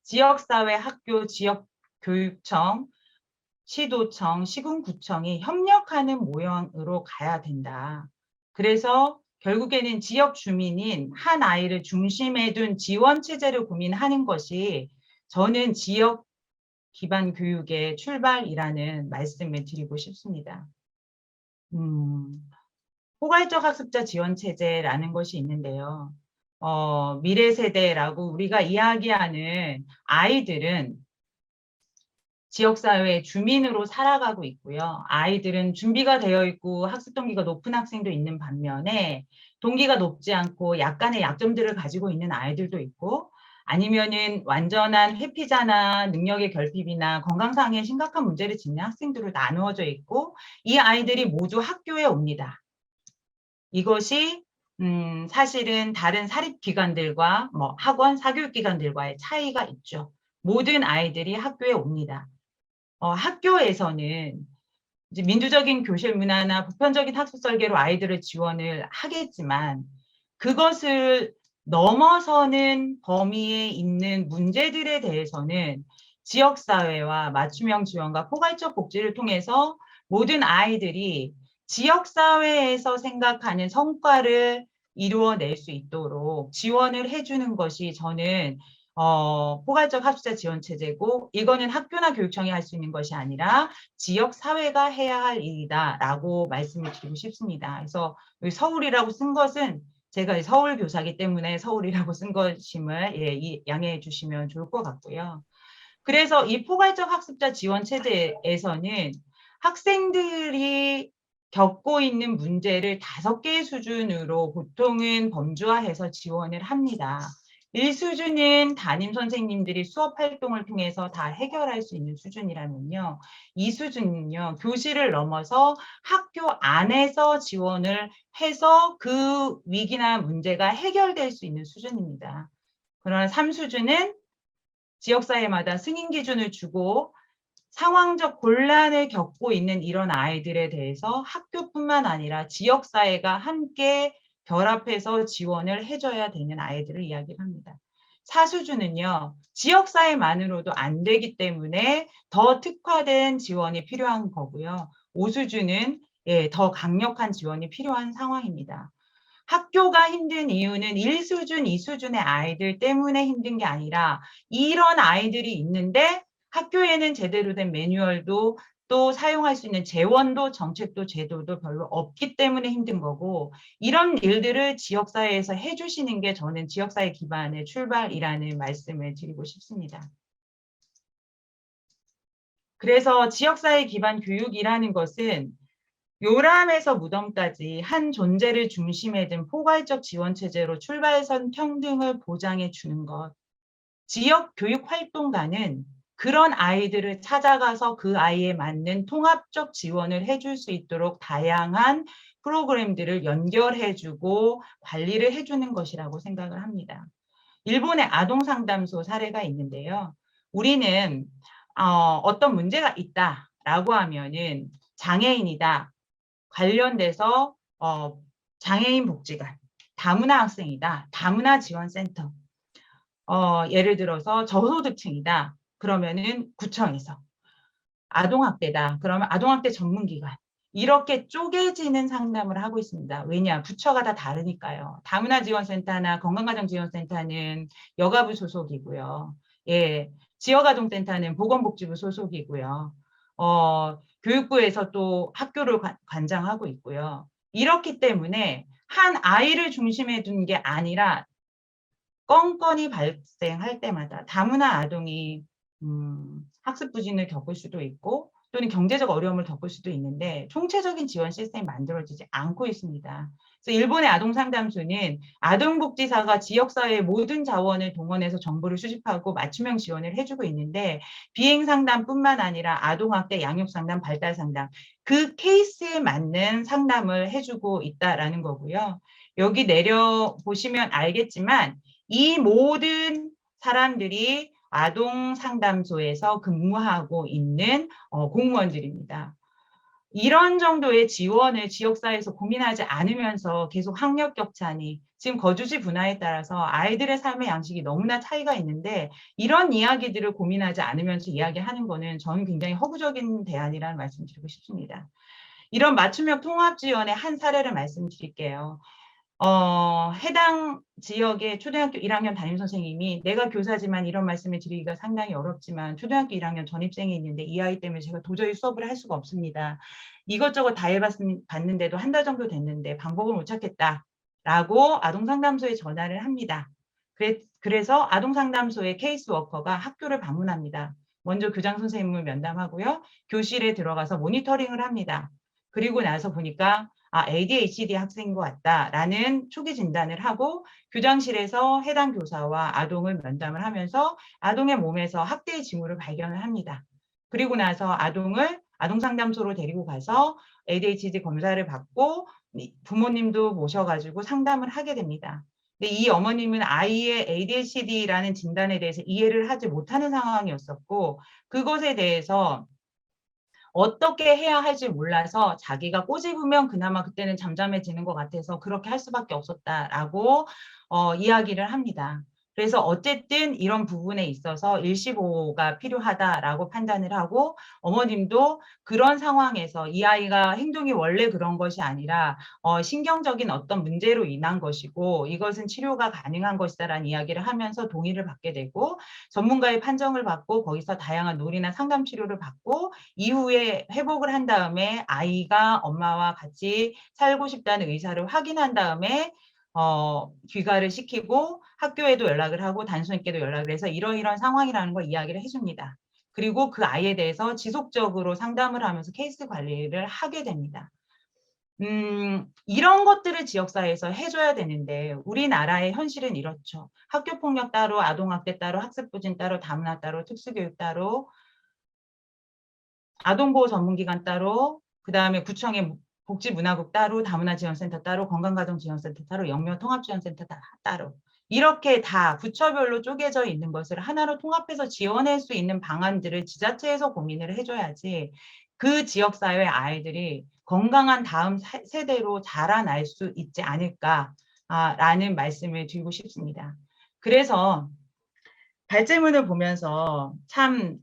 지역사회, 학교, 지역교육청, 시도청, 시군구청이 협력하는 모형으로 가야 된다. 그래서 결국에는 지역 주민인 한 아이를 중심에 둔 지원 체제를 고민하는 것이 저는 지역 기반 교육의 출발이라는 말씀을 드리고 싶습니다. 포괄적 학습자 지원 체제라는 것이 있는데요. 미래 세대라고 우리가 이야기하는 아이들은 지역사회의 주민으로 살아가고 있고요. 아이들은 준비가 되어 있고 학습 동기가 높은 학생도 있는 반면에 동기가 높지 않고 약간의 약점들을 가지고 있는 아이들도 있고 아니면은 완전한 회피자나 능력의 결핍이나 건강상의 심각한 문제를 짚는 학생들로 나누어져 있고 이 아이들이 모두 학교에 옵니다. 이것이 사실은 다른 사립기관들과 학원, 사교육기관들과의 차이가 있죠. 모든 아이들이 학교에 옵니다. 학교에서는 이제 민주적인 교실 문화나 보편적인 학습 설계로 아이들을 지원을 하겠지만 그것을 넘어서는 범위에 있는 문제들에 대해서는 지역사회와 맞춤형 지원과 포괄적 복지를 통해서 모든 아이들이 지역사회에서 생각하는 성과를 이루어낼 수 있도록 지원을 해주는 것이 저는 포괄적 학습자 지원 체제고 이거는 학교나 교육청이 할 수 있는 것이 아니라 지역사회가 해야 할 일이다라고 말씀을 드리고 싶습니다. 그래서 서울이라고 쓴 것은 제가 서울 교사기 때문에 서울이라고 쓴 것임을 양해해 주시면 좋을 것 같고요. 그래서 이 포괄적 학습자 지원 체제에서는 학생들이 겪고 있는 문제를 5개의 수준으로 보통은 범주화해서 지원을 합니다. 1수준은 담임 선생님들이 수업 활동을 통해서 다 해결할 수 있는 수준이라면요. 2수준은요. 교실을 넘어서 학교 안에서 지원을 해서 그 위기나 문제가 해결될 수 있는 수준입니다. 그러나 3수준은 지역사회마다 승인 기준을 주고 상황적 곤란을 겪고 있는 이런 아이들에 대해서 학교뿐만 아니라 지역사회가 함께 결합해서 지원을 해줘야 되는 아이들을 이야기를 합니다. 4수준은요. 지역사회만으로도 안 되기 때문에 더 특화된 지원이 필요한 거고요. 5수준은 더 강력한 지원이 필요한 상황입니다. 학교가 힘든 이유는 1수준, 2수준의 아이들 때문에 힘든 게 아니라 이런 아이들이 있는데 학교에는 제대로 된 매뉴얼도 또 사용할 수 있는 재원도 정책도 제도도 별로 없기 때문에 힘든 거고 이런 일들을 지역사회에서 해주시는 게 저는 지역사회 기반의 출발이라는 말씀을 드리고 싶습니다. 그래서 지역사회 기반 교육이라는 것은 요람에서 무덤까지 한 존재를 중심에 둔 포괄적 지원 체제로 출발선 평등을 보장해 주는 것. 지역 교육 활동가는 그런 아이들을 찾아가서 그 아이에 맞는 통합적 지원을 해줄 수 있도록 다양한 프로그램들을 연결해주고 관리를 해주는 것이라고 생각을 합니다. 일본의 아동상담소 사례가 있는데요. 우리는 어떤 문제가 있다라고 하면은 장애인이다. 관련돼서 장애인 복지관, 다문화 학생이다. 다문화 지원센터. 예를 들어서 저소득층이다. 그러면은 구청에서 아동학대다. 그러면 아동학대 전문기관. 이렇게 쪼개지는 상담을 하고 있습니다. 왜냐? 부처가 다 다르니까요. 다문화 지원센터나 건강가정지원센터는 여가부 소속이고요. 지역아동센터는 보건복지부 소속이고요. 교육부에서 또 학교를 관장하고 있고요. 이렇기 때문에 한 아이를 중심에 둔 게 아니라 건건이 발생할 때마다 다문화 아동이 학습 부진을 겪을 수도 있고 또는 경제적 어려움을 겪을 수도 있는데 총체적인 지원 시스템이 만들어지지 않고 있습니다. 그래서 일본의 아동상담소는 아동복지사가 지역사회의 모든 자원을 동원해서 정보를 수집하고 맞춤형 지원을 해주고 있는데 비행상담뿐만 아니라 아동학대, 양육상담, 발달상담 그 케이스에 맞는 상담을 해주고 있다라는 거고요. 여기 내려보시면 알겠지만 이 모든 사람들이 아동상담소에서 근무하고 있는 공무원들입니다. 이런 정도의 지원을 지역사회에서 고민하지 않으면서 계속 학력 격차니 지금 거주지 분화에 따라서 아이들의 삶의 양식이 너무나 차이가 있는데 이런 이야기들을 고민하지 않으면서 이야기하는 거는 저는 굉장히 허구적인 대안이라는 말씀 드리고 싶습니다. 이런 맞춤형 통합 지원의 한 사례를 말씀드릴게요. 해당 지역의 초등학교 1학년 담임선생님이 내가 교사지만 이런 말씀을 드리기가 상당히 어렵지만 초등학교 1학년 전입생이 있는데 이 아이 때문에 제가 도저히 수업을 할 수가 없습니다. 이것저것 다 해봤는데도 한 달 정도 됐는데 방법을 못 찾겠다라고 아동상담소에 전화를 합니다. 그래서 아동상담소의 케이스워커가 학교를 방문합니다. 먼저 교장 선생님을 면담하고요. 교실에 들어가서 모니터링을 합니다. 그리고 나서 보니까 ADHD 학생인 것 같다라는 초기 진단을 하고 교장실에서 해당 교사와 아동을 면담을 하면서 아동의 몸에서 학대의 징후를 발견을 합니다. 그리고 나서 아동을 아동상담소로 데리고 가서 ADHD 검사를 받고 부모님도 모셔가지고 상담을 하게 됩니다. 근데 이 어머님은 아이의 ADHD라는 진단에 대해서 이해를 하지 못하는 상황이었었고 그것에 대해서 어떻게 해야 할지 몰라서 자기가 꼬집으면 그나마 그때는 잠잠해지는 것 같아서 그렇게 할 수밖에 없었다라고 이야기를 합니다. 그래서 어쨌든 이런 부분에 있어서 일시보호가 필요하다라고 판단을 하고 어머님도 그런 상황에서 이 아이가 행동이 원래 그런 것이 아니라 신경적인 어떤 문제로 인한 것이고 이것은 치료가 가능한 것이다라는 이야기를 하면서 동의를 받게 되고 전문가의 판정을 받고 거기서 다양한 놀이나 상담 치료를 받고 이후에 회복을 한 다음에 아이가 엄마와 같이 살고 싶다는 의사를 확인한 다음에 귀가를 시키고 학교에도 연락을 하고 단순학교에도 연락을 해서 이러이러한 상황이라는 걸 이야기를 해줍니다. 그리고 그 아이에 대해서 지속적으로 상담을 하면서 케이스 관리를 하게 됩니다. 이런 것들을 지역사회에서 해줘야 되는데 우리나라의 현실은 이렇죠. 학교폭력 따로, 아동학대 따로, 학습부진 따로, 다문화 따로, 특수교육 따로, 아동보호 전문기관 따로, 그 다음에 구청의 복지문화국 따로, 다문화지원센터 따로, 건강가정지원센터 따로, 영유아통합지원센터 따로 이렇게 다 부처별로 쪼개져 있는 것을 하나로 통합해서 지원할 수 있는 방안들을 지자체에서 고민을 해줘야지 그 지역사회 아이들이 건강한 다음 세대로 자라날 수 있지 않을까라는 말씀을 드리고 싶습니다. 그래서 발제문을 보면서 참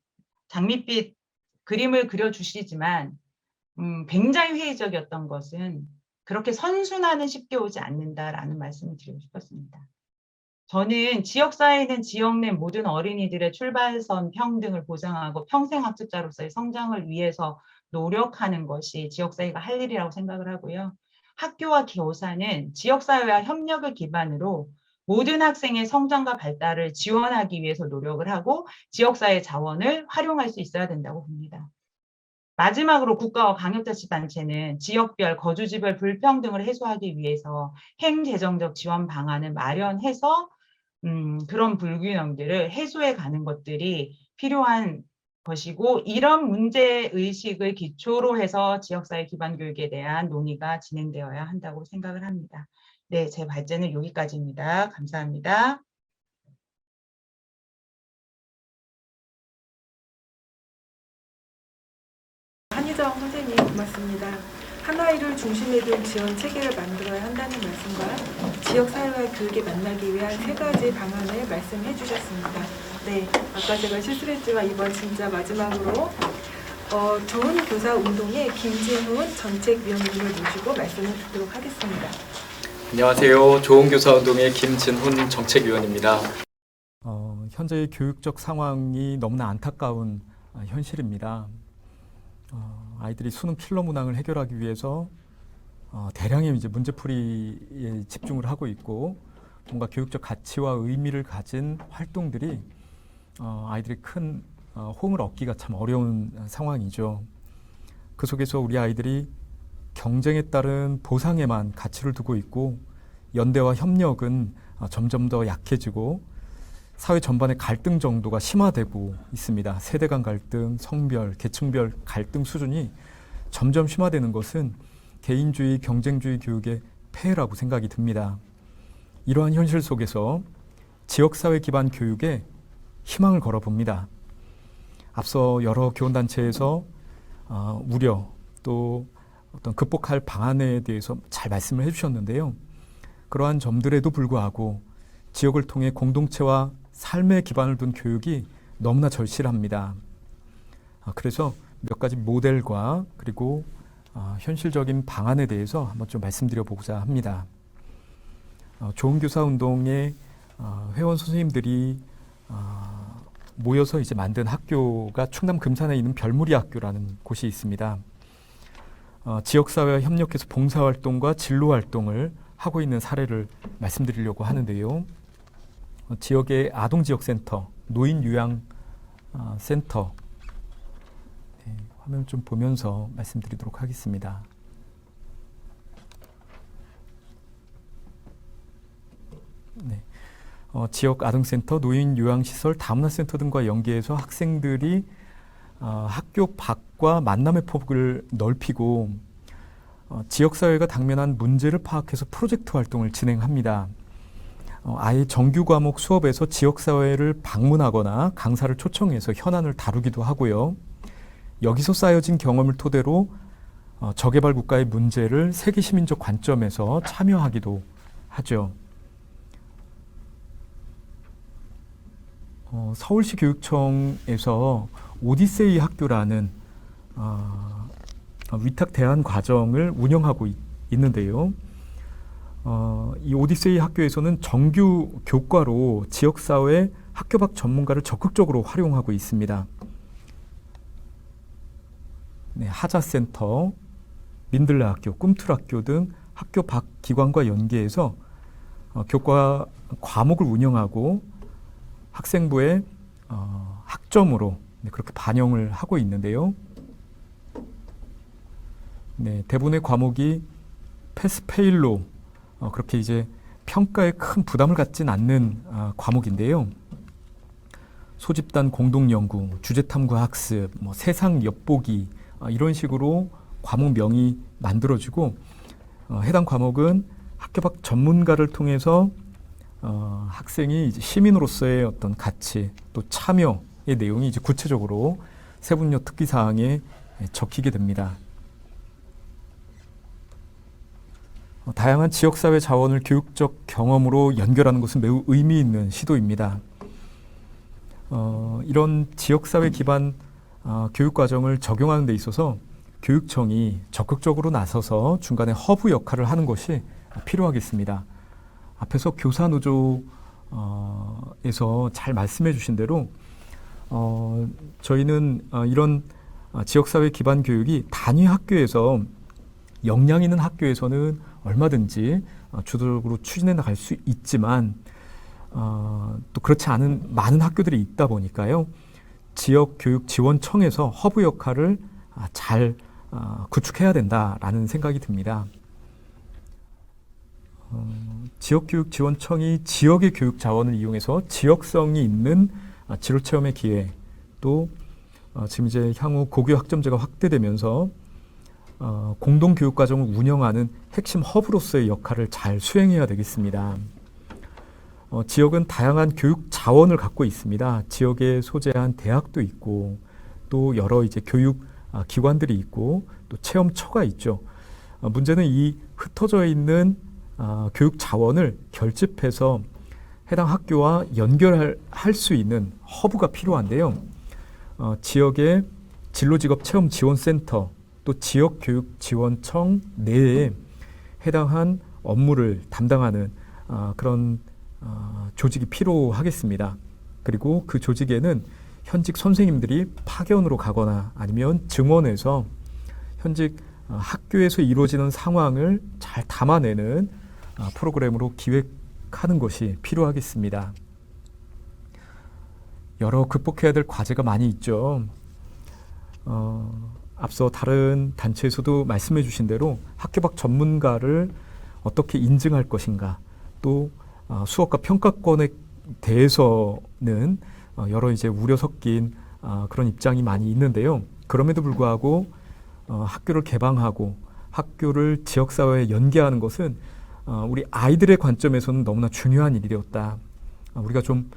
장밋빛 그림을 그려주시지만 굉장히 회의적이었던 것은 그렇게 선순환은 쉽게 오지 않는다라는 말씀을 드리고 싶었습니다. 저는 지역사회는 지역 내 모든 어린이들의 출발선 평등을 보장하고 평생학습자로서의 성장을 위해서 노력하는 것이 지역사회가 할 일이라고 생각을 하고요. 학교와 교사는 지역사회와 협력을 기반으로 모든 학생의 성장과 발달을 지원하기 위해서 노력을 하고 지역사회 자원을 활용할 수 있어야 된다고 봅니다. 마지막으로 국가와 광역자치단체는 지역별, 거주지별 불평등을 해소하기 위해서 행재정적 지원 방안을 마련해서 그런 불균형들을 해소해 가는 것들이 필요한 것이고 이런 문제의식을 기초로 해서 지역사회 기반 교육에 대한 논의가 진행되어야 한다고 생각을 합니다. 네, 제 발제는 여기까지입니다. 감사합니다. 한희정 선생님 고맙습니다. 한 아이를 중심에 둔 지원 체계를 만들어야 한다는 말씀과 지역사회와 교육에 만나기 위한 세 가지 방안을 말씀해 주셨습니다. 네, 아까 제가 실수를 했지만 이번 진짜 마지막으로 좋은 교사 운동의 김진훈 정책위원님을 모시고 말씀을 듣도록 하겠습니다. 안녕하세요. 좋은 교사 운동의 김진훈 정책위원입니다. 현재의 교육적 상황이 너무나 안타까운 현실입니다. 아이들이 수능 필러 문항을 해결하기 위해서 대량의 이제 문제풀이에 집중을 하고 있고 뭔가 교육적 가치와 의미를 가진 활동들이 아이들이 큰 호응을 얻기가 참 어려운 상황이죠. 그 속에서 우리 아이들이 경쟁에 따른 보상에만 가치를 두고 있고 연대와 협력은 점점 더 약해지고 사회 전반의 갈등 정도가 심화되고 있습니다. 세대 간 갈등, 성별, 계층별 갈등 수준이 점점 심화되는 것은 개인주의, 경쟁주의 교육의 폐해라고 생각이 듭니다. 이러한 현실 속에서 지역사회 기반 교육에 희망을 걸어봅니다. 앞서 여러 교원단체에서 우려 또 어떤 극복할 방안에 대해서 잘 말씀을 해주셨는데요. 그러한 점들에도 불구하고 지역을 통해 공동체와 삶의 기반을 둔 교육이 너무나 절실합니다. 그래서 몇 가지 모델과 그리고 현실적인 방안에 대해서 한번 좀 말씀드려보고자 합니다. 좋은 교사 운동의 회원 선생님들이 모여서 이제 만든 학교가 충남 금산에 있는 별무리 학교라는 곳이 있습니다. 지역사회와 협력해서 봉사활동과 진로활동을 하고 있는 사례를 말씀드리려고 하는데요. 지역의 아동지역센터, 노인요양센터 화면 좀 보면서 말씀드리도록 하겠습니다. 네. 지역 아동센터, 노인요양시설, 다문화센터 등과 연계해서 학생들이 학교 밖과 만남의 폭을 넓히고 지역사회가 당면한 문제를 파악해서 프로젝트 활동을 진행합니다. 아예 정규 과목 수업에서 지역사회를 방문하거나 강사를 초청해서 현안을 다루기도 하고요. 여기서 쌓여진 경험을 토대로 저개발 국가의 문제를 세계 시민적 관점에서 참여하기도 하죠. 서울시 교육청에서 오디세이 학교라는 위탁 대안 과정을 운영하고 있는데요. 이 오디세이 학교에서는 정규 교과로 지역사회 학교 밖 전문가를 적극적으로 활용하고 있습니다. 네, 하자센터, 민들레 학교, 꿈틀학교 등 학교 밖 기관과 연계해서 교과 과목을 운영하고 학생부의 학점으로 그렇게 반영을 하고 있는데요. 네, 대부분의 과목이 패스페일로 그렇게 이제 평가에 큰 부담을 갖진 않는 과목인데요. 소집단 공동연구, 주제탐구 학습, 세상 엿보기 이런 식으로 과목명이 만들어지고 해당 과목은 학교 밖 전문가를 통해서 학생이 이제 시민으로서의 어떤 가치 또 참여의 내용이 이제 구체적으로 세분요 특기 사항에 적히게 됩니다. 다양한 지역사회 자원을 교육적 경험으로 연결하는 것은 매우 의미 있는 시도입니다. 이런 지역사회 기반 교육과정을 적용하는 데 있어서 교육청이 적극적으로 나서서 중간에 허브 역할을 하는 것이 필요하겠습니다. 앞에서 교사노조에서 잘 말씀해 주신 대로 저희는 이런 지역사회 기반 교육이 단위 학교에서 역량 있는 학교에서는 얼마든지 주도적으로 추진해 나갈 수 있지만 또 그렇지 않은 많은 학교들이 있다 보니까요. 지역교육지원청에서 허브 역할을 잘 구축해야 된다라는 생각이 듭니다. 지역교육지원청이 지역의 교육 자원을 이용해서 지역성이 있는 진로체험의 기회 또 지금 이제 향후 고교 학점제가 확대되면서 공동교육과정을 운영하는 핵심 허브로서의 역할을 잘 수행해야 되겠습니다. 지역은 다양한 교육 자원을 갖고 있습니다. 지역에 소재한 대학도 있고 또 여러 이제 교육 기관들이 있고 또 체험처가 있죠. 문제는 이 흩어져 있는 교육 자원을 결집해서 해당 학교와 연결할 수 있는 허브가 필요한데요. 지역의 진로직업체험지원센터 또 지역교육지원청 내에 해당한 업무를 담당하는 그런 조직이 필요하겠습니다. 그리고 그 조직에는 현직 선생님들이 파견으로 가거나 아니면 증원해서 현직 학교에서 이루어지는 상황을 잘 담아내는 프로그램으로 기획하는 것이 필요하겠습니다. 여러 극복해야 될 과제가 많이 있죠. 앞서 다른 단체에서도 말씀해 주신 대로 학교 밖 전문가를 어떻게 인증할 것인가, 또 수업과 평가권에 대해서는 여러 이제 우려 섞인 그런 입장이 많이 있는데요. 그럼에도 불구하고 학교를 개방하고 학교를 지역사회에 연계하는 것은 우리 아이들의 관점에서는 너무나 중요한 일이었다. 우리가 좀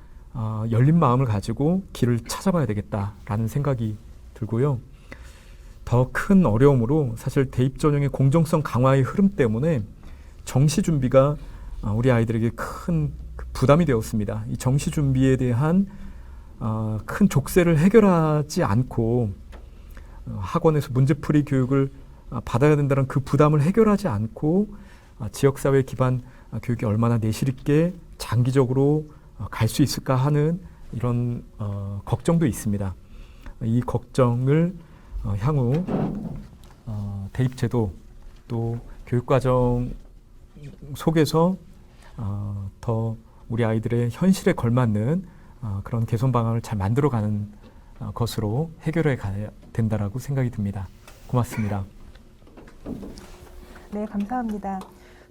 열린 마음을 가지고 길을 찾아봐야 되겠다라는 생각이 들고요. 더 큰 어려움으로 사실 대입 전형의 공정성 강화의 흐름 때문에 정시 준비가 우리 아이들에게 큰 부담이 되었습니다. 이 정시 준비에 대한 큰 족쇄를 해결하지 않고 학원에서 문제풀이 교육을 받아야 된다는 그 부담을 해결하지 않고 지역사회 기반 교육이 얼마나 내실 있게 장기적으로 갈 수 있을까 하는 이런 걱정도 있습니다. 이 걱정을 향후 대입제도 또 교육과정 속에서 더 우리 아이들의 현실에 걸맞는 그런 개선 방안을 잘 만들어가는 것으로 해결해 가야 된다라고 생각이 듭니다. 고맙습니다. 네, 감사합니다.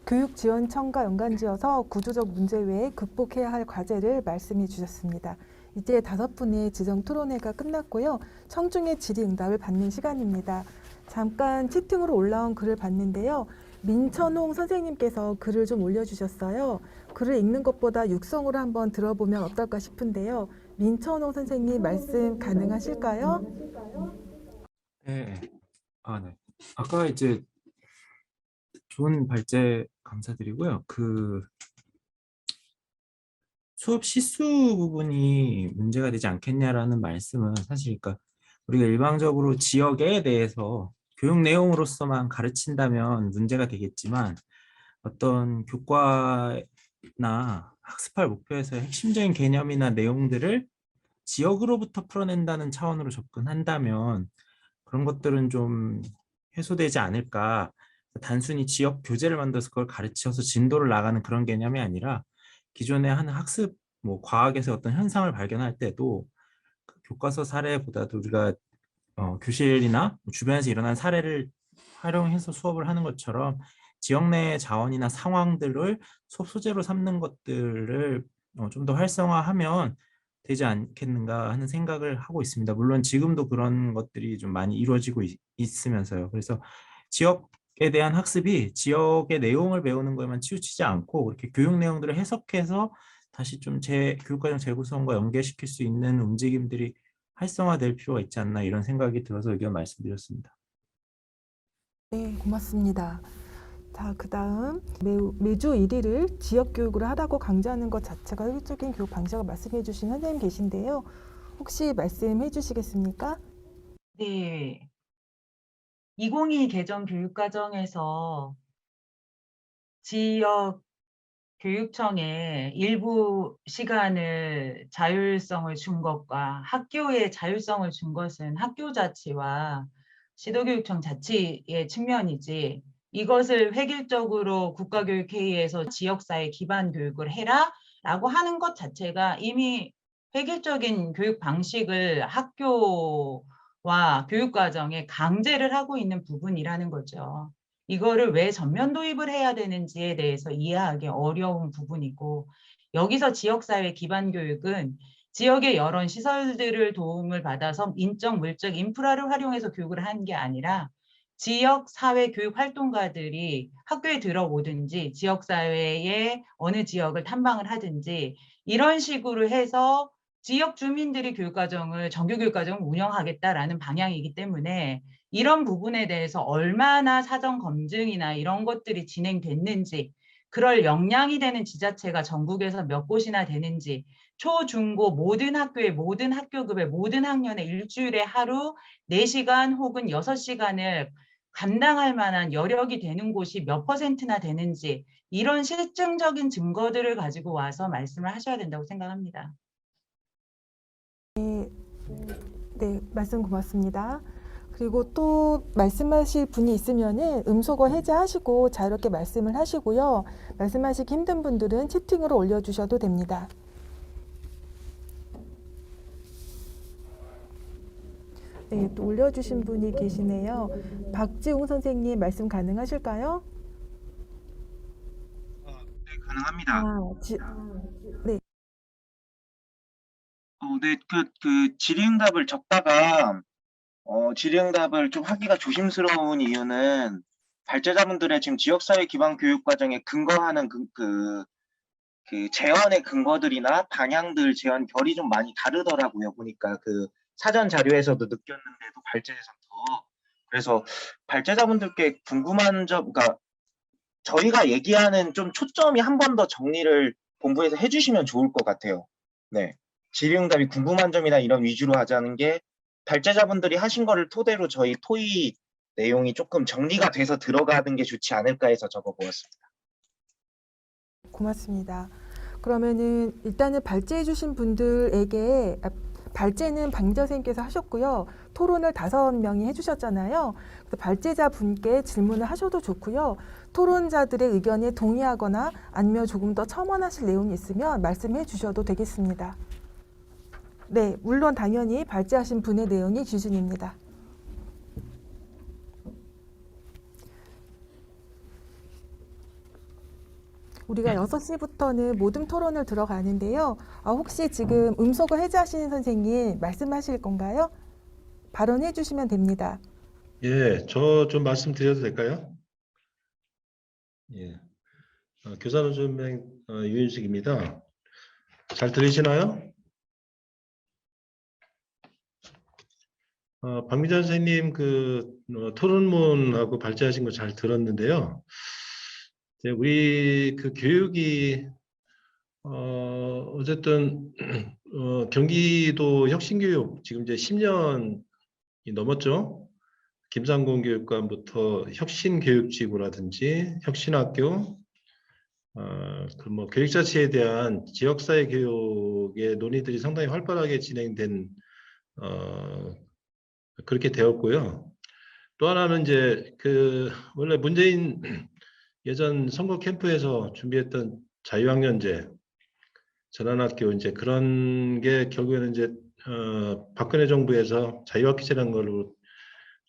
교육지원청과 연관지어서 구조적 문제 외에 극복해야 할 과제를 말씀해 주셨습니다. 이제 5분의 지정 토론회가 끝났고요. 청중의 질의응답을 받는 시간입니다. 잠깐 채팅으로 올라온 글을 봤는데요. 민천홍 선생님께서 글을 좀 올려주셨어요. 글을 읽는 것보다 육성으로 한번 들어보면 어떨까 싶은데요. 민천홍 선생님 말씀 가능하실까요? 네. 네. 아까 이제 좋은 발제 감사드리고요. 수업 시수 부분이 문제가 되지 않겠냐라는 말씀은 사실 그러니까 우리가 일방적으로 지역에 대해서 교육 내용으로서만 가르친다면 문제가 되겠지만 어떤 교과나 학습할 목표에서의 핵심적인 개념이나 내용들을 지역으로부터 풀어낸다는 차원으로 접근한다면 그런 것들은 좀 해소되지 않을까. 단순히 지역 교재를 만들어서 그걸 가르쳐서 진도를 나가는 그런 개념이 아니라 기존에 하는 학습, 과학에서 어떤 현상을 발견할 때도 그 교과서 사례보다도 우리가 교실이나 주변에서 일어난 사례를 활용해서 수업을 하는 것처럼 지역 내 자원이나 상황들을 수업 소재로 삼는 것들을 좀 더 활성화하면 되지 않겠는가 하는 생각을 하고 있습니다. 물론 지금도 그런 것들이 좀 많이 이루어지고 있으면서요. 그래서 지역에 대한 학습이 지역의 내용을 배우는 것에만 치우치지 않고 그렇게 교육 내용들을 해석해서 다시 좀 교육과정 재구성과 연계시킬 수 있는 움직임들이 활성화될 필요가 있지 않나 이런 생각이 들어서 의견 말씀드렸습니다. 네, 고맙습니다. 자, 그다음 매주 1위를 지역 교육으로 하라고 강조하는 것 자체가 효율적인 교육 방식을 말씀해 주신 선생님 계신데요. 혹시 말씀해 주시겠습니까? 네. 2022 개정 교육과정에서 지역 교육청에 일부 시간을 자율성을 준 것과 학교에 자율성을 준 것은 학교 자치와 시도교육청 자치의 측면이지 이것을 획일적으로 국가교육회의에서 지역사회 기반 교육을 해라 라고 하는 것 자체가 이미 획일적인 교육 방식을 학교와 교육과정에 강제를 하고 있는 부분이라는 거죠. 이거를 왜 전면 도입을 해야 되는지에 대해서 이해하기 어려운 부분이고 여기서 지역사회 기반 교육은 지역의 여러 시설들을 도움을 받아서 인적, 물적, 인프라를 활용해서 교육을 하는 게 아니라 지역 사회 교육 활동가들이 학교에 들어오든지 지역사회의 어느 지역을 탐방을 하든지 이런 식으로 해서 지역 주민들이 교육과정을 정규교육과정을 운영하겠다라는 방향이기 때문에 이런 부분에 대해서 얼마나 사전 검증이나 이런 것들이 진행됐는지 그럴 역량이 되는 지자체가 전국에서 몇 곳이나 되는지 초, 중, 고 모든 학교의 모든 학교급의 모든 학년의 일주일에 하루 4시간 혹은 6시간을 감당할 만한 여력이 되는 곳이 몇 %나 되는지 이런 실증적인 증거들을 가지고 와서 말씀을 하셔야 된다고 생각합니다. 네, 말씀 고맙습니다. 그리고 또 말씀하실 분이 있으면은 음소거 해제하시고 자유롭게 말씀을 하시고요. 말씀하시기 힘든 분들은 채팅으로 올려주셔도 됩니다. 네, 또 올려주신 분이 계시네요. 박지웅 선생님 말씀 가능하실까요? 네, 가능합니다. 네. 네, 그 질의응답을 적다가 질의응답을 좀 하기가 조심스러운 이유는 발제자분들의 지금 지역사회 기반 교육 과정에 근거하는 그 제언의 근거들이나 방향들, 제언 결이 좀 많이 다르더라고요. 보니까 그 사전 자료에서도 느꼈는데도 발제에서도. 그래서 발제자분들께 궁금한 점, 그러니까 저희가 얘기하는 좀 초점이 한 번 더 정리를 본부에서 해주시면 좋을 것 같아요. 네. 질의응답이 궁금한 점이나 이런 위주로 하자는 게 발제자분들이 하신 거를 토대로 저희 토의 내용이 조금 정리가 돼서 들어가는 게 좋지 않을까 해서 적어보았습니다. 고맙습니다. 그러면은 일단은 발제해 주신 분들에게 발제는 방자 선생님께서 하셨고요. 토론을 5명이 해주셨잖아요. 그래서 발제자 분께 질문을 하셔도 좋고요. 토론자들의 의견에 동의하거나 아니면 조금 더 첨언하실 내용이 있으면 말씀해 주셔도 되겠습니다. 네, 물론 당연히 발제하신 분의 내용이 기준입니다. 우리가 6시부터는 모든 토론을 들어가는데요. 혹시 지금 음소거 해제하시는 선생님 말씀하실 건가요? 발언해 주시면 됩니다. 예, 저 좀 말씀드려도 될까요? 예, 교사노조연맹 유인식입니다. 잘 들리시나요? 박미자 선생님 토론문하고 발제하신 거 잘 들었는데요. 이제 우리 그 교육이 어쨌든 경기도 혁신교육 지금 이제 10년이 넘었죠. 김상곤 교육감부터 혁신교육지구라든지 혁신학교, 그 교육 자체에 대한 지역사회 교육의 논의들이 상당히 활발하게 진행된 그렇게 되었고요. 또 하나는 이제 원래 문재인 예전 선거 캠프에서 준비했던 자유학년제, 전환학교 이제 그런 게 결국에는 이제 박근혜 정부에서 자유학기제라는 걸로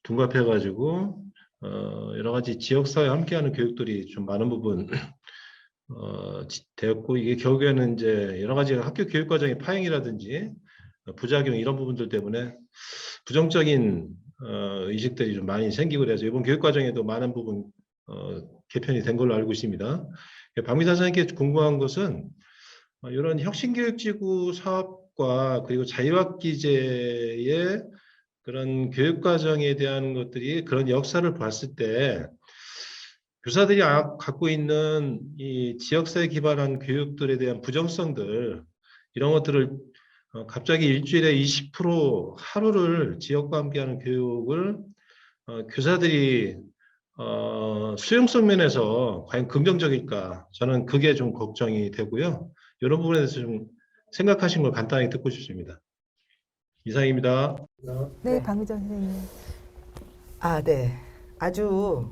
둔갑해가지고 여러 가지 지역사회 함께하는 교육들이 좀 많은 부분 되었고 이게 결국에는 이제 여러 가지 학교 교육 과정의 파행이라든지 부작용 이런 부분들 때문에 부정적인 의식들이 좀 많이 생기고 그래서 이번 교육 과정에도 많은 부분 개편이 된 걸로 알고 있습니다. 박미자 선생님께 궁금한 것은 이런 혁신교육지구 사업과 그리고 자유학기제의 그런 교육 과정에 대한 것들이 그런 역사를 봤을 때 교사들이 갖고 있는 이 지역사회 기반한 교육들에 대한 부정성들 이런 것들을 갑자기 일주일에 20% 하루를 지역과 함께하는 교육을 교사들이 수용성 면에서 과연 긍정적일까? 저는 그게 좀 걱정이 되고요. 이런 부분에 대해서 좀 생각하신 걸 간단히 듣고 싶습니다. 이상입니다. 네, 박미자 선생님. 네. 아주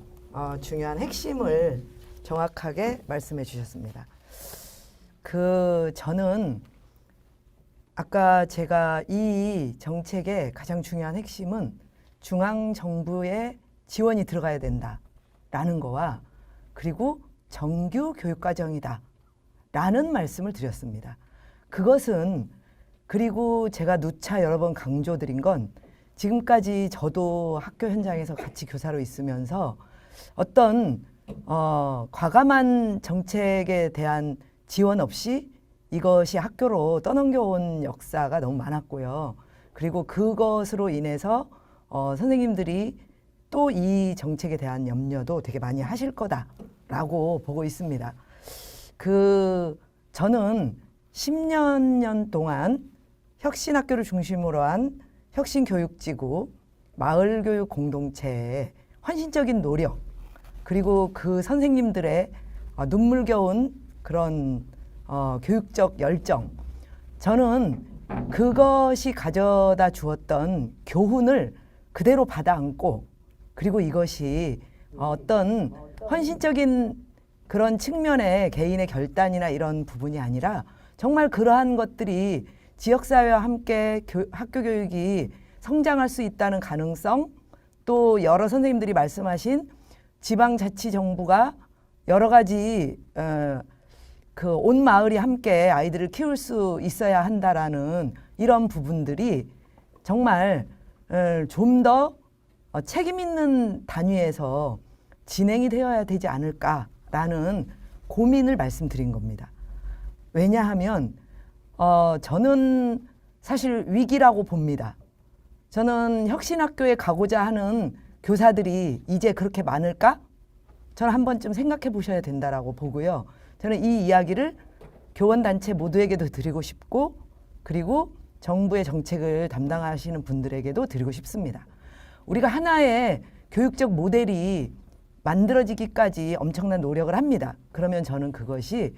중요한 핵심을 정확하게 말씀해 주셨습니다. 저는 아까 제가 이 정책의 가장 중요한 핵심은 중앙정부의 지원이 들어가야 된다라는 거와 그리고 정규 교육과정이다 라는 말씀을 드렸습니다. 그것은 그리고 제가 누차 여러 번 강조드린 건 지금까지 저도 학교 현장에서 같이 교사로 있으면서 어떤 과감한 정책에 대한 지원 없이 이것이 학교로 떠넘겨온 역사가 너무 많았고요. 그리고 그것으로 인해서 선생님들이 또 이 정책에 대한 염려도 되게 많이 하실 거다라고 보고 있습니다. 저는 10년 동안 혁신학교를 중심으로 한 혁신교육지구, 마을교육 공동체의 헌신적인 노력, 그리고 그 선생님들의 눈물겨운 그런 교육적 열정, 저는 그것이 가져다 주었던 교훈을 그대로 받아 안고 그리고 이것이 어떤 헌신적인 그런 측면의 개인의 결단이나 이런 부분이 아니라 정말 그러한 것들이 지역사회와 함께 학교 교육이 성장할 수 있다는 가능성, 또 여러 선생님들이 말씀하신 지방자치정부가 여러 가지 그 온 마을이 함께 아이들을 키울 수 있어야 한다라는 이런 부분들이 정말 좀 더 책임 있는 단위에서 진행이 되어야 되지 않을까라는 고민을 말씀드린 겁니다. 왜냐하면 저는 사실 위기라고 봅니다. 저는 혁신학교에 가고자 하는 교사들이 이제 그렇게 많을까? 저는 한 번쯤 생각해 보셔야 된다라고 보고요. 저는 이 이야기를 교원단체 모두에게도 드리고 싶고, 그리고 정부의 정책을 담당하시는 분들에게도 드리고 싶습니다. 우리가 하나의 교육적 모델이 만들어지기까지 엄청난 노력을 합니다. 그러면 저는 그것이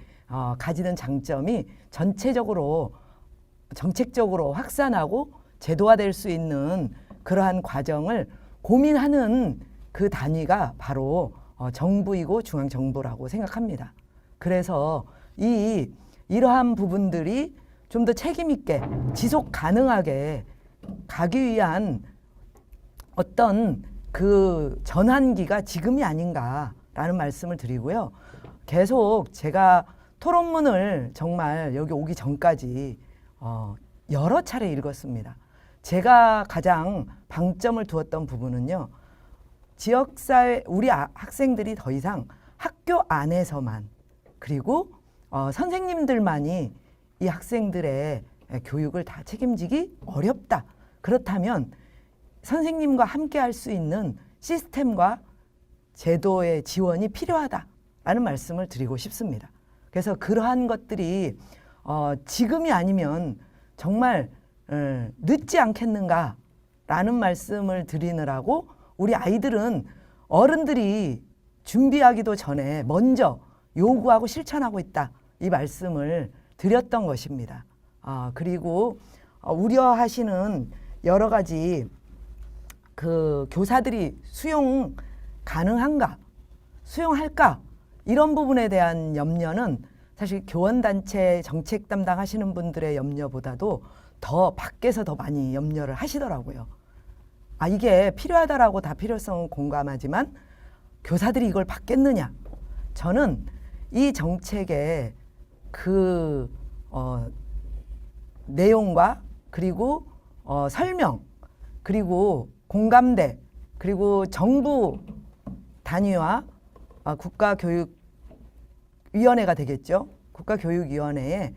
가지는 장점이 전체적으로 정책적으로 확산하고 제도화될 수 있는 그러한 과정을 고민하는 그 단위가 바로 정부이고 중앙정부라고 생각합니다. 그래서 이러한 부분들이 좀 더 책임 있게 지속 가능하게 가기 위한 어떤 그 전환기가 지금이 아닌가라는 말씀을 드리고요. 계속 제가 토론문을 정말 여기 오기 전까지 여러 차례 읽었습니다. 제가 가장 방점을 두었던 부분은요. 지역사회 우리 학생들이 더 이상 학교 안에서만, 그리고 선생님들만이 이 학생들의 교육을 다 책임지기 어렵다. 그렇다면 선생님과 함께 할 수 있는 시스템과 제도의 지원이 필요하다라는 말씀을 드리고 싶습니다. 그래서 그러한 것들이 지금이 아니면 정말 늦지 않겠는가라는 말씀을 드리느라고 우리 아이들은 어른들이 준비하기도 전에 먼저 요구하고 실천하고 있다. 이 말씀을 드렸던 것입니다. 그리고 우려하시는 여러 가지 그 교사들이 수용 가능한가, 수용할까, 이런 부분에 대한 염려는 사실 교원단체 정책 담당하시는 분들의 염려보다도 더 밖에서 더 많이 염려를 하시더라고요. 이게 필요하다라고 다 필요성은 공감하지만 교사들이 이걸 받겠느냐. 저는 이 정책의 그 내용과 그리고 설명, 그리고 공감대, 그리고 정부 단위와 국가교육위원회가 되겠죠. 국가교육위원회에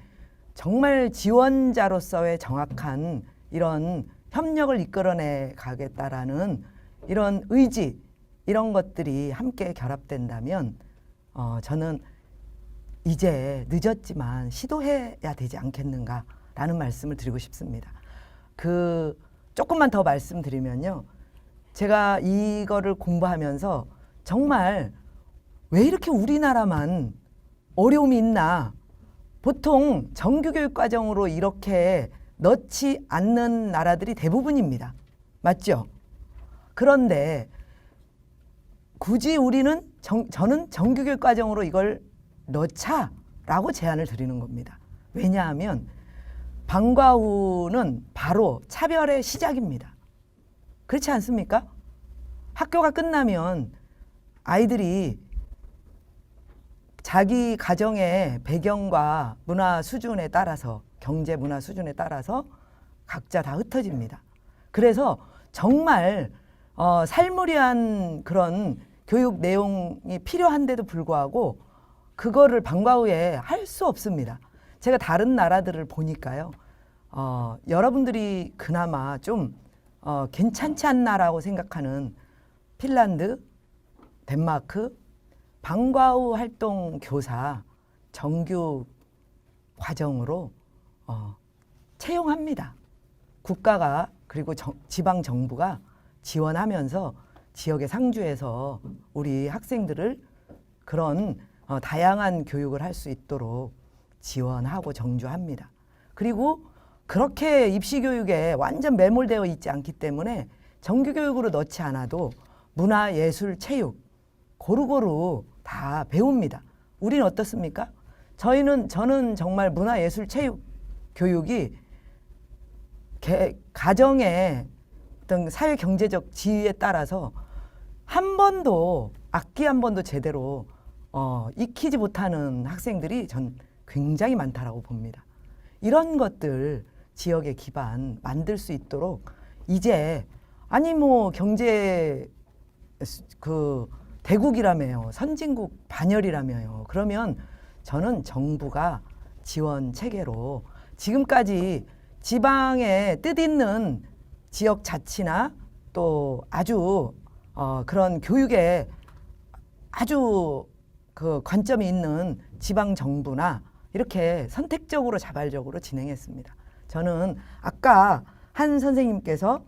정말 지원자로서의 정확한 이런 협력을 이끌어내 가겠다라는 이런 의지, 이런 것들이 함께 결합된다면 저는 이제 늦었지만 시도해야 되지 않겠는가라는 말씀을 드리고 싶습니다. 조금만 더 말씀드리면요. 제가 이거를 공부하면서 정말 왜 이렇게 우리나라만 어려움이 있나. 보통 정규교육과정으로 이렇게 넣지 않는 나라들이 대부분입니다. 맞죠? 그런데 굳이 우리는 저는 정규교육과정으로 이걸 넣자라고 제안을 드리는 겁니다. 왜냐하면 방과 후는 바로 차별의 시작입니다. 그렇지 않습니까? 학교가 끝나면 아이들이 자기 가정의 배경과 문화 수준에 따라서, 경제 문화 수준에 따라서 각자 다 흩어집니다. 그래서 정말 삶을 위한 그런 교육 내용이 필요한데도 불구하고 그거를 방과 후에 할 수 없습니다. 제가 다른 나라들을 보니까요. 여러분들이 그나마 좀 괜찮지 않나라고 생각하는 핀란드, 덴마크, 방과 후 활동 교사 정규 과정으로 채용합니다. 국가가 그리고 지방 정부가 지원하면서 지역의 상주에서 우리 학생들을 그런 다양한 교육을 할 수 있도록 지원하고 정주합니다. 그리고 그렇게 입시교육에 완전 매몰되어 있지 않기 때문에 정규교육으로 넣지 않아도 문화, 예술, 체육 고루고루 다 배웁니다. 우리는 어떻습니까? 저는 정말 문화, 예술, 체육 교육이 가정의 어떤 사회 경제적 지위에 따라서 한 번도 악기 한 번도 제대로 익히지 못하는 학생들이 전 굉장히 많다라고 봅니다. 이런 것들 지역의 기반 만들 수 있도록 이제 아니 뭐 경제 그 대국이라며요. 선진국 반열이라며요. 그러면 저는 정부가 지원 체계로 지금까지 지방에 뜻있는 지역 자치나 또 아주 그런 교육에 아주 그 관점이 있는 지방 정부나 이렇게 선택적으로 자발적으로 진행했습니다. 저는 아까 한 선생님께서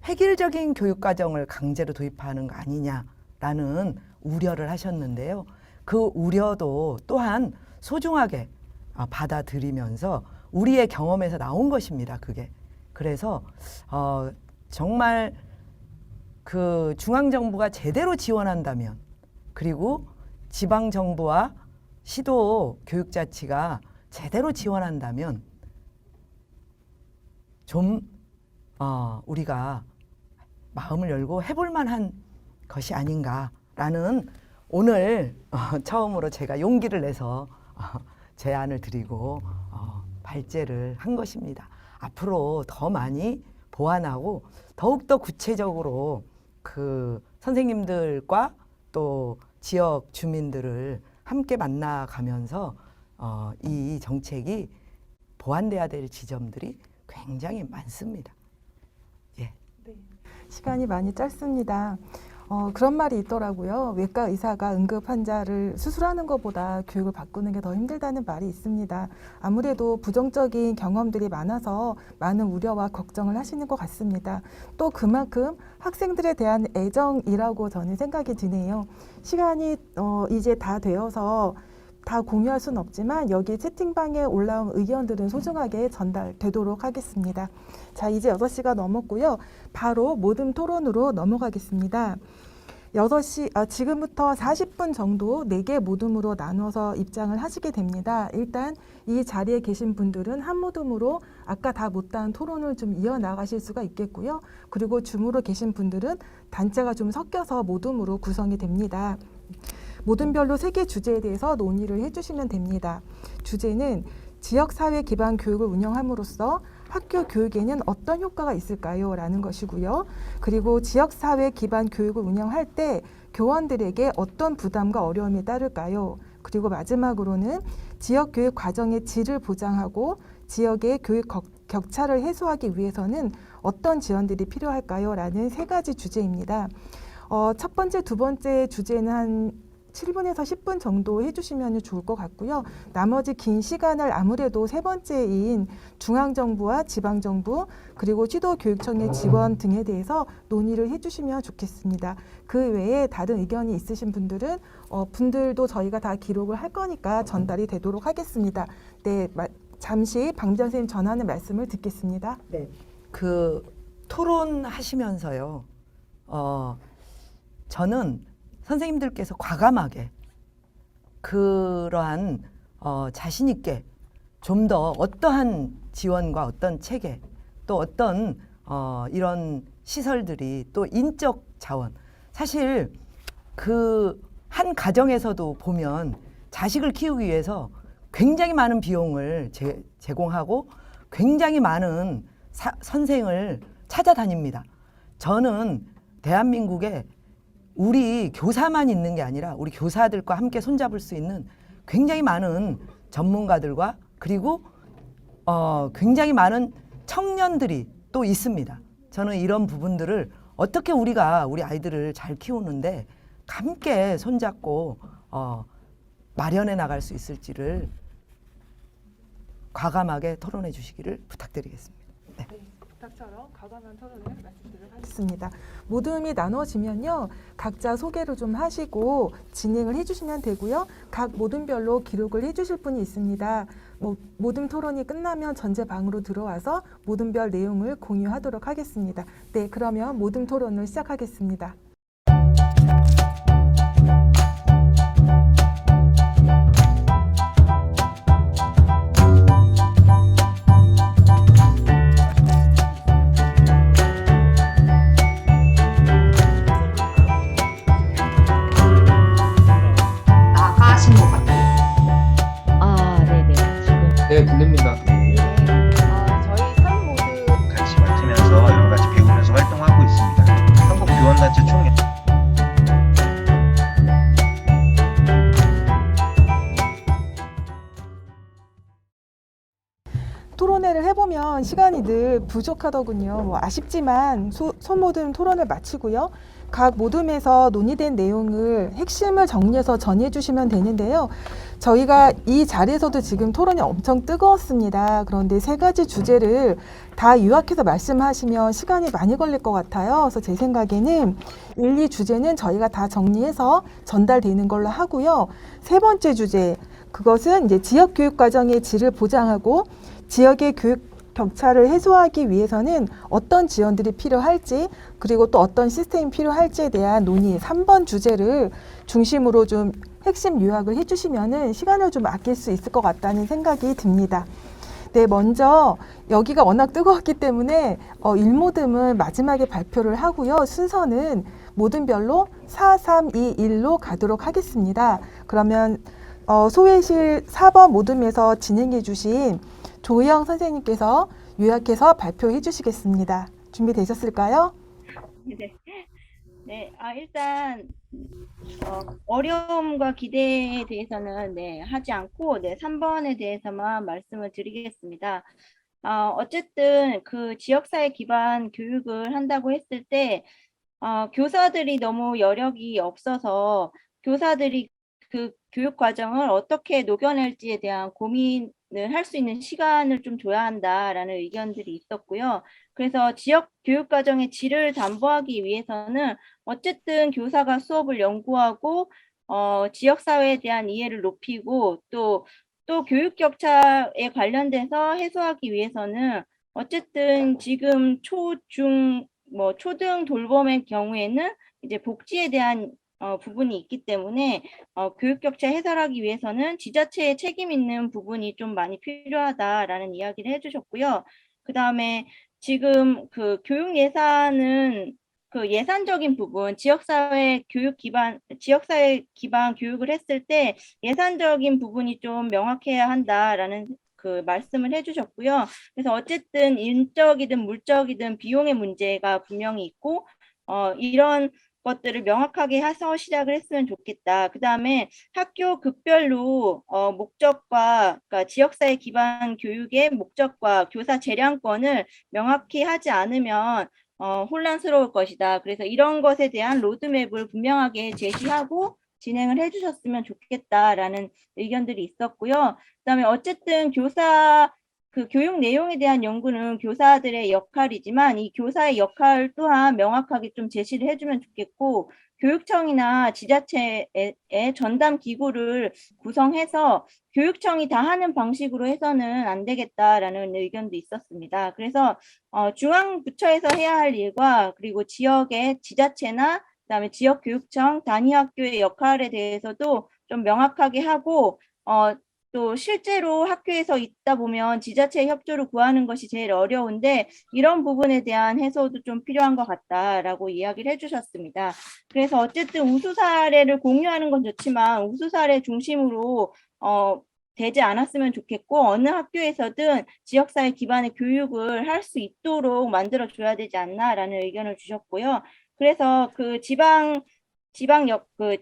획일적인 교육 과정을 강제로 도입하는 거 아니냐라는 우려를 하셨는데요. 그 우려도 또한 소중하게 받아들이면서 우리의 경험에서 나온 것입니다. 그게. 그래서 정말 그 중앙정부가 제대로 지원한다면 그리고 지방정부와 시도 교육자치가 제대로 지원한다면 좀 우리가 마음을 열고 해볼 만한 것이 아닌가라는 오늘 처음으로 제가 용기를 내서 제안을 드리고 발제를 한 것입니다. 앞으로 더 많이 보완하고 더욱더 구체적으로 그 선생님들과 또 지역 주민들을 함께 만나가면서 이 정책이 보완돼야 될 지점들이 굉장히 많습니다. 예. 네. 시간이 많이 짧습니다. 그런 말이 있더라고요. 외과 의사가 응급 환자를 수술하는 것보다 교육을 바꾸는 게 더 힘들다는 말이 있습니다. 아무래도 부정적인 경험들이 많아서 많은 우려와 걱정을 하시는 것 같습니다. 또 그만큼 학생들에 대한 애정이라고 저는 생각이 드네요. 시간이 이제 다 되어서 다 공유할 수는 없지만 여기 채팅방에 올라온 의견들은 소중하게 전달되도록 하겠습니다. 자, 이제 6시가 넘었고요. 바로 모든 토론으로 넘어가겠습니다. 6시, 지금부터 40분 정도 4개 모둠으로 나눠서 입장을 하시게 됩니다. 일단 이 자리에 계신 분들은 한 모둠으로 아까 다 못한 토론을 좀 이어나가실 수가 있겠고요. 그리고 줌으로 계신 분들은 단체가 좀 섞여서 모둠으로 구성이 됩니다. 모둠별로 3개 주제에 대해서 논의를 해주시면 됩니다. 주제는 지역사회 기반 교육을 운영함으로써 학교 교육에는 어떤 효과가 있을까요? 라는 것이고요. 그리고 지역사회 기반 교육을 운영할 때 교원들에게 어떤 부담과 어려움이 따를까요? 그리고 마지막으로는 지역교육 과정의 질을 보장하고 지역의 교육 격차를 해소하기 위해서는 어떤 지원들이 필요할까요? 라는 3가지 주제입니다. 첫 번째, 두 번째 주제는 한 7분에서 10분 정도 해주시면 좋을 것 같고요. 나머지 긴 시간을 아무래도 3번째인 중앙정부와 지방정부 그리고 시도교육청의 지원 등에 대해서 논의를 해주시면 좋겠습니다. 그 외에 다른 의견이 있으신 분들은 분들도 저희가 다 기록을 할 거니까 전달이 되도록 하겠습니다. 네, 잠시 방비전 선생님 전하는 말씀을 듣겠습니다. 네, 그 토론하시면서요. 저는 선생님들께서 과감하게 그러한 자신 있게 좀 더 어떠한 지원과 어떤 체계 또 어떤 이런 시설들이 또 인적 자원 사실 그 한 가정에서도 보면 자식을 키우기 위해서 굉장히 많은 비용을 제공하고 굉장히 많은 선생을 찾아다닙니다. 저는 대한민국에 우리 교사만 있는 게 아니라 우리 교사들과 함께 손잡을 수 있는 굉장히 많은 전문가들과 그리고 굉장히 많은 청년들이 또 있습니다. 저는 이런 부분들을 어떻게 우리가 우리 아이들을 잘 키우는데 함께 손잡고 마련해 나갈 수 있을지를 과감하게 토론해 주시기를 부탁드리겠습니다. 네. 부탁처럼 과감한 토론을 말씀드리도록 하겠습니다. 모둠이 나눠지면요. 각자 소개를 좀 하시고 진행을 해주시면 되고요. 각 모둠별로 기록을 해주실 분이 있습니다. 모둠 토론이 끝나면 전제방으로 들어와서 모둠별 내용을 공유하도록 하겠습니다. 네, 그러면 모둠 토론을 시작하겠습니다. 토론회를 해보면 시간이 늘 부족하더군요. 뭐 아쉽지만 소모든 토론을 마치고요. 각 모둠에서 논의된 내용을 핵심을 정리해서 전해 주시면 되는데요. 저희가 이 자리에서도 지금 토론이 엄청 뜨거웠습니다. 그런데 세 가지 주제를 다 요약해서 말씀하시면 시간이 많이 걸릴 것 같아요. 그래서 제 생각에는 1, 2 주제는 저희가 다 정리해서 전달되는 걸로 하고요. 세 번째 주제, 그것은 이제 지역 교육 과정의 질을 보장하고 지역의 교육 격차를 해소하기 위해서는 어떤 지원들이 필요할지, 그리고 또 어떤 시스템이 필요할지에 대한 논의 3번 주제를 중심으로 좀 핵심 요약을 해주시면은 시간을 좀 아낄 수 있을 것 같다는 생각이 듭니다. 네, 먼저 여기가 워낙 뜨거웠기 때문에 1모듬은 마지막에 발표를 하고요. 순서는 모듬별로 4, 3, 2, 1로 가도록 하겠습니다. 그러면 소회실 4번 모듬에서 진행해 주신 조희영 선생님께서 요약해서 발표해 주시겠습니다. 준비되셨을까요? 네, 일단 어려움과 기대에 대해서는 하지 않고 3번에 대해서만 말씀을 드리겠습니다. 어쨌든 그 지역사회 기반 교육을 한다고 했을 때 교사들이 너무 여력이 없어서 교사들이 그 교육 과정을 어떻게 녹여낼지에 대한 고민을 할 수 있는 시간을 좀 줘야 한다라는 의견들이 있었고요. 그래서 지역 교육 과정의 질을 담보하기 위해서는 어쨌든 교사가 수업을 연구하고 지역 사회에 대한 이해를 높이고 또 교육 격차에 관련돼서 해소하기 위해서는 어쨌든 지금 초등 돌봄의 경우에는 이제 복지에 대한 부분이 있기 때문에 교육 격차 해소하기 위해서는 지자체의 책임 있는 부분이 좀 많이 필요하다라는 이야기를 해주셨고요. 그 다음에 지금 그 교육 예산은 그 예산적인 부분, 지역사회 기반 교육을 했을 때 예산적인 부분이 좀 명확해야 한다라는 그 말씀을 해주셨고요. 그래서 어쨌든 인적이든 물적이든 비용의 문제가 분명히 있고 이런 것들을 명확하게 해서 시작을 했으면 좋겠다. 그 다음에 학교 급별로 목적과, 그러니까 지역사회 기반 교육의 목적과 교사 재량권을 명확히 하지 않으면 혼란스러울 것이다. 그래서 이런 것에 대한 로드맵을 분명하게 제시하고 진행을 해주셨으면 좋겠다라는 의견들이 있었고요. 그다음에 어쨌든 그 교육 내용에 대한 연구는 교사들의 역할이지만 이 교사의 역할 또한 명확하게 좀 제시를 해주면 좋겠고 교육청이나 지자체의 전담 기구를 구성해서 교육청이 다 하는 방식으로 해서는 안 되겠다라는 의견도 있었습니다. 그래서 중앙부처에서 해야 할 일과 그리고 지역의 지자체나 그다음에 지역교육청, 단위학교의 역할에 대해서도 좀 명확하게 하고 또 실제로 학교에서 있다 보면 지자체의 협조를 구하는 것이 제일 어려운데 이런 부분에 대한 해소도 좀 필요한 것 같다라고 이야기를 해주셨습니다. 그래서 어쨌든 우수 사례를 공유하는 건 좋지만 우수 사례 중심으로 되지 않았으면 좋겠고 어느 학교에서든 지역사회 기반의 교육을 할 수 있도록 만들어줘야 되지 않나라는 의견을 주셨고요. 그래서 그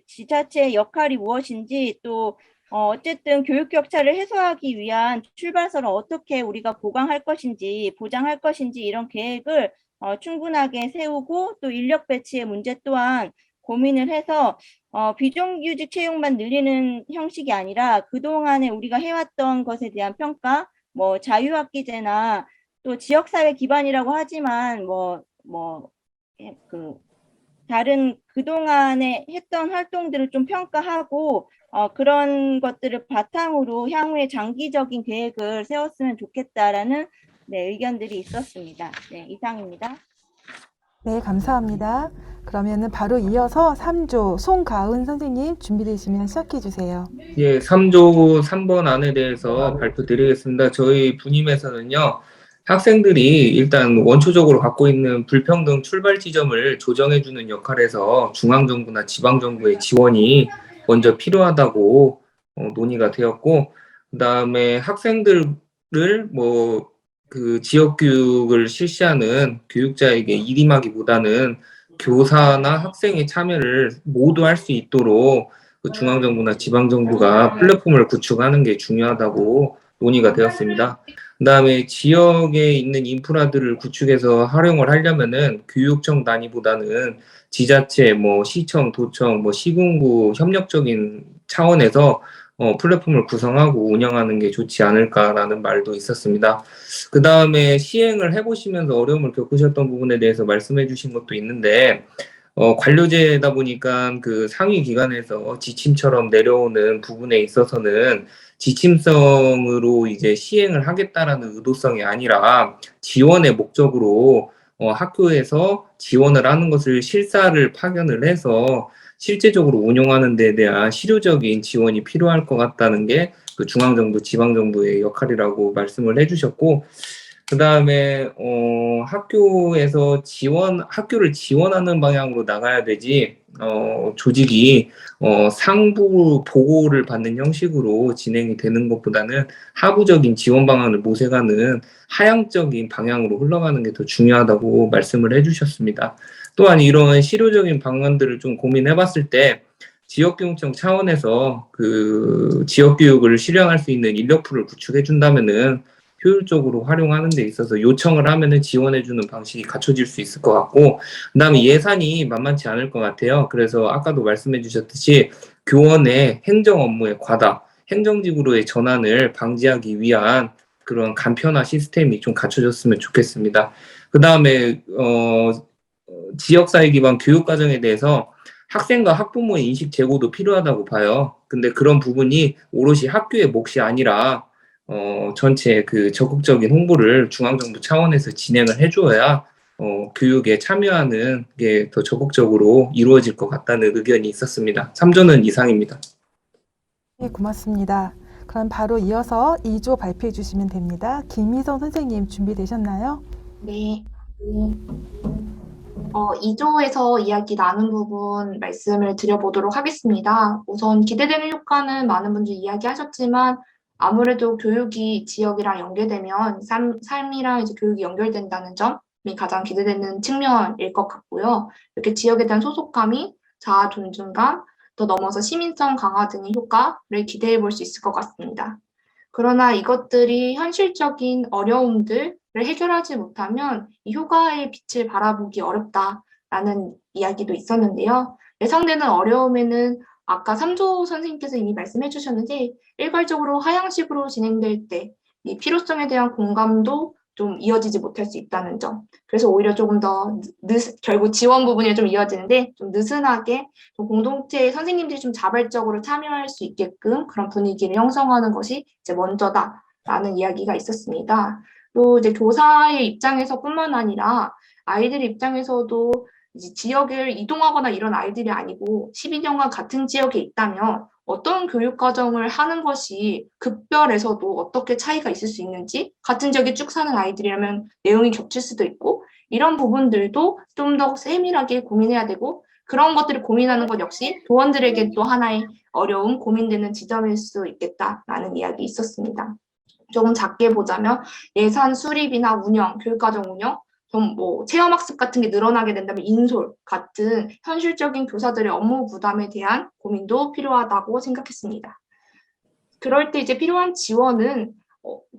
지자체의 역할이 무엇인지 또 어쨌든 교육 격차를 해소하기 위한 출발선을 어떻게 우리가 보강할 것인지 보장할 것인지 이런 계획을 충분하게 세우고 또 인력 배치의 문제 또한 고민을 해서 비정규직 채용만 늘리는 형식이 아니라 그동안에 우리가 해왔던 것에 대한 평가, 뭐 자유학기제나 또 지역사회 기반이라고 하지만 다른 그동안에 했던 활동들을 좀 평가하고 그런 것들을 바탕으로 향후에 장기적인 계획을 세웠으면 좋겠다라는 의견들이 있었습니다. 네, 이상입니다. 네, 감사합니다. 그러면은 바로 이어서 3조 송가은 선생님 준비되시면 시작해 주세요. 예, 3조 3번 안에 대해서 발표드리겠습니다. 저희 분임에서는요. 학생들이 일단 원초적으로 갖고 있는 불평등 출발 지점을 조정해주는 역할에서 중앙정부나 지방정부의 지원이 먼저 필요하다고 논의가 되었고, 그 다음에 학생들을 그 지역교육을 실시하는 교육자에게 일임하기보다는 교사나 학생의 참여를 모두 할 수 있도록 그 중앙정부나 지방정부가 플랫폼을 구축하는 게 중요하다고 논의가 되었습니다. 그다음에 지역에 있는 인프라들을 구축해서 활용을 하려면은 교육청 단위보다는 지자체, 뭐 시청, 도청, 뭐 시군구 협력적인 차원에서 플랫폼을 구성하고 운영하는 게 좋지 않을까라는 말도 있었습니다. 그 다음에 시행을 해보시면서 어려움을 겪으셨던 부분에 대해서 말씀해 주신 것도 있는데, 관료제다 보니까 그 상위 기관에서 지침처럼 내려오는 부분에 있어서는 지침성으로 이제 시행을 하겠다라는 의도성이 아니라 지원의 목적으로 학교에서 지원을 하는 것을 실사를 파견을 해서 실제적으로 운용하는 데 대한 실효적인 지원이 필요할 것 같다는 게 그 중앙정부, 지방정부의 역할이라고 말씀을 해주셨고, 그 다음에 학교에서 학교를 지원하는 방향으로 나가야 되지, 조직이 상부 보고를 받는 형식으로 진행이 되는 것보다는 하부적인 지원 방안을 모색하는 하향적인 방향으로 흘러가는 게 더 중요하다고 말씀을 해주셨습니다. 또한 이런 실효적인 방안들을 좀 고민해 봤을 때 지역교육청 차원에서 그 지역교육을 실현할 수 있는 인력풀을 구축해 준다면은 효율적으로 활용하는 데 있어서 요청을 하면은 지원해주는 방식이 갖춰질 수 있을 것 같고, 그 다음에 예산이 만만치 않을 것 같아요. 그래서 아까도 말씀해 주셨듯이 교원의 행정 업무의 과다, 행정직으로의 전환을 방지하기 위한 그런 간편화 시스템이 좀 갖춰졌으면 좋겠습니다. 그 다음에 지역사회 기반 교육과정에 대해서 학생과 학부모의 인식 제고도 필요하다고 봐요. 근데 그런 부분이 오롯이 학교의 몫이 아니라 전체 그 적극적인 홍보를 중앙정부 차원에서 진행을 해줘야 교육에 참여하는 게 더 적극적으로 이루어질 것 같다는 의견이 있었습니다. 3조는 이상입니다. 네, 고맙습니다. 그럼 바로 이어서 2조 발표해 주시면 됩니다. 김희선 선생님 준비되셨나요? 네. 2조에서 이야기 나눈 부분 말씀을 드려보도록 하겠습니다. 우선 기대되는 효과는 많은 분들이 이야기하셨지만 아무래도 교육이 지역이랑 연계되면 삶이랑 이제 교육이 연결된다는 점이 가장 기대되는 측면일 것 같고요. 이렇게 지역에 대한 소속감이 자아 존중감, 더 넘어서 시민성 강화 등의 효과를 기대해 볼 수 있을 것 같습니다. 그러나 이것들이 현실적인 어려움들을 해결하지 못하면 이 효과의 빛을 바라보기 어렵다라는 이야기도 있었는데요. 예상되는 어려움에는 아까 3조 선생님께서 이미 말씀해 주셨는데 일괄적으로 하향식으로 진행될 때 이 필요성에 대한 공감도 좀 이어지지 못할 수 있다는 점. 그래서 오히려 조금 더 결국 지원 부분이 좀 이어지는데 좀 느슨하게 좀 공동체의 선생님들이 좀 자발적으로 참여할 수 있게끔 그런 분위기를 형성하는 것이 이제 먼저다라는 이야기가 있었습니다. 또 이제 교사의 입장에서뿐만 아니라 아이들의 입장에서도 이제 지역을 이동하거나 이런 아이들이 아니고 12년간 같은 지역에 있다면 어떤 교육 과정을 하는 것이 급별에서도 어떻게 차이가 있을 수 있는지, 같은 지역에 쭉 사는 아이들이라면 내용이 겹칠 수도 있고 이런 부분들도 좀 더 세밀하게 고민해야 되고, 그런 것들을 고민하는 것 역시 교원들에게 또 하나의 어려움, 고민되는 지점일 수 있겠다라는 이야기 있었습니다. 조금 작게 보자면 예산 수립이나 운영, 교육과정 운영, 좀 뭐 체험학습 같은 게 늘어나게 된다면 인솔 같은 현실적인 교사들의 업무 부담에 대한 고민도 필요하다고 생각했습니다. 그럴 때 이제 필요한 지원은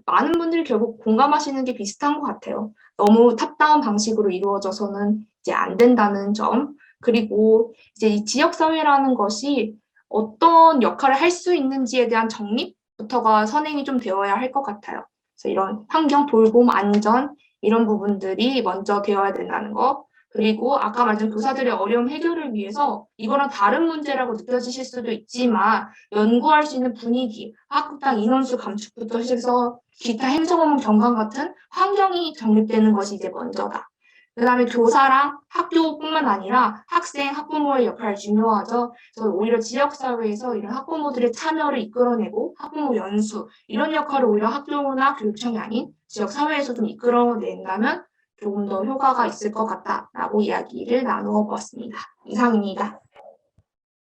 많은 분들이 결국 공감하시는 게 비슷한 것 같아요. 너무 탑다운 방식으로 이루어져서는 이제 안 된다는 점, 그리고 이제 이 지역사회라는 것이 어떤 역할을 할 수 있는지에 대한 정립부터가 선행이 좀 되어야 할 것 같아요. 그래서 이런 환경, 돌봄, 안전 이런 부분들이 먼저 되어야 된다는 거. 그리고 아까 말씀 교사들의 어려움 해결을 위해서 이거랑 다른 문제라고 느껴지실 수도 있지만 연구할 수 있는 분위기, 학급당 인원수 감축부터 시작해서 기타 행정업무 경감 같은 환경이 정립되는 것이 이제 먼저다. 그 다음에 교사랑 학교뿐만 아니라 학생, 학부모의 역할이 중요하죠. 그래서 오히려 지역사회에서 이런 학부모들의 참여를 이끌어내고 학부모 연수, 이런 역할을 오히려 학교나 교육청이 아닌 지역사회에서 좀 이끌어낸다면 조금 더 효과가 있을 것 같다라고 이야기를 나누어 보았습니다. 이상입니다.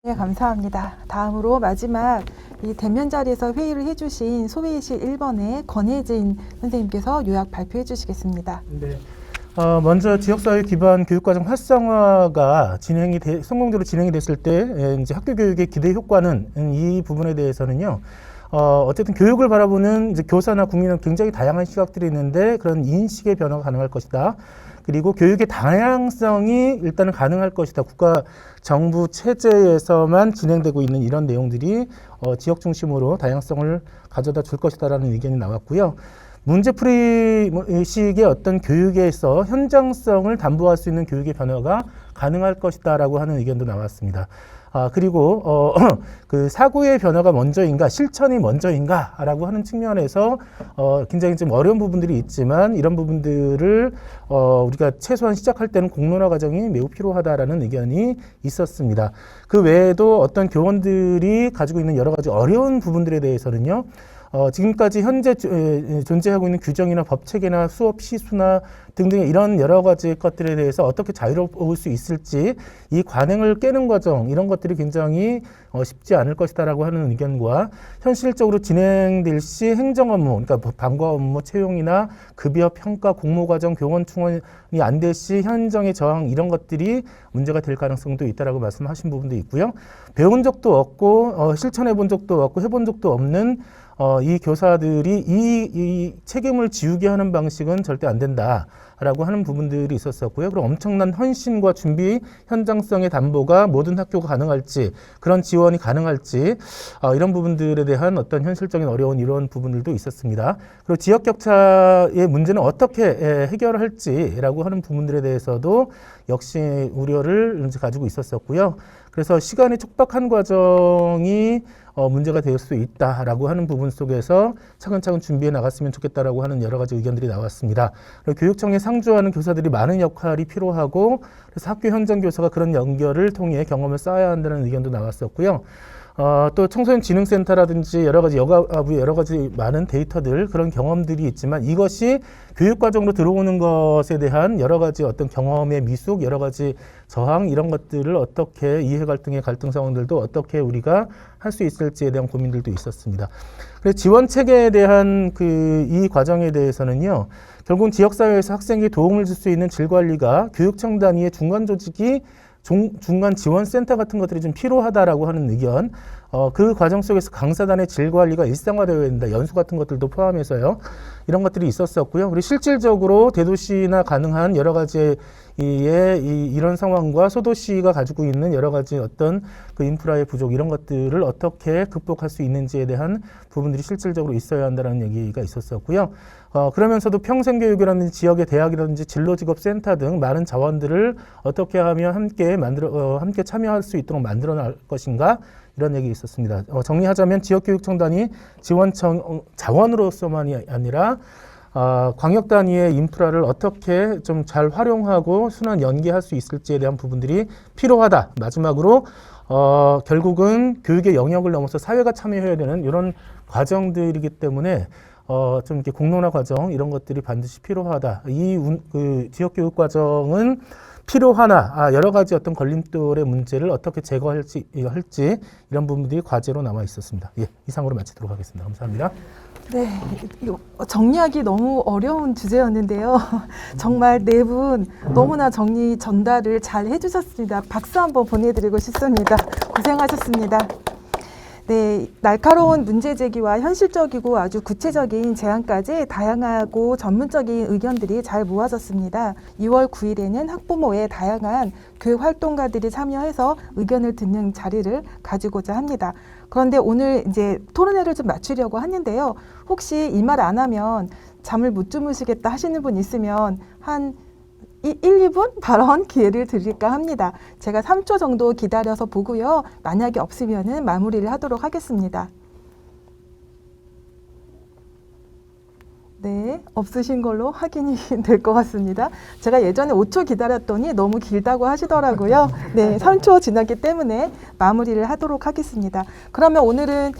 네, 감사합니다. 다음으로 마지막 이 대면 자리에서 회의를 해주신 소회의실 1번의 권혜진 선생님께서 요약 발표해 주시겠습니다. 네. 먼저 지역사회 기반 교육과정 활성화가 성공적으로 진행이 됐을 때 이제 학교 교육의 기대 효과는 이 부분에 대해서는요. 어쨌든 교육을 바라보는 이제 교사나 국민은 굉장히 다양한 시각들이 있는데 그런 인식의 변화가 가능할 것이다. 그리고 교육의 다양성이 일단은 가능할 것이다. 국가 정부 체제에서만 진행되고 있는 이런 내용들이 지역 중심으로 다양성을 가져다 줄 것이다라는 의견이 나왔고요. 문제풀이식의 어떤 교육에서 현장성을 담보할 수 있는 교육의 변화가 가능할 것이다라고 하는 의견도 나왔습니다. 그리고 그 사고의 변화가 먼저인가 실천이 먼저인가라고 하는 측면에서 굉장히 좀 어려운 부분들이 있지만 이런 부분들을 우리가 최소한 시작할 때는 공론화 과정이 매우 필요하다라는 의견이 있었습니다. 그 외에도 어떤 교원들이 가지고 있는 여러 가지 어려운 부분들에 대해서는요. 지금까지 현재 존재하고 있는 규정이나 법체계나 수업 시수나 등등의 이런 여러 가지 것들에 대해서 어떻게 자유로울 수 있을지 이 관행을 깨는 과정 이런 것들이 굉장히 쉽지 않을 것이다라고 하는 의견과 현실적으로 진행될 시 행정 업무, 그러니까 방과 업무 채용이나 급여 평가, 공모 과정, 교원 충원이 안 될 시 현정의 저항 이런 것들이 문제가 될 가능성도 있다라고 말씀하신 부분도 있고요. 배운 적도 없고 실천해 본 적도 없고 해본 적도 없는 이 교사들이 이 책임을 지우게 하는 방식은 절대 안 된다라고 하는 부분들이 있었었고요. 그리고 엄청난 헌신과 준비, 현장성의 담보가 모든 학교가 가능할지, 그런 지원이 가능할지, 이런 부분들에 대한 어떤 현실적인 어려운 이런 부분들도 있었습니다. 그리고 지역 격차의 문제는 어떻게 해결할지라고 하는 부분들에 대해서도 역시 우려를 이제 가지고 있었었고요. 그래서 시간이 촉박한 과정이 문제가 될 수 있다라고 하는 부분 속에서 차근차근 준비해 나갔으면 좋겠다라고 하는 여러 가지 의견들이 나왔습니다. 그리고 교육청에 상주하는 교사들이 많은 역할이 필요하고 그래서 학교 현장 교사가 그런 연결을 통해 경험을 쌓아야 한다는 의견도 나왔었고요. 또 청소년 진흥센터라든지 여러 가지 여가부 여러 가지 많은 데이터들 그런 경험들이 있지만 이것이 교육과정으로 들어오는 것에 대한 여러 가지 어떤 경험의 미숙, 여러 가지 저항 이런 것들을 어떻게 이해 갈등의 갈등 상황들도 어떻게 우리가 할 수 있을지에 대한 고민들도 있었습니다. 그래서 지원 체계에 대한 이 과정에 대해서는요. 결국은 지역사회에서 학생에게 도움을 줄 수 있는 질관리가 교육청 단위의 중간 조직이 중간 지원센터 같은 것들이 좀 필요하다라고 하는 의견, 그 과정 속에서 강사단의 질 관리가 일상화되어야 된다. 연수 같은 것들도 포함해서요. 이런 것들이 있었었고요. 그리고 실질적으로 대도시나 가능한 여러 가지 이런 상황과 소도시가 가지고 있는 여러 가지 어떤 그 인프라의 부족 이런 것들을 어떻게 극복할 수 있는지에 대한 부분들이 실질적으로 있어야 한다는 얘기가 있었었고요. 그러면서도 평생교육이라든지 지역의 대학이라든지 진로직업센터 등 많은 자원들을 어떻게 하면 함께 참여할 수 있도록 만들어 나갈 것인가 이런 얘기 있었습니다. 정리하자면 지역교육청단이 지원청 자원으로서만이 아니라 광역 단위의 인프라를 어떻게 좀 잘 활용하고 순환 연계할 수 있을지에 대한 부분들이 필요하다. 마지막으로 결국은 교육의 영역을 넘어서 사회가 참여해야 되는 이런 과정들이기 때문에 좀 이렇게 공론화 과정 이런 것들이 반드시 필요하다. 그 지역교육 과정은 필요하나 여러 가지 어떤 걸림돌의 문제를 어떻게 제거할지 이런 부분들이 과제로 남아 있었습니다. 예, 이상으로 마치도록 하겠습니다. 감사합니다. 네, 이거 정리하기 너무 어려운 주제였는데요. 정말 네 분 너무나 정리 전달을 잘 해주셨습니다. 박수 한번 보내드리고 싶습니다. 고생하셨습니다. 네, 날카로운 문제 제기와 현실적이고 아주 구체적인 제안까지 다양하고 전문적인 의견들이 잘 모아졌습니다. 2월 9일에는 학부모의 다양한 교육 활동가들이 참여해서 의견을 듣는 자리를 가지고자 합니다. 그런데 오늘 이제 토론회를 좀 마치려고 하는데요. 혹시 이 말 안 하면 잠을 못 주무시겠다 하시는 분 있으면 한 1, 2분 발언 기회를 드릴까 합니다. 제가 3초 정도 기다려서 보고요. 만약에 없으면은 마무리를 하도록 하겠습니다. 네, 없으신 걸로 확인이 될 것 같습니다. 제가 예전에 5초 기다렸더니 너무 길다고 하시더라고요. 네, 3초 지났기 때문에 마무리를 하도록 하겠습니다. 그러면 오늘은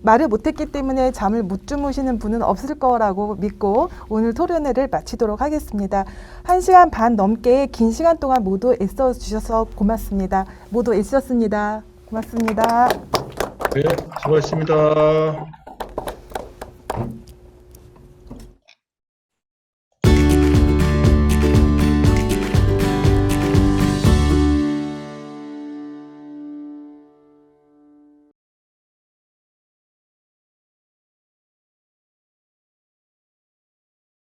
말을 못했기 때문에 잠을 못 주무시는 분은 없을 거라고 믿고 오늘 토론회를 마치도록 하겠습니다. 1시간 반 넘게 긴 시간 동안 모두 애써주셔서 고맙습니다. 모두 애쓰셨습니다. 고맙습니다. 네, 수고하셨습니다.